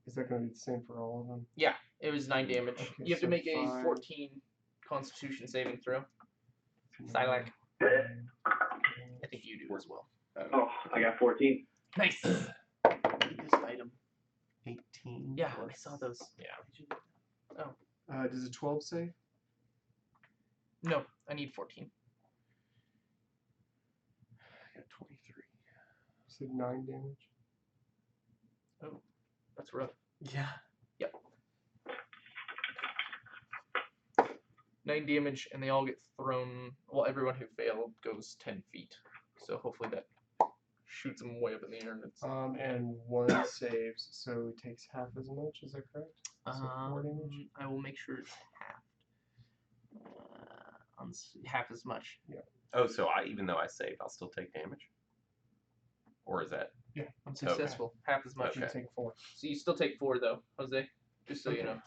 Is that going to be the same for all of them? It was 9 damage. Okay, You have to so make a 5. 14 Constitution saving throw. Silac. I think you do as well. Oh, I got 14. Nice. This item. 18. Yeah, I plus- saw those. Does a 12 save? No, I need 14. I got 23. You said 9 damage? That's rough. Yeah. 9 damage, and they all get thrown. Well, everyone who failed goes 10 feet. So hopefully that shoots them way up in the air. And it's, And 1 saves, so he takes half as much, is that correct? So 4 damage? I will make sure it's half. Half as much. Oh, so even though I saved, I'll still take damage. Or is that? Yeah. I'm successful. Half as much. You Okay. take 4. So you still take 4 though, Jose. Just so you know.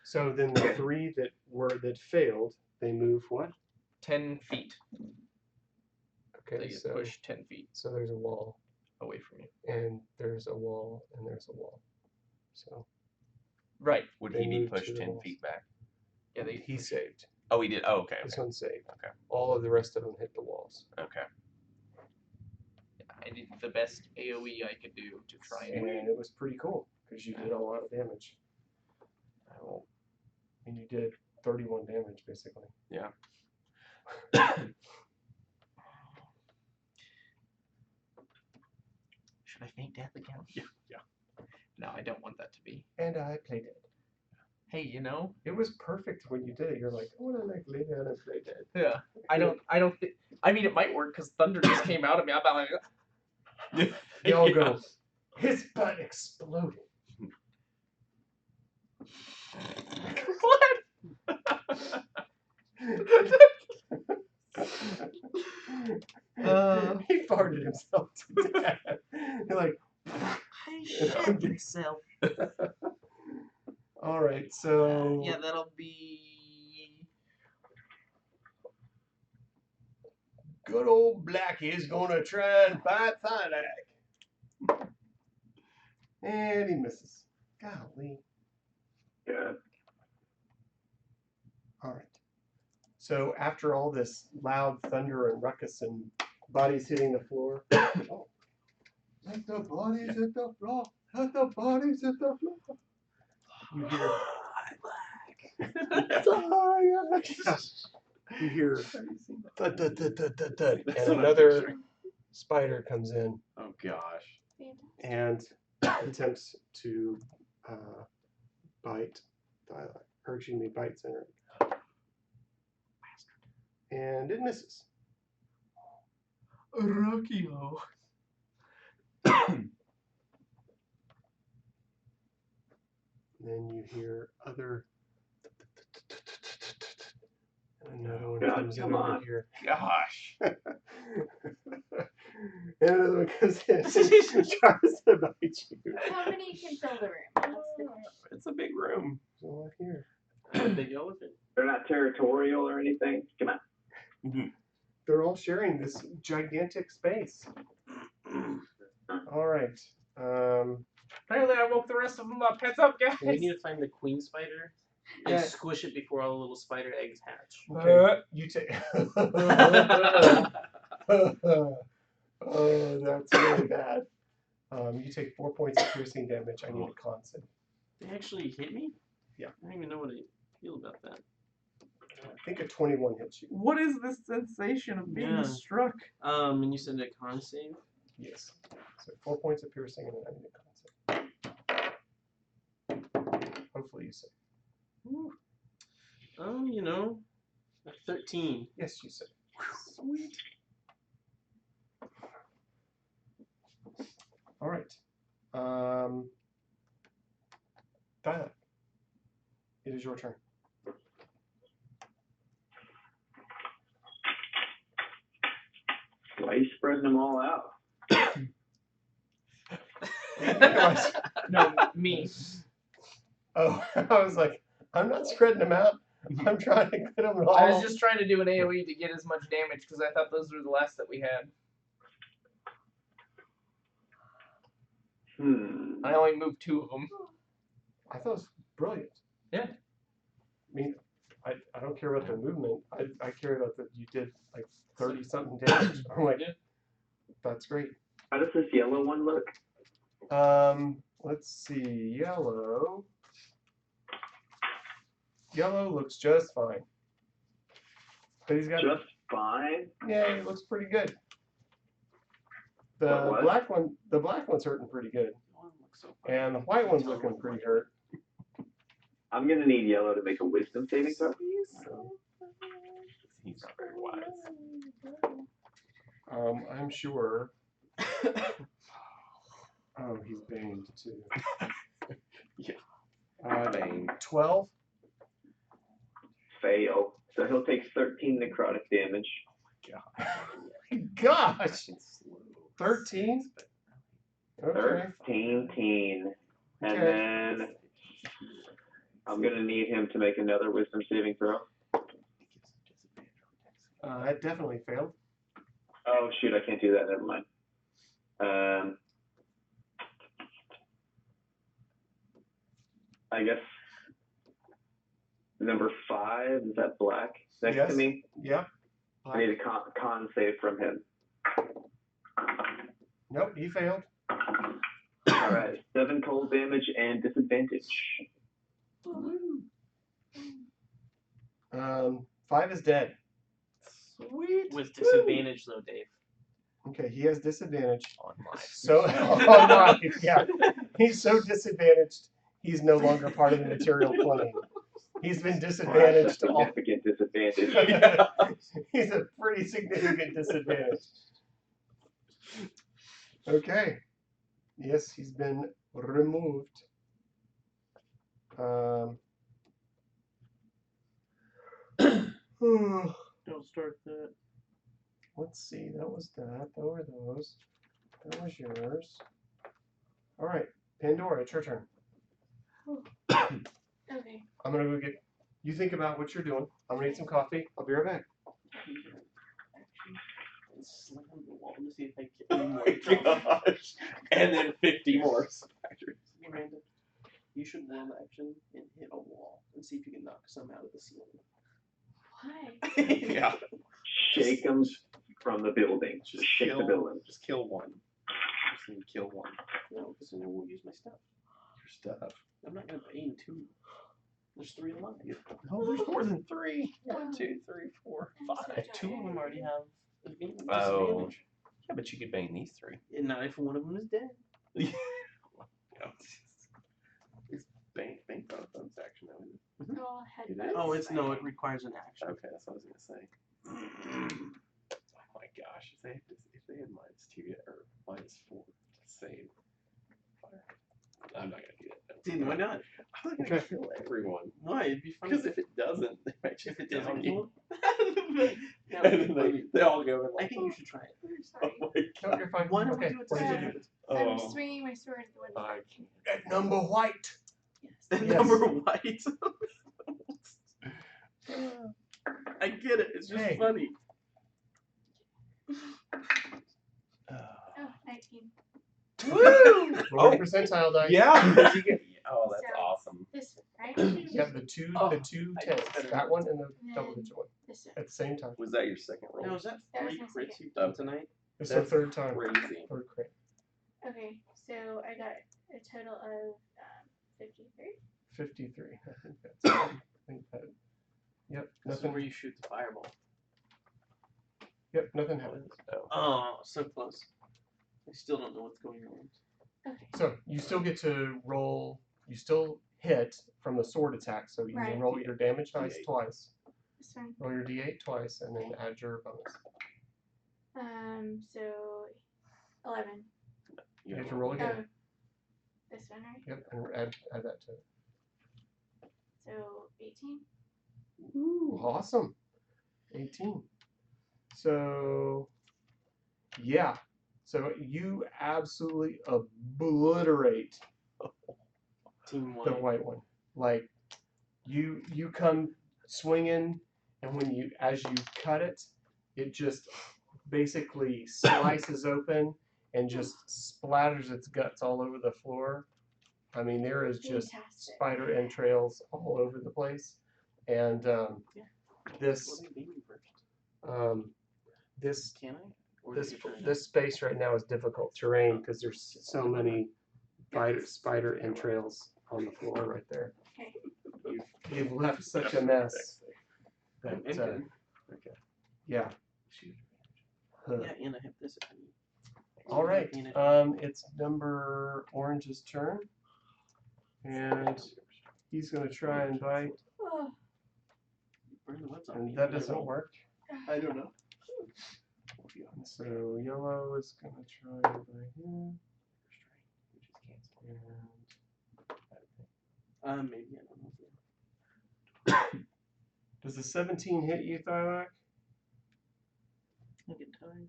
So then the 3 that failed, they move what? 10 feet. Okay, They get so pushed 10 feet so there's a wall, away from you. and there's a wall, and there's a wall. So Right. Would They he be move to pushed the 10 walls. feet back? Yeah. They. he saved. Oh, he did. Oh, okay. This one saved. Okay. All of the rest of them hit the walls. Okay. I did the best AOE I could do to try and. And it was pretty cool because you did a lot of damage. And you did 31 damage basically. Yeah. Should I faint death again? Yeah. No, I don't want that to be. And I played it. Hey, you know. It was perfect when you did it. You're like, I want to lay down and play dead. Yeah. I don't think. I mean, it might work because thunder just came out of me. I'm about like. They all Yeah. go, his butt exploded. He farted himself to death. You're like, I shit myself. all right, so Yeah, that'll be. good old Blackie is gonna try and fight Thylac. And he misses. Golly. Yeah. All right. So after all this loud thunder and ruckus and bodies hitting the floor, oh, let the bodies hit the floor. Let the bodies hit the floor. You hear. You hear thud, thud, thud, thud, thud, thud, and another spider comes in Oh gosh. and attempts to bite Thylac, or excuse me, bite Center. And it misses. Rockio. Then you hear other. And another one God, comes in come over on. here. Gosh. And another one comes in and tries to bite you. How many can fill the room? That's the question. It's a big room. There's one here. Big elephant. They're not territorial or anything. Come on. They're all sharing this gigantic space. All right. Apparently, I woke the rest of them up. Heads up, guys. We need to find the queen spider and Yeah. squish it before all the little spider eggs hatch. Okay. You take. Oh, that's really bad. You take 4 points of piercing damage. I need a con save. They actually hit me? Yeah. I don't even know what I feel about that. I think a 21 hits you. What is this sensation of being Yeah. struck? And you said a con save? Yes. So 4 points of piercing and then I need a con save. Hopefully you save. Ooh. You know, a 13. Yes, you save. Sweet. All right. Thylac, it is your turn. Why are you spreading them all out? No, me. Oh, I was like, I'm not spreading them out. I'm trying to get them all. I was just trying to do an AoE to get as much damage because I thought those were the last that we had. I only moved 2 of them. I thought it was brilliant. Yeah. I mean, I don't care about the movement. I care about that you did like 30 something damage. I'm like, Yeah. that's great. How does this yellow one look? Let's see. Yellow. Yellow looks just fine. But he's got Just fine. yeah, he looks pretty good. The What? black one's hurting pretty good. And the white one's looking pretty hurt. I'm gonna need yellow to make a wisdom saving throw. He's not very wise. I'm sure. Oh, he's banged too. Yeah. Bane. 12. Fail. So he'll take 13 necrotic damage. Gosh. 13. Okay. 13. And Okay. then I'm gonna need him to make another wisdom saving throw. That definitely failed. Oh shoot, I can't do that. Never mind. I guess number 5 is that black next Yes. to me. Yep. I need a con save from him. Nope, he failed. All right, 7 cold damage and disadvantage. 5 is dead. Sweet. With disadvantage though, Dave. Okay, he has disadvantage. On my. So, oh my, yeah, he's so disadvantaged. He's no longer part of the material plane. He's been Wow, that's a disadvantaged all. significant disadvantage. He's a pretty significant disadvantage. Okay. Yes, he's been removed. Don't start that. Let's see. That was that. Those were those. That was yours. All right, Pandora, it's your turn. Okay. I'm gonna go get. You think about what you're doing. I'm gonna eat some coffee. I'll be right back. Slam the wall to see if I get any more. Gosh. And then 50 more spiders. Miranda, you should warm action and hit a wall and see if you can knock some out of the ceiling. Why? Yeah. Shake them from the building. Just shake the building. Just kill one. Just need to kill one. No, because then I won't use my stuff. Your stuff. I'm not gonna bane 2. There's 3 alive. Oh, there's more than 3. 1, 2, 3, 4, I'm 5. so 2 of them already have disadvantage. Oh. Yeah, but you could bane these 3. And not if one of them is dead. Yeah. It's bane bonus action though, isn't it? They're all It is? headbutts. Oh, it's no, it requires an action. Okay, that's what I was gonna say. Oh my gosh, if they had -2 or -4 to save. I'm not gonna do that. Dude, why not? I'm not gonna kill everyone. Why? It'd be fun. Because if it doesn't, they might if just it down doesn't you. kill him. Yeah, And then they all go and I like, think you should try it. I'm oh sorry. my No, god. you're fine. Why don't Okay, we do it what did you together? do? I'm Oh, swinging my sword at the window. I can't. At number white. Yes. Yes. Number white. I get it. It's just Hey. funny. Oh, 19. Roll a percentile dice. Yeah. because you get- oh, that's So- awesome. This one, right? You have the two Oh, tens. I just better- That one and the Yeah. double digit one This one. at the same time. Was that your second roll? Now, is that That was 3 my crits second. you've done tonight? It's the That's third time. Crazy. Third crit. Okay, so I got a total of 53. 53. I think that's. I think that. Yep. This is Nothing. where you shoot the fireball. Yep. Nothing happened. Oh. Oh, so close. I still don't know what's going on. Okay. So you still get to roll. You still hit from the sword attack. So you can Right. roll your damage dice D8. twice. This one. Roll your d8 twice, and then add your bonus. So 11. You have to roll again. Oh, this one, right? Yep. And add that to it. So 18. Ooh, awesome. 18. So, yeah. So you absolutely obliterate Team the 1. white one. Like, you come swinging, and as you cut it, it just basically slices open and just splatters its guts all over the floor. I mean, there is just Fantastic. spider entrails all over the place, and this Let me beam you first. this Can I? Or this did you turn it this space right now is difficult terrain because there's so many spider entrails on the floor right there. Okay. You've left such a mess. That, I'm good. okay. Yeah. Shoot. Huh. Yeah, and I have this. If I need. All right. It's number Orange's turn, and he's gonna try and bite, Oh, Burn the webs off me. and that doesn't work. I don't know. So yellow is gonna try and bite him, and Maybe I don't know. does the 17 hit you, Thylac? I get ties.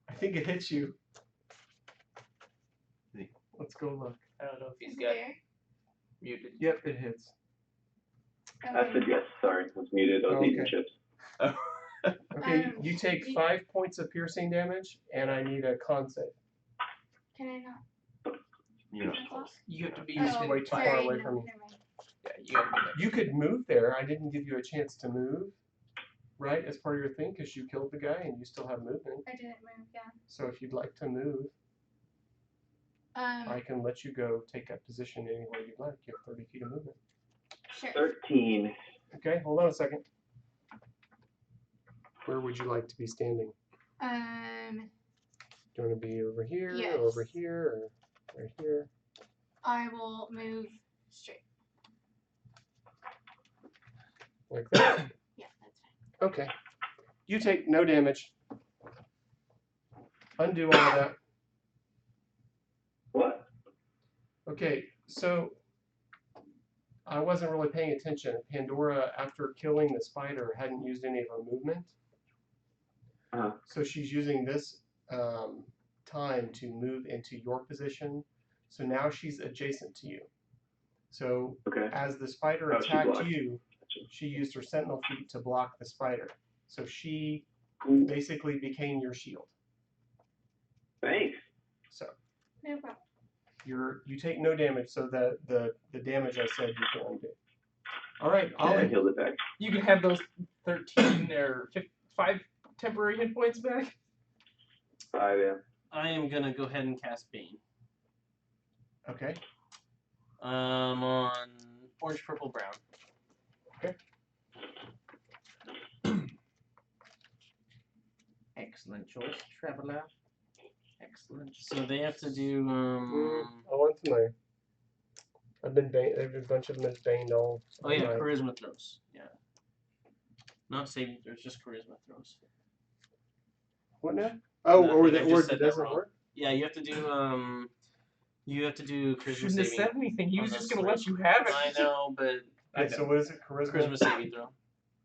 I think it hits you. Let's go look. I don't know if he's is got there? muted. Yep, it hits. I said yes. Sorry, I was muted. I was eating Okay. chips. Okay, you take 5 points of piercing damage, and I need a con save. Can I not? You know, You have to be He's Oh, way too far sorry, away no, from you. never mind. Yeah, you have to be You could move there. I didn't give you a chance to move, right, as part of your thing, because you killed the guy and you still have movement. I didn't move, yeah. So if you'd like to move, I can let you go take a position anywhere you'd like. You have 30 feet of movement. Sure. 13. Okay, hold on a second. Where would you like to be standing? Do you want to be over here, Yes. or over here, or right here? I will move straight. Like that? Yeah, that's fine. Okay. You take no damage. Undo all of that. What? Okay, so I wasn't really paying attention. Pandora, after killing the spider, hadn't used any of her movement. So she's using this time to move into your position. So now she's adjacent to you. So Okay. as the spider Oh, she attacked blocked. you, she used her sentinel feet to block the spider. So she basically became your shield. Thanks. No problem. You take no damage, so the damage I said you can undo. All right, I Ollie. healed it back. You can have those 13 or 5 temporary hit points back. 5, yeah. I am gonna go ahead and cast Bane. Okay. On orange, purple, brown. Excellent choice, traveler. Excellent. So they have to do I want to know. I've been there's a bunch of them has baned all. Oh yeah, night. charisma throws. Yeah. Not saving throws, just charisma throws. What now? Oh, Nothing, or I that just word said that that doesn't wrong. work. Yeah, you have to do charisma Shouldn't have saving. said anything. He on was the just gonna let swing. you have it. I know, but Okay, so what is it? Charisma. charisma saving throw.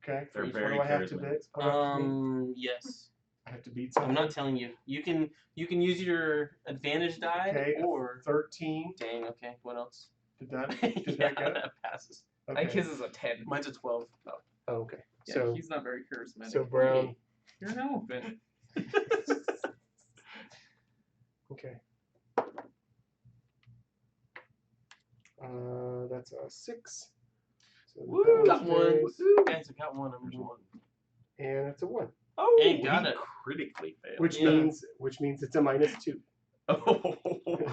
Okay. They're What very do I have to charisma. beat? What do I have to beat? Yes. I have to beat I'm something. not telling you. You can use your advantage die Okay, or 13. dang. Okay, what else? Did that? Yeah, Did that go? that passes. I think Okay. his is a 10. Mine's a 12. Oh, okay. Yeah, So he's not very charismatic. so brown. You're an elephant. Okay. That's a 6. So Woo, that got one. stays, Guys, I got one. I'm just one. and it's a 1, Oh, Ain't got it. critically failed. which Yeah. means it's a -2 Oh,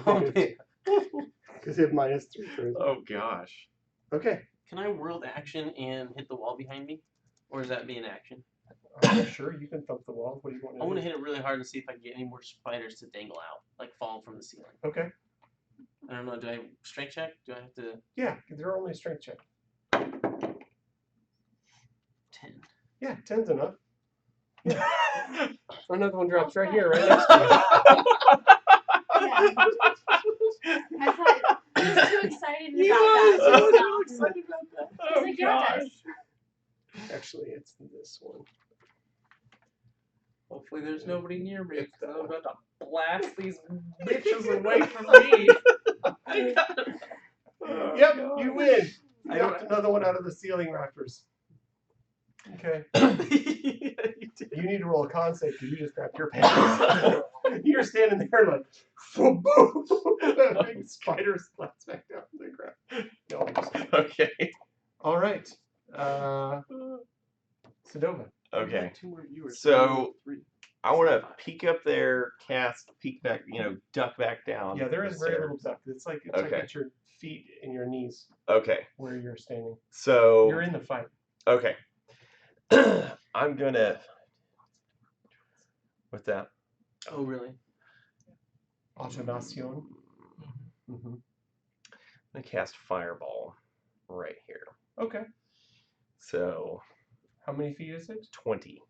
Okay. because it have -3 charisma. oh gosh. Okay. Can I world action and hit the wall behind me, or is that being action? Sure, you can thump the wall. What do you want I to want do? to hit it really hard and see if I can get any more spiders to dangle out, like fall from the ceiling. Okay. I don't know. Do I strength check? Do I have to Yeah, they're only a strength check. 10? Yeah, 10's enough. Yeah. Another one drops right here, right next to you. I thought I was too excited You about are that. so So excited about that. I was like, yeah, it does. Actually, it's this one. Hopefully there's nobody near me It's because that I'm one. about to blast these bitches away from me. Yep, you in. I You don't- knocked another one out of the ceiling rafters. Okay. You need to roll a con save because you just grabbed your pants. You're standing there like, boom, boom. That big spider slaps back down to the ground. No, I'm just- Okay. All right. Sedova. Okay. Two more viewers. So- Three. I want to peek up there, cast, peek back, duck back down. Yeah, there is the very stairs. little depth. It's like Okay. at your feet and your knees Okay. where you're standing. So. You're in the fight. Okay. I'm gonna. What's that? Oh, really? Automación. Mm-hmm. I'm gonna cast Fireball right here. Okay. So How many feet is it? 20.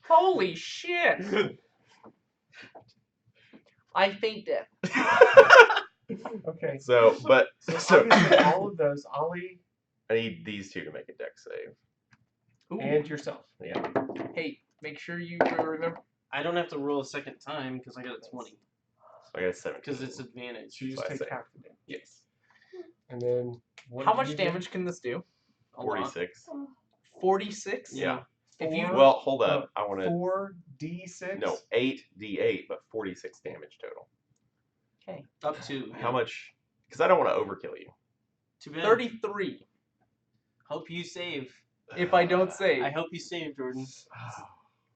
Holy shit! I faint death. Okay. So, but So obviously all of those, Ollie I need these two to make a deck save. Ooh. and yourself. Yeah. Hey, make sure you remember. I don't have to roll a second time because I got a 20. So I got a 17. Because it's advantage. So you just So I take say- half the damage. Yes. And then what How did much you get? damage can this do? A lot. 46. 46? Yeah. If you Well, hold up. I want to. 4d6. No, 8d8, but 46 damage total. Up to. How much? Because I don't want to overkill you. Too bad. 33. Hope you save. If I don't save. I hope you save, Jordan.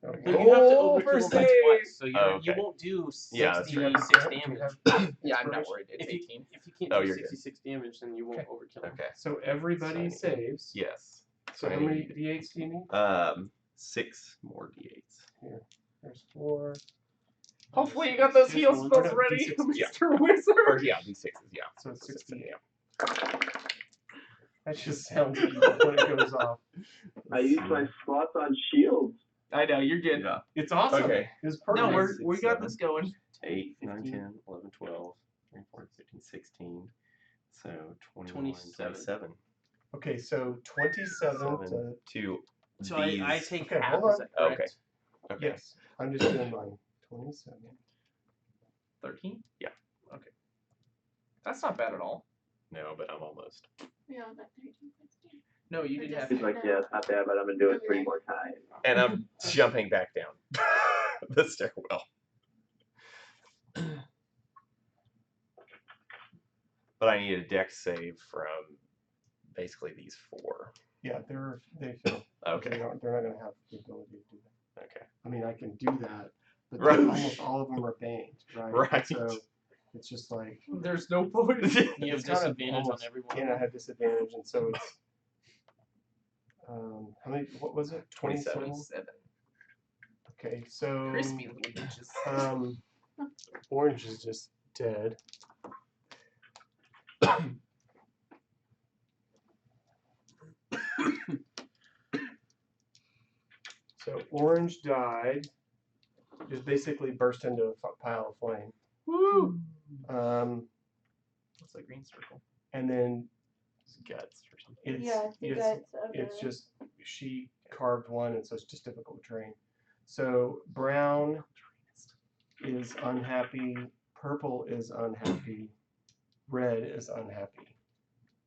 Okay. But you have to Roll for overkill by save. twice, so you Oh, you okay. won't do Yeah, that's 66 Do you damage. have Yeah, I'm not inspiration? worried. It's If you, 18. if you can't Oh, do you're good. 66 damage, then you won't Okay. overkill. Okay. So everybody So I need- saves. Yes. So I how many need- d8s do you need? 6 more d8s. There's 4. Hopefully you got those Here's heal one. spells No, ready, D6s. Yeah. Mr. Wizard. Or yeah, d6s. Yeah. So it's 68. Yeah. That just sounds evil when it goes off. I use my slots on shields. I know, you're good. Yeah. It's awesome. Okay. It's No, perfect. we got this going. 8, 9, 15. 10, 11, 12, 13, 14, 15, 16. So 21, 27. 27. Okay, so 27 to. To So these. I take Okay, half, hold is on. that correct? Okay. Okay. Yes. I'm just doing mine. 27. 13? Yeah. Okay. That's not bad at all. No, but I'm almost. We all got 13 points. Damn. No, you didn't have He's to. like, yeah, it's not bad, but I'm gonna do it 3 more times. And I'm jumping back down the stairwell. But I need a dex save from basically these 4. Yeah, they fail. Okay. They're not going to have the ability to do that. Okay. I mean, I can do that, but Right. almost all of them are banged, right? Right. So it's just like, There's no point. You have It's kind of disadvantage on almost- every one. and I have disadvantage, and so it's. How many? What was it? 27. 27. Okay, so. Crispy little bitches. Orange is just dead. So orange died, just basically burst into a pile of flame. Woo! What's the green circle? And then It's guts or something. it's Yeah, it's the it's, guts of it's the- just she carved one, and so it's just difficult to train. So brown is unhappy, purple is unhappy, red is unhappy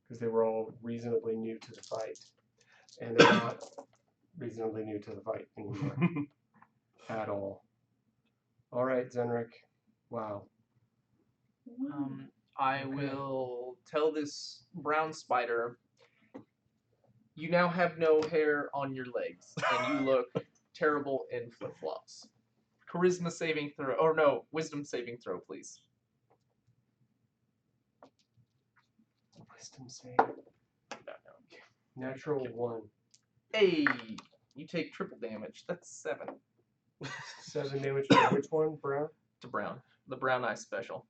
because they were all reasonably new to the fight, and they're not reasonably new to the fight anymore at all. All right, Zenrik. Wow. I will tell this brown spider, you now have no hair on your legs, and you look terrible in flip-flops. Charisma saving throw, or no, wisdom saving throw, please. Wisdom save. Natural 1. Hey, you take triple damage. That's 7 7 damage to which one? Brown? to brown. The brown eye special.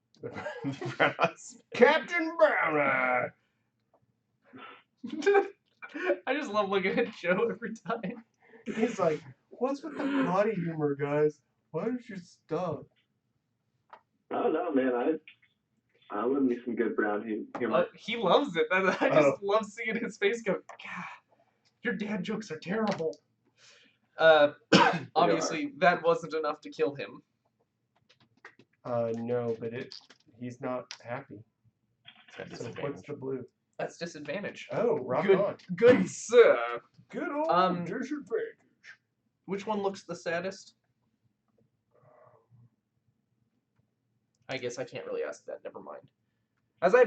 Captain Brown Eye! I just love looking at Joe every time. He's like, what's with the potty humor, guys? Why don't you stop? Oh no, man, I love me some good brown humor. He loves it. I just love seeing his face go, God, your dad jokes are terrible. Obviously, that wasn't enough to kill him. No, but he's not happy. It's got So disadvantage. what's the blue? That's disadvantage. Oh, rock Good. on. Good sir. Good old disadvantage. Which one looks the saddest? I guess I can't really ask that. Never mind. As I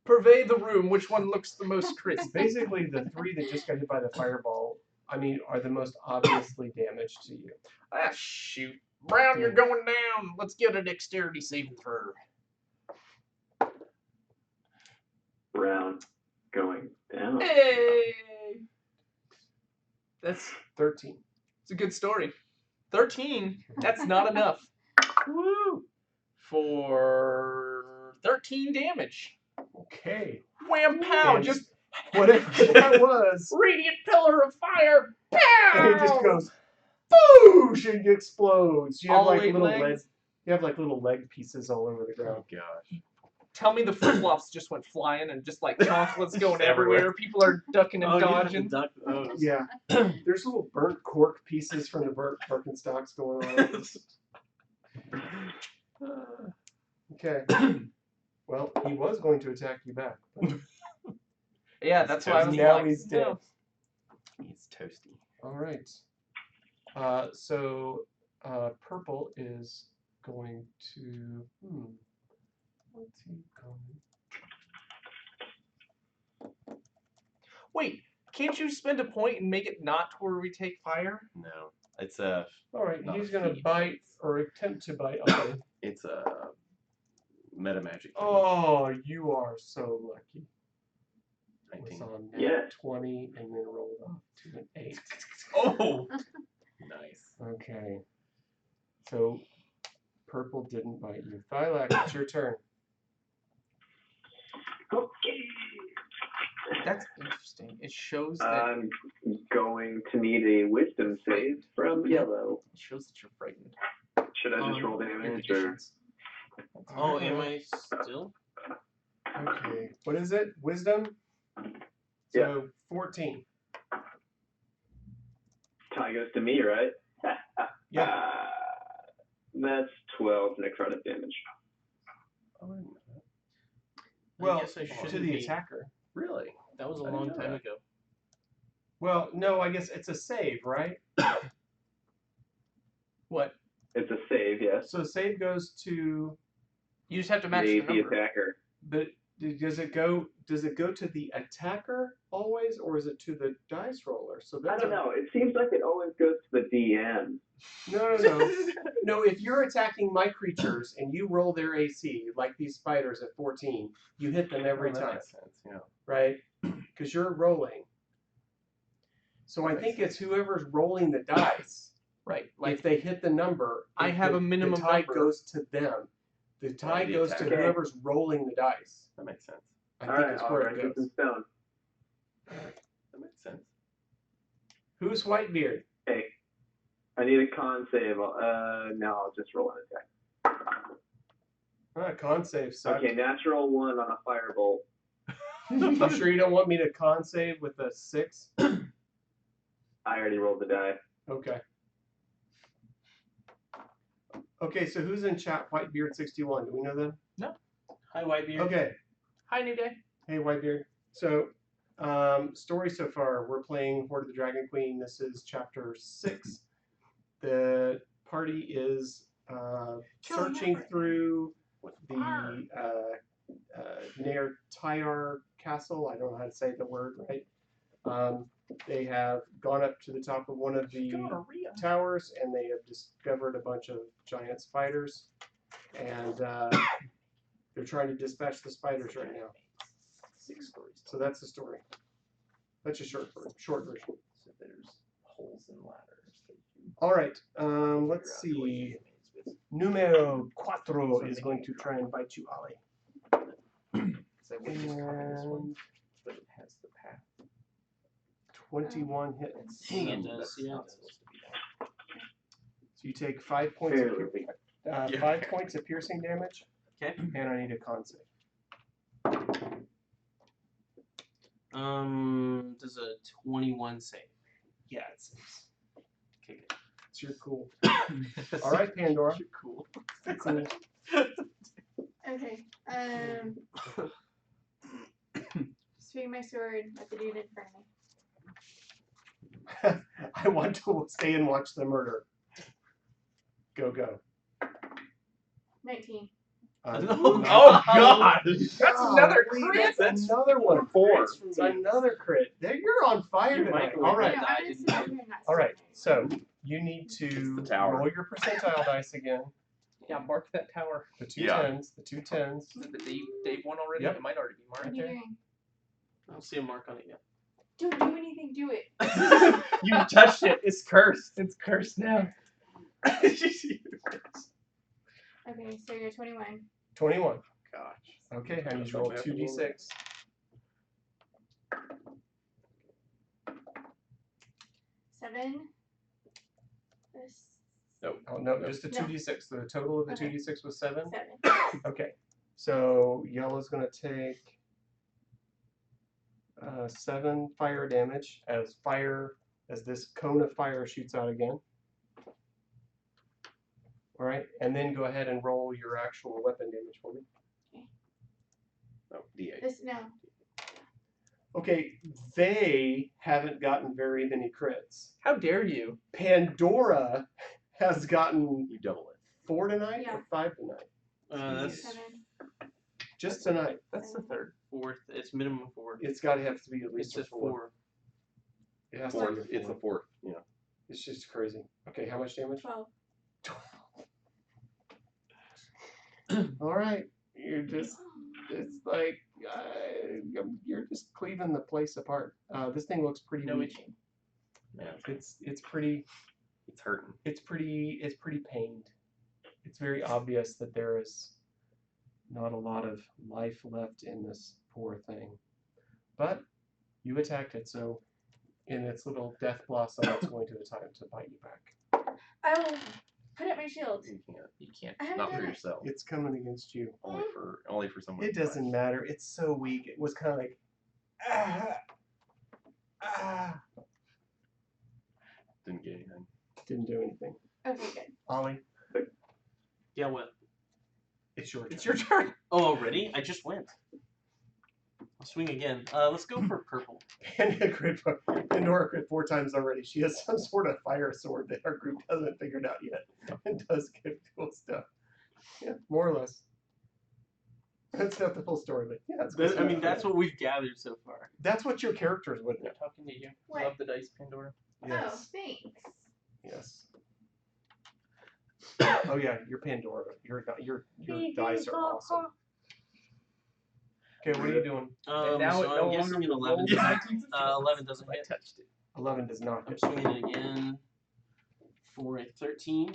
pervade the room, which one looks the most crisp? Basically, the 3 that just got hit by the fireball, are the most obviously damaged to you. Ah, shoot. Brown, you're going down. Let's get a dexterity saving throw. Brown going down. Hey! That's 13. it's a good story. 13. That's not enough. Woo! For 13 damage. Okay. Wham pow! And Just whatever that was, radiant pillar of fire. Pow! and it just goes boosh and explodes. You have All like 8 little legs? leg. You have like little leg pieces all over the ground. gosh. Tell me the flip-flops just went flying and just like chocolates going Everywhere. everywhere. People are ducking and dodging. Yeah. There's little burnt cork pieces from the burnt Birkenstocks going on. Okay. Well, he was going to attack you back. But Yeah, that's why I was now like, he's dead. no. He's toasty. All right. So purple is going to. What's he going? Wait, can't you spend a point and make it not to where we take fire? No, it's a All right, Not he's a going to feat. bite or attempt to bite. Okay. it's a meta magic. Oh, you are so lucky. It was 19. on Yeah. 20 and then rolled off to an 8. Oh, nice. Okay. So purple didn't bite you. Thylac, it's your turn. Okay. That's interesting. It shows that I'm going to need a wisdom save from yellow. it shows that you're frightened. Should I just roll Your damage or? conditions. Oh, am I still? Okay. What is it? Wisdom? So 14. Tie goes to me, right? Yeah. That's 12 necrotic damage. Well, I guess I to shouldn't the be. attacker. Really? That was a I didn't long know time that. ago. Well, no, I guess it's a save, right? What? It's a save, yes. So save goes to, You just have to match the The number. attacker. but does it go to the attacker always, or is it to the dice roller? So I that's don't know. It seems like it always goes to the DM. No. No, if you're attacking my creatures and you roll their AC, like these spiders at 14, you hit them every Oh, that time, makes sense. Yeah. right? Because you're rolling. So I That think makes it's whoever's rolling the dice. Right. Like Like if they hit the number, I if have the, a minimum the tie number. goes to them. The tie the goes to attacker. whoever's rolling the dice. That makes sense. I All think right, it's I'll where write it this goes. in stone. That makes sense. Who's Whitebeard? Hey, I need a con save. No, I'll just roll an attack. Con save sucks. Okay, natural 1 on a firebolt. You sure you don't want me to con save with a 6? I already rolled the die. Okay. Okay, so who's in chat? Whitebeard61. Do we know them? Hi, Whitebeard. Okay. Hi, New Day. Hey, Whitebeard. So, story so far, we're playing Hoard of the Dragon Queen. This is chapter 6. The party is searching through the Nair Tyar castle. I don't know how to say the word right. They have gone up to the top of one of the towers and they have discovered a bunch of giant spiders. And they're trying to dispatch the spiders right now. 6 stories. So that's the story. That's a short version. So there's holes in ladders. that you All right. Let's figure out what see. you mean. Numero 4 is going to try and bite you, Ali. So we just copy this one. And But it has the path. 21 hits. Dang it, That's yeah. not supposed to be done. So you take 5 points. Of, Barely. 5 points of piercing damage. Okay. And I need a con save. Does a 21 save? Yeah, it saves. Okay, good. So you're cool. All right, Pandora. You're cool. You're cool. Okay. Just swing my sword at the dude in front of me. I want to stay and watch the murder. Go. 19. Oh, God! That's another golly, crit. That's another one. 4. It's another crit. There, you're on fire Your tonight. microwave All right. No, died, I'm gonna didn't sit it? over here and not All right. swing So you need to the tower. roll your percentile dice again. Yeah, mark that tower. The two Yeah. tens. The two tens. Is it the Dave one already? Yep. It might already be What marked. are you there. doing? I don't see a mark on it yet. Don't do anything, do it. You touched it. It's cursed. It's cursed now. Okay, so you're 21. 21. Gosh. Okay, and you That's roll not 2d6. 7. This. Oh no, just a No. 2d6. The total of the Okay. 2d6 was 7. 7. Okay, so yellow's gonna take 7 fire damage as this cone of fire shoots out again. All right, and then go ahead and roll your actual weapon damage for me. Oh, D8. This, no. Okay, they haven't gotten very many crits. How dare you? Pandora has gotten You double it. 4 tonight Yeah. or 5 tonight. That's 7. Just tonight. That's the third. 4th. It's minimum 4. It's got to have to be at It's least a a 4. 4. It has to Fourth. be a 4. It's the fourth. Yeah. It's just crazy. Okay, how much damage? 12. All right, it's like you're just cleaving the place apart. This thing looks pretty No weak. itching. Yeah. It's pretty It's hurting. it's pretty pained. It's very obvious that there is not a lot of life left in this poor thing. But you attacked it, so in its little death blossom, it's going to attempt to bite you back. I will put up my shield. You can't. You can't. I haven't Not done for it. yourself. It's coming against you. Only for someone. It doesn't matter. It's so weak. It was kind of like, Didn't get anything. didn't do anything. Okay, good. Ollie, Yeah, what? it's your turn. It's your turn. Oh, already? I just went. I'll swing again. Let's go for purple. Pandora crit 4 times already. She has some sort of fire sword that our group hasn't figured out yet, and does give cool stuff. Yeah, more or less. That's not the full story, but yeah, it's I mean, that's what we've gathered so far. that's what your characters would know. Talking to you. What? Love the dice, Pandora. Oh, Yes. thanks. Yes. Oh yeah, you're Pandora. Your dice are awesome. Okay, what are you doing? And now it So no I'm guessing an longer 11. rolls 19s. 11 doesn't I hit. touched it. 11 does not I'm hit. swinging it again for a 13.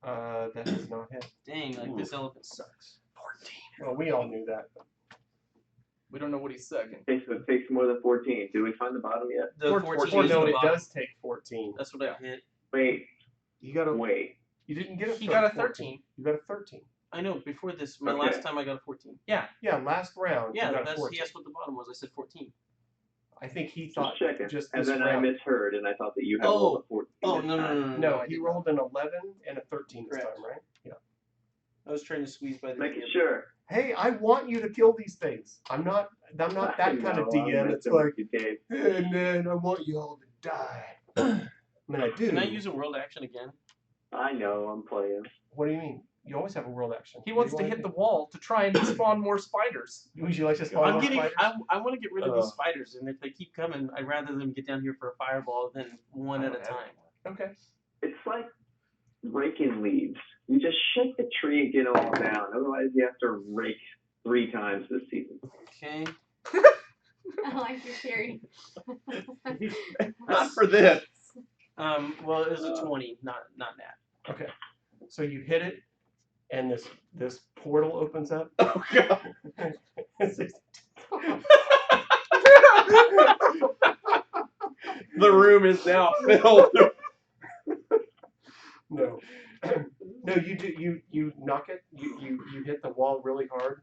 That does not hit. Dang, like this elephant sucks. 14. Well, we all knew that. We don't know what he's sucking. Okay, so it takes more than 14. Did we find the bottom yet? The 14 Or is no, the it bottom. does take 14. That's what I hit. Wait, You got a. wait. You didn't get a. He got a 14. 13. You got a 13. I know, before this, my Okay. last time I got a 14. Yeah, last round. Yeah, you got a that's, 14. he asked what the bottom was. I said 14. I think he Just thought checking. just And this then I round. misheard, and I thought that you had Oh. rolled a 14. Oh, this no, no, time. no, no. No, I he did rolled an 11 and a 13 this Correct. time, right? Yeah. I was trying to squeeze by the Making DM. sure. Hey, I want you to kill these things. I'm not that kind of I'm DM. It's messing like, with you, Dave. and then I want you all to die. I mean, I do. Can I use a world action again? I know, I'm playing. What do you mean? You always have a world action. He wants to hit the wall to try and spawn more spiders. Would you like to spawn I'm more getting. spiders? I want to get rid of these spiders, and if they keep coming, I'd rather them get down here for a fireball than one at a time. Okay. It's like raking leaves. You just shake the tree and get them all down. Otherwise, you have to rake 3 times this season. Okay. I like your theory. Not for this. Well, it was a 20, not that. Okay. So you hit it, and this portal opens up. Oh god. The room is now filled. No. No, you knock it, you hit the wall really hard,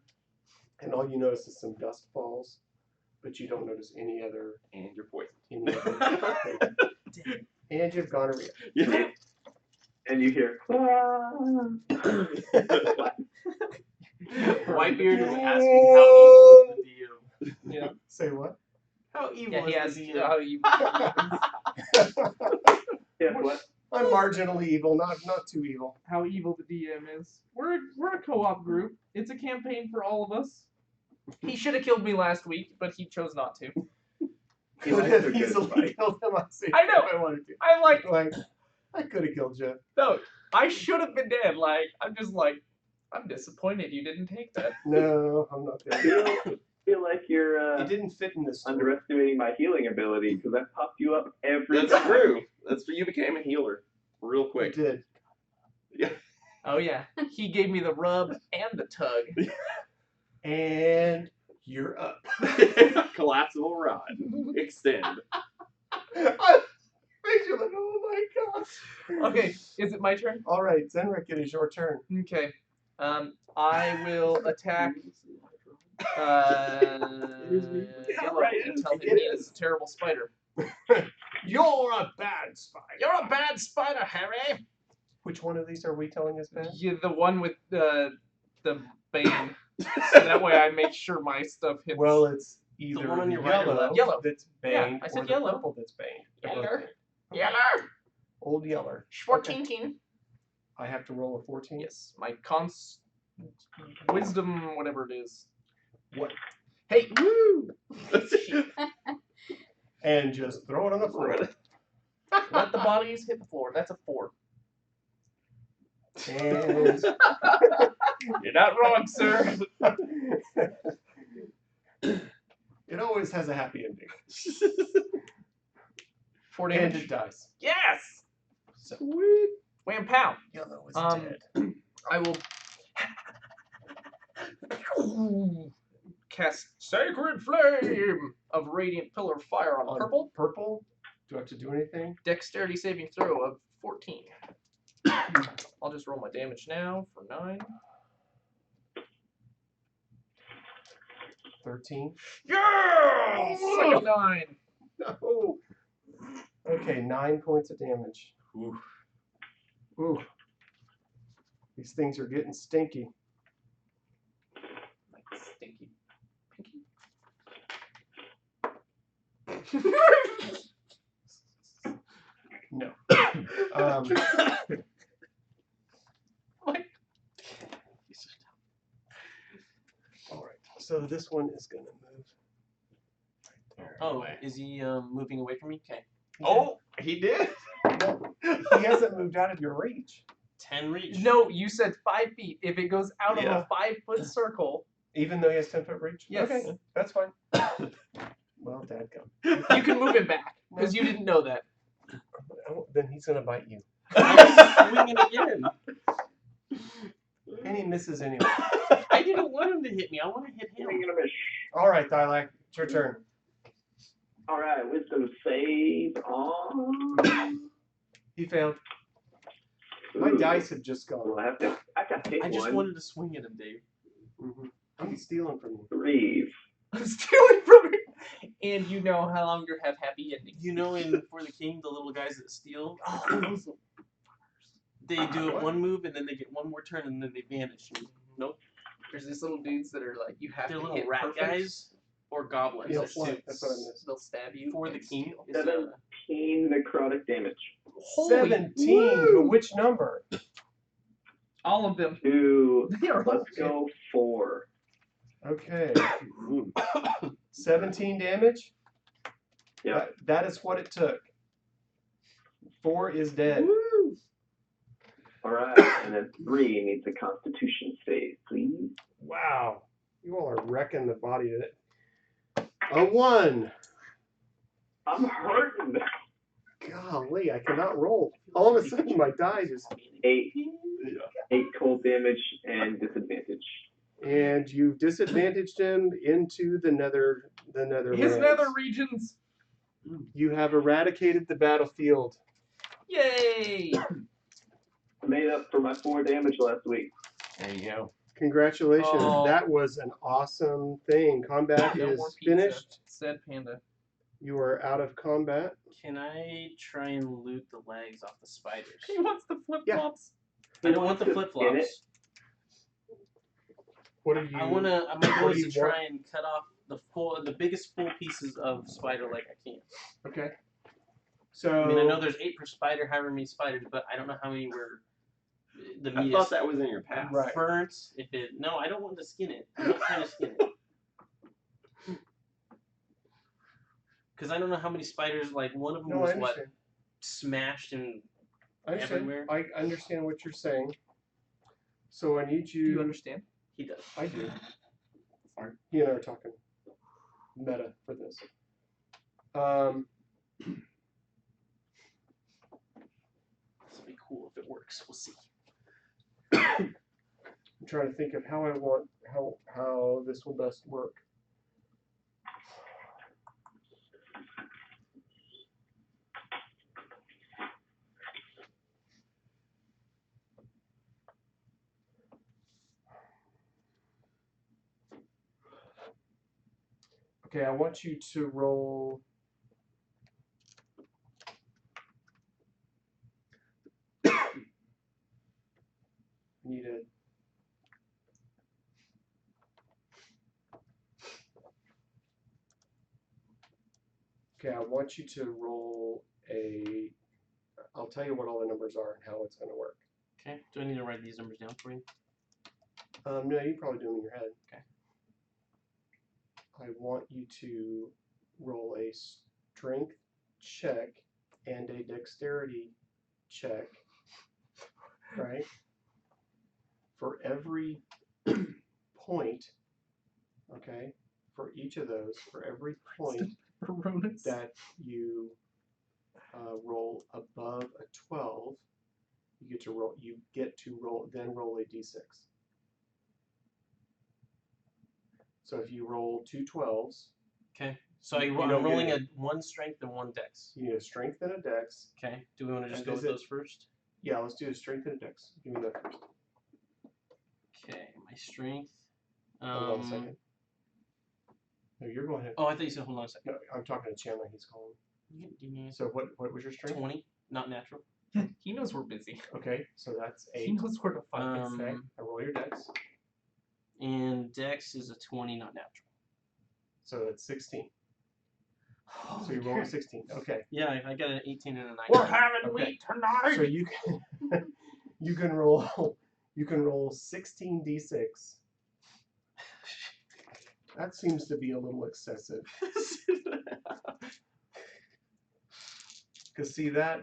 and all you notice is some dust falls, but you don't notice any other And you're poisoned. and you've gonorrhea. Yeah. And you hear, Whitebeard is asking how evil is the DM. Yeah. Say what? How evil Yeah, he is has. the How evil. Yeah, what? I'm marginally evil, not too evil. How evil the DM is. We're a co-op group. It's a campaign for all of us. He should have killed me last week, but he chose not to. Could have easily killed him. I know. If I wanted to. I'm like, I could have killed you. no, I should have been dead. Like, I'm just like, I'm disappointed you didn't take that. No, I'm not I there. feel like you're It didn't fit in this story. underestimating my healing ability because I popped you up every That's time. true. That's true. You became a healer real It quick. did. Oh yeah, he gave me the rub and the tug. And you're up. Collapsible rod. Extend. Makes you like, oh my gosh. Okay, is it my turn? All right, Zenrik, it is your turn. Okay. I will attack. Yellow and tell him he is a terrible spider. You're a bad spider. You're a bad spider, Harry. Which one of these are we telling is bad? Yeah, the one with the bane. So that way I make sure my stuff hits. Well, it's either one on your the right or yellow, left? Yellow. that's Yeah, baned I said or the yellow. purple that's baned. They're both Yeller. baned. Yeller. Old Yeller. 14. I have to roll a 14? Yes, my wisdom, whatever it is. What? Hey, woo! And just throw it on the floor. Let the bodies hit the floor. That's a 4. And You're not wrong, sir. it always has a happy ending. 4 And damage. it dies. Yes! So Wham pow. Yellow is Um, dead. I will cast Sacred Flame of Radiant Pillar of Fire on purple. Purple? Do I have to do anything? Dexterity saving throw of 14. I'll just roll my damage now for 9. 13? Yeah! Second 9. No. Okay, 9 points of damage. Ooh. Ooh. These things are getting stinky. Like stinky pinky. No. All right. So this one is going to move. Right there. Oh, is he moving away from me? Okay. Oh, he did. He hasn't moved out of your reach. 10 reach. No, you said 5 feet. If it goes out of Yeah. a 5-foot circle, Even though he has 10-foot reach? Yes. Okay, that's fine. Well, dadgum. you can move him back because you didn't know that. Oh, then he's going to bite you. I'm swinging again. And he misses anyway. I didn't want him to hit me. I want to hit him. Swing and a miss. All right, Thylac, it's your turn. All right, wisdom save on. He failed. My Ooh. dice have just Well, gone. I got to take I just one. wanted to swing at him, Dave. Mm-hmm. I'm stealing from you. 3. I'm stealing from you. And you know how long you have happy endings. You know, in For the King, the little guys that steal, they do it What? one move and then they get one more turn and then they vanish. Nope. There's these little dudes that are like, you have They're to little hit rat perfect. guys or goblins. Yeah, There's what? two. That's what I missed. They'll stab you. For the and King steal. is 17 necrotic damage. Holy 17. woo! But which number? All of them. 2. They are Let's go 4. Okay. 17 damage? Yeah. That is what it took. 4 is dead. Woo! All right, and then 3 needs a Constitution save, please. Wow. You all are wrecking the body today. A 1. I'm hurting. Golly, I cannot roll. All of a sudden, my die just... 8 cold damage and disadvantage. And you've disadvantaged him into the nether His lands. nether regions. You have eradicated the battlefield. Yay! Made up for my 4 damage last week. There you go. Congratulations. Oh. That was an awesome thing. Combat No is more pizza. finished. Said panda. You are out of combat. Can I try and loot the legs off the spiders? He wants the flip flops. I don't want the flip Get it? flops. What are you? My goal what is do to you try and cut off the biggest full pieces of spider like I can. Okay. So I mean, I know there's 8 per spider, however many spiders, but I don't know how many were the I meat thought is that was in your past. Right. burnt. No, I don't want to skin it. I'm not trying to skin it. Because I don't know how many spiders. Like one of them no, I was understand. smashed and I understand. everywhere. I understand what you're saying. So I need Do you you. understand? he does. I do. He and I are talking meta for this. This will be cool if it works. We'll see. I'm trying to think of how I want how this will best work. Okay, I want you to roll. Need a. Okay, I want you to roll a. I'll tell you what all the numbers are and how it's going to work. Okay. Do I need to write these numbers down for you? No, you can probably do them in your head. Okay. I want you to roll a strength check and a dexterity check, right? For every point, okay? For each of those, for every point Baronis. that you roll above a 12, you get to roll roll a d6. So if you roll 2 12s, Okay. So You I'm don't get rolling any. one strength and 1 dex. you need a strength and a dex. Okay. Do we want to just And go is with it- those first? Yeah, let's do a strength and a dex. Give me that first. Okay. My strength. Hold on a second. No, you're going ahead. Oh, I thought you said hold on a second. No, I'm talking to Chandler. He's calling. Give me So what was your strength? 20. Not natural. He knows we're busy. Okay, so that's He 8. knows where to find us. Okay, I roll your dex. And dex is a 20, not natural. So it's 16. So you roll a 16. Okay. Yeah, I got an 18 and a 19. We're having Okay. meat tonight. So you can you can roll 16 d6. That seems to be a little excessive. Because see that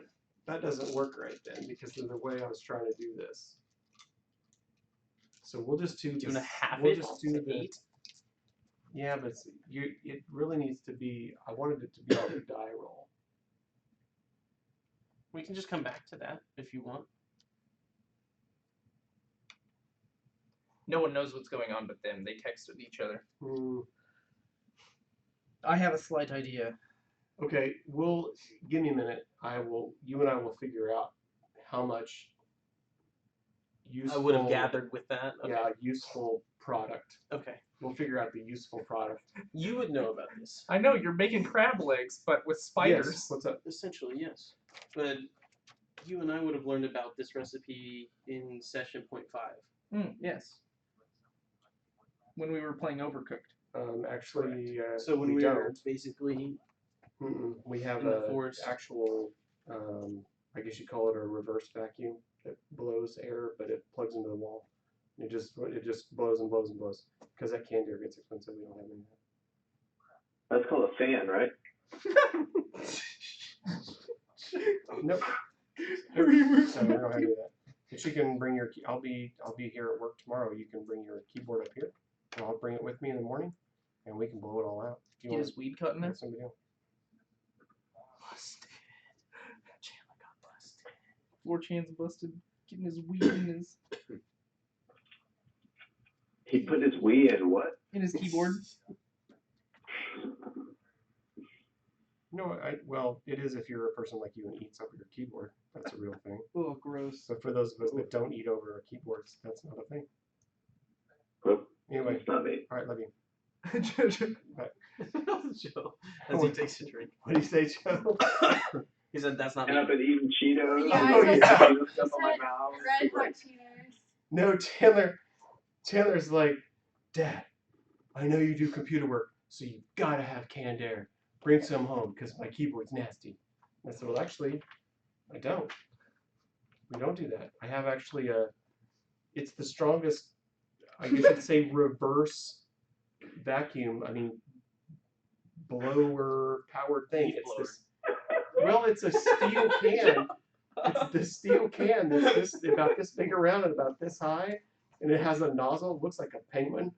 doesn't work right then because of the way I was trying to do this. So we'll just do Do you this. want to half We'll it just do to the 8? Yeah, but it really needs to be. I wanted it to be on the die roll. We can just come back to that if you want. No one knows what's going on but them. They texted each other. Hmm. I have a slight idea. Okay, give me a minute. You and I will figure out how much useful. I would have gathered with that. Okay. Yeah, useful product. Okay. We'll figure out the useful product. You would know about this. I know you're making crab legs, but with spiders. Yes. What's up? Essentially, yes. But you and I would have learned about this recipe in session 0.5. Yes. When we were playing Overcooked. Actually, So when we we were don't. basically We have in the a forest. actual, I guess you call it a reverse vacuum that blows air, but it plugs into the wall. It just blows and blows and blows. Because that canned air gets expensive, we don't have any of that. That's called a fan, right? Nope. So we don't have any of that. But you can bring your. I'll be here at work tomorrow. You can bring your keyboard up here, and I'll bring it with me in the morning, and we can blow it all out. If you Get want his weed cut in there. somebody else. busted. Chandler got busted. 4chan's busted. Getting his weed He put his Wii in what? in his keyboard. No, well, it is if you're a person like you and eats over your keyboard. That's a real thing. Oh, gross. So for those of us that don't eat over our keyboards, that's not a thing. Well, Anyway, it's not me. all right, love you. Joe, as he takes a drink. What do you say, Joe? He said, "That's not And me." I've been eating Cheetos. Yeah, I was like- Cheetos stuff on my said mouth. Red It's hot like, Cheetos. No, Chandler's like, Dad, I know you do computer work, so you've got to have canned air. Bring some home because my keyboard's nasty. And I said, well, actually, I don't. We don't do that. I have actually it's the strongest, I guess you'd say, reverse vacuum. I mean, blower powered thing. It's this. Well, it's a steel can. It's this steel can that's about this big around and about this high, and it has a nozzle. It looks like a penguin,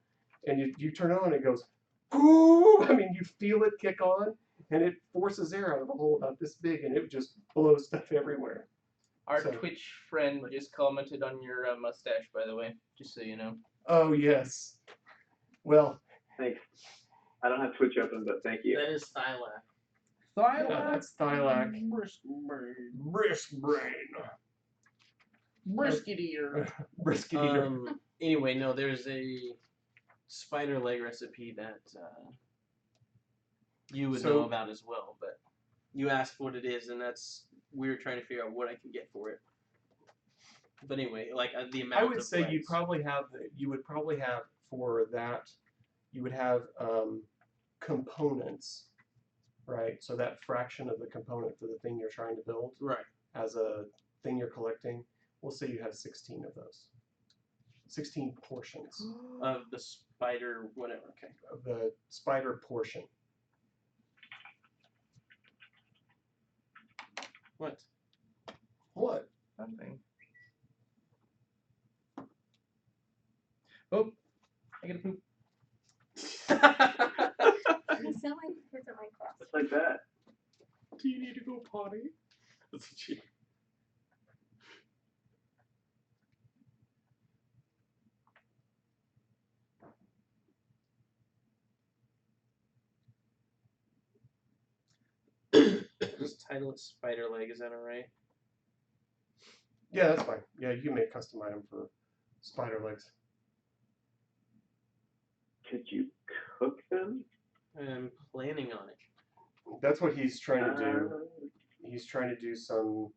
and you turn it on, and it goes, ooh! I mean, you feel it kick on, and it forces air out of a hole about this big, and it just blows stuff everywhere. Our So- Twitch friend just commented on your mustache, by the way, just so you know. Oh yes. Well, Thanks. I don't have Twitch open, but thank you. That is Thylac. yeah, that's Thylac. Brisk brain. Brisk brain. Brisket eater. Brisket eater. Anyway, no, there's a spider leg recipe that you would know about as well, but you asked what it is, and we were trying to figure out what I can get for it. But anyway, like the amount. I would of say you legs. would probably have for that, you would have components, right? So that fraction of the component for the thing you're trying to build Right. as a thing you're collecting, we'll say you have 16 of those. 16 portions Of the spider, whatever. Okay. of the spider portion. What? What? Nothing. Oh, I gotta poop. You sound like kids at my class. Just like that. Do you need to go potty? That's what you. Just title it spider leg. Is that alright? Yeah, that's fine. Yeah, you can make a custom item for spider legs. Could you cook them? I'm planning on it. That's what he's trying to do. Uh, He's trying to do some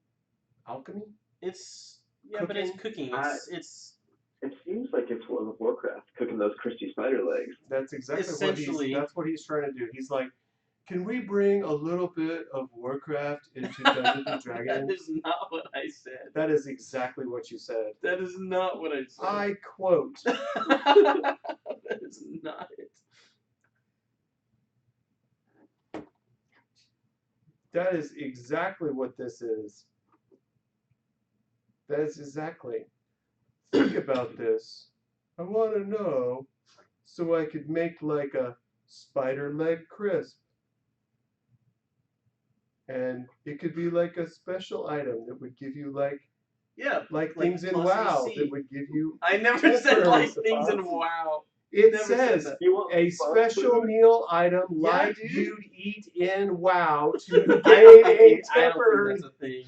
alchemy. It's but it's cooking. It's It seems like it's World of Warcraft, cooking those crispy spider legs. That's exactly Essentially- what he's trying to do. He's like, can we bring a little bit of Warcraft into Dungeons and that Dragons? is not what I said. That is exactly what you said. That is not what I said. I quote. That is not it. That is exactly what this is. That is exactly. Think about this. I want to know so I could make like a spider leg crisp. And it could be like a special item that would give you like Yeah. things in plus WoW AC. that would give you. I never said temporary like things in supplies. WoW. It Never said says that. You want a fast special food? meal item Yeah, like dude. you'd eat in WoW to I don't gain a think temporary. that's a thing.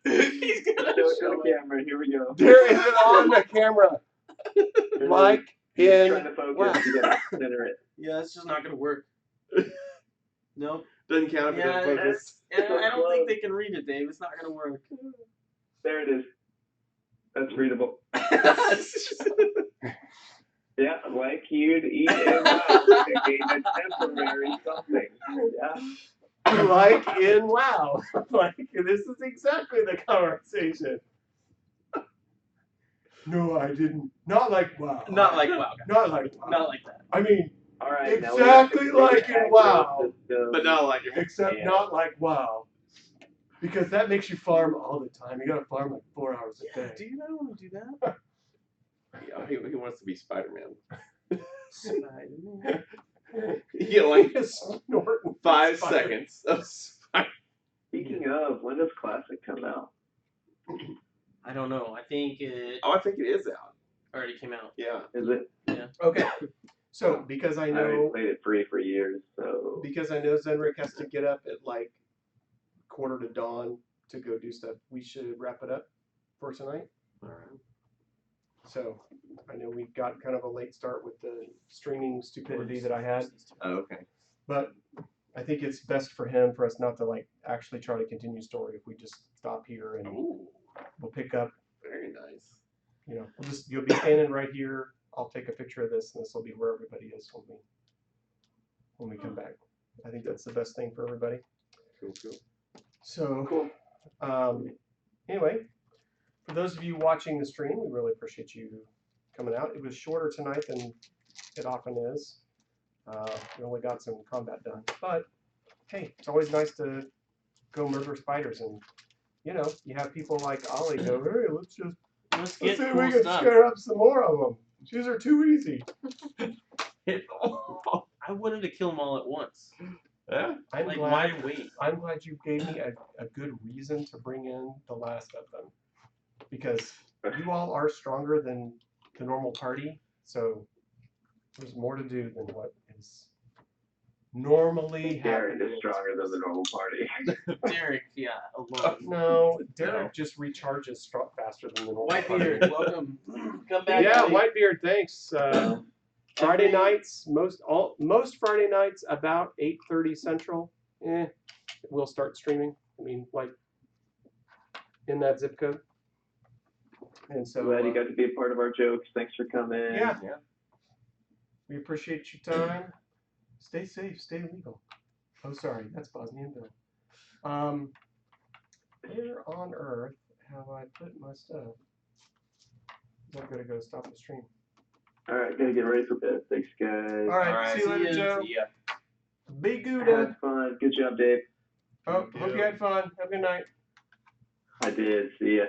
He's Show gonna it to show the it. camera. Here we go. There is it on the camera, like He's in trying to focus. WoW. You gotta center it. Yeah, it's just not gonna work. Nope. Doesn't count if it Yeah, doesn't focus. I don't think they can read it, Dave. It's not gonna work. There it is. That's readable. Yeah, like you'd eat in WoW to gain a temporary something. Yeah. Like in WoW. Like this is exactly the conversation. No, I didn't. Not like WoW. Not like WoW. Not like WoW. Not like that. I mean, All right. now we have to exactly make like an in WoW, system. But not like it. except Yeah. not like WoW. Because that makes you farm all the time. You gotta farm like 4 hours a Yeah, day. dude, I don't want to do that. Yeah, he wants to be Spider-Man. Spider-Man. You get like Snorting 5 spider. seconds of Spider. Speaking of, when does Classic come out? I don't know. I think it Oh, I think it is out. already came out. Yeah. Is it? Okay. So because I I already know played it free for years, so Zenric has to get up at like 1:45 to go do stuff, we should wrap it up for tonight. All right. So I know we got kind of a late start with the streaming stupidity that I had, Oh, okay. but I think it's best for us not to like actually try to continue story if we just stop here and Ooh, we'll pick up. very nice. You know, you'll be standing right here. I'll take a picture of this, and this will be where everybody is when we come back. I think that's the best thing for everybody. Cool. So, Cool. Anyway, for those of you watching the stream, we really appreciate you coming out. It was shorter tonight than it often is. We only got some combat done, but hey, it's always nice to go murder spiders, and you know, you have people like Ollie go, hey, let's Let's see get if cool we can stuff. scare up some more of them. These are too easy. I wanted to kill them all at once. Yeah. I'm Like, glad. why wait? I'm glad you gave me a good reason to bring in the last of them, because you all are stronger than the normal party, so there's more to do than what is normally Derek happening. is stronger than the normal party. Derek, yeah, alone. No, Derek No. just recharges faster than the normal Whitebeard, party. welcome. Come back. Yeah, buddy. Whitebeard, thanks. Friday Every- nights, most Friday nights about 8:30 Central. We'll start streaming. I mean, like in that zip code. And so Glad you got to be a part of our jokes. Thanks for coming. yeah, we appreciate your time. Stay safe, stay legal. Oh, sorry, that's Bosnian Bill. Where on earth have I put my stuff? I'm gonna go stop the stream. All right, gotta get ready for bed. Thanks, guys. All right, see you later, Joe. See ya. Be Gouda. Had fun. Good job, Dave. Oh, hope you had fun. Have a good night. I did. See ya.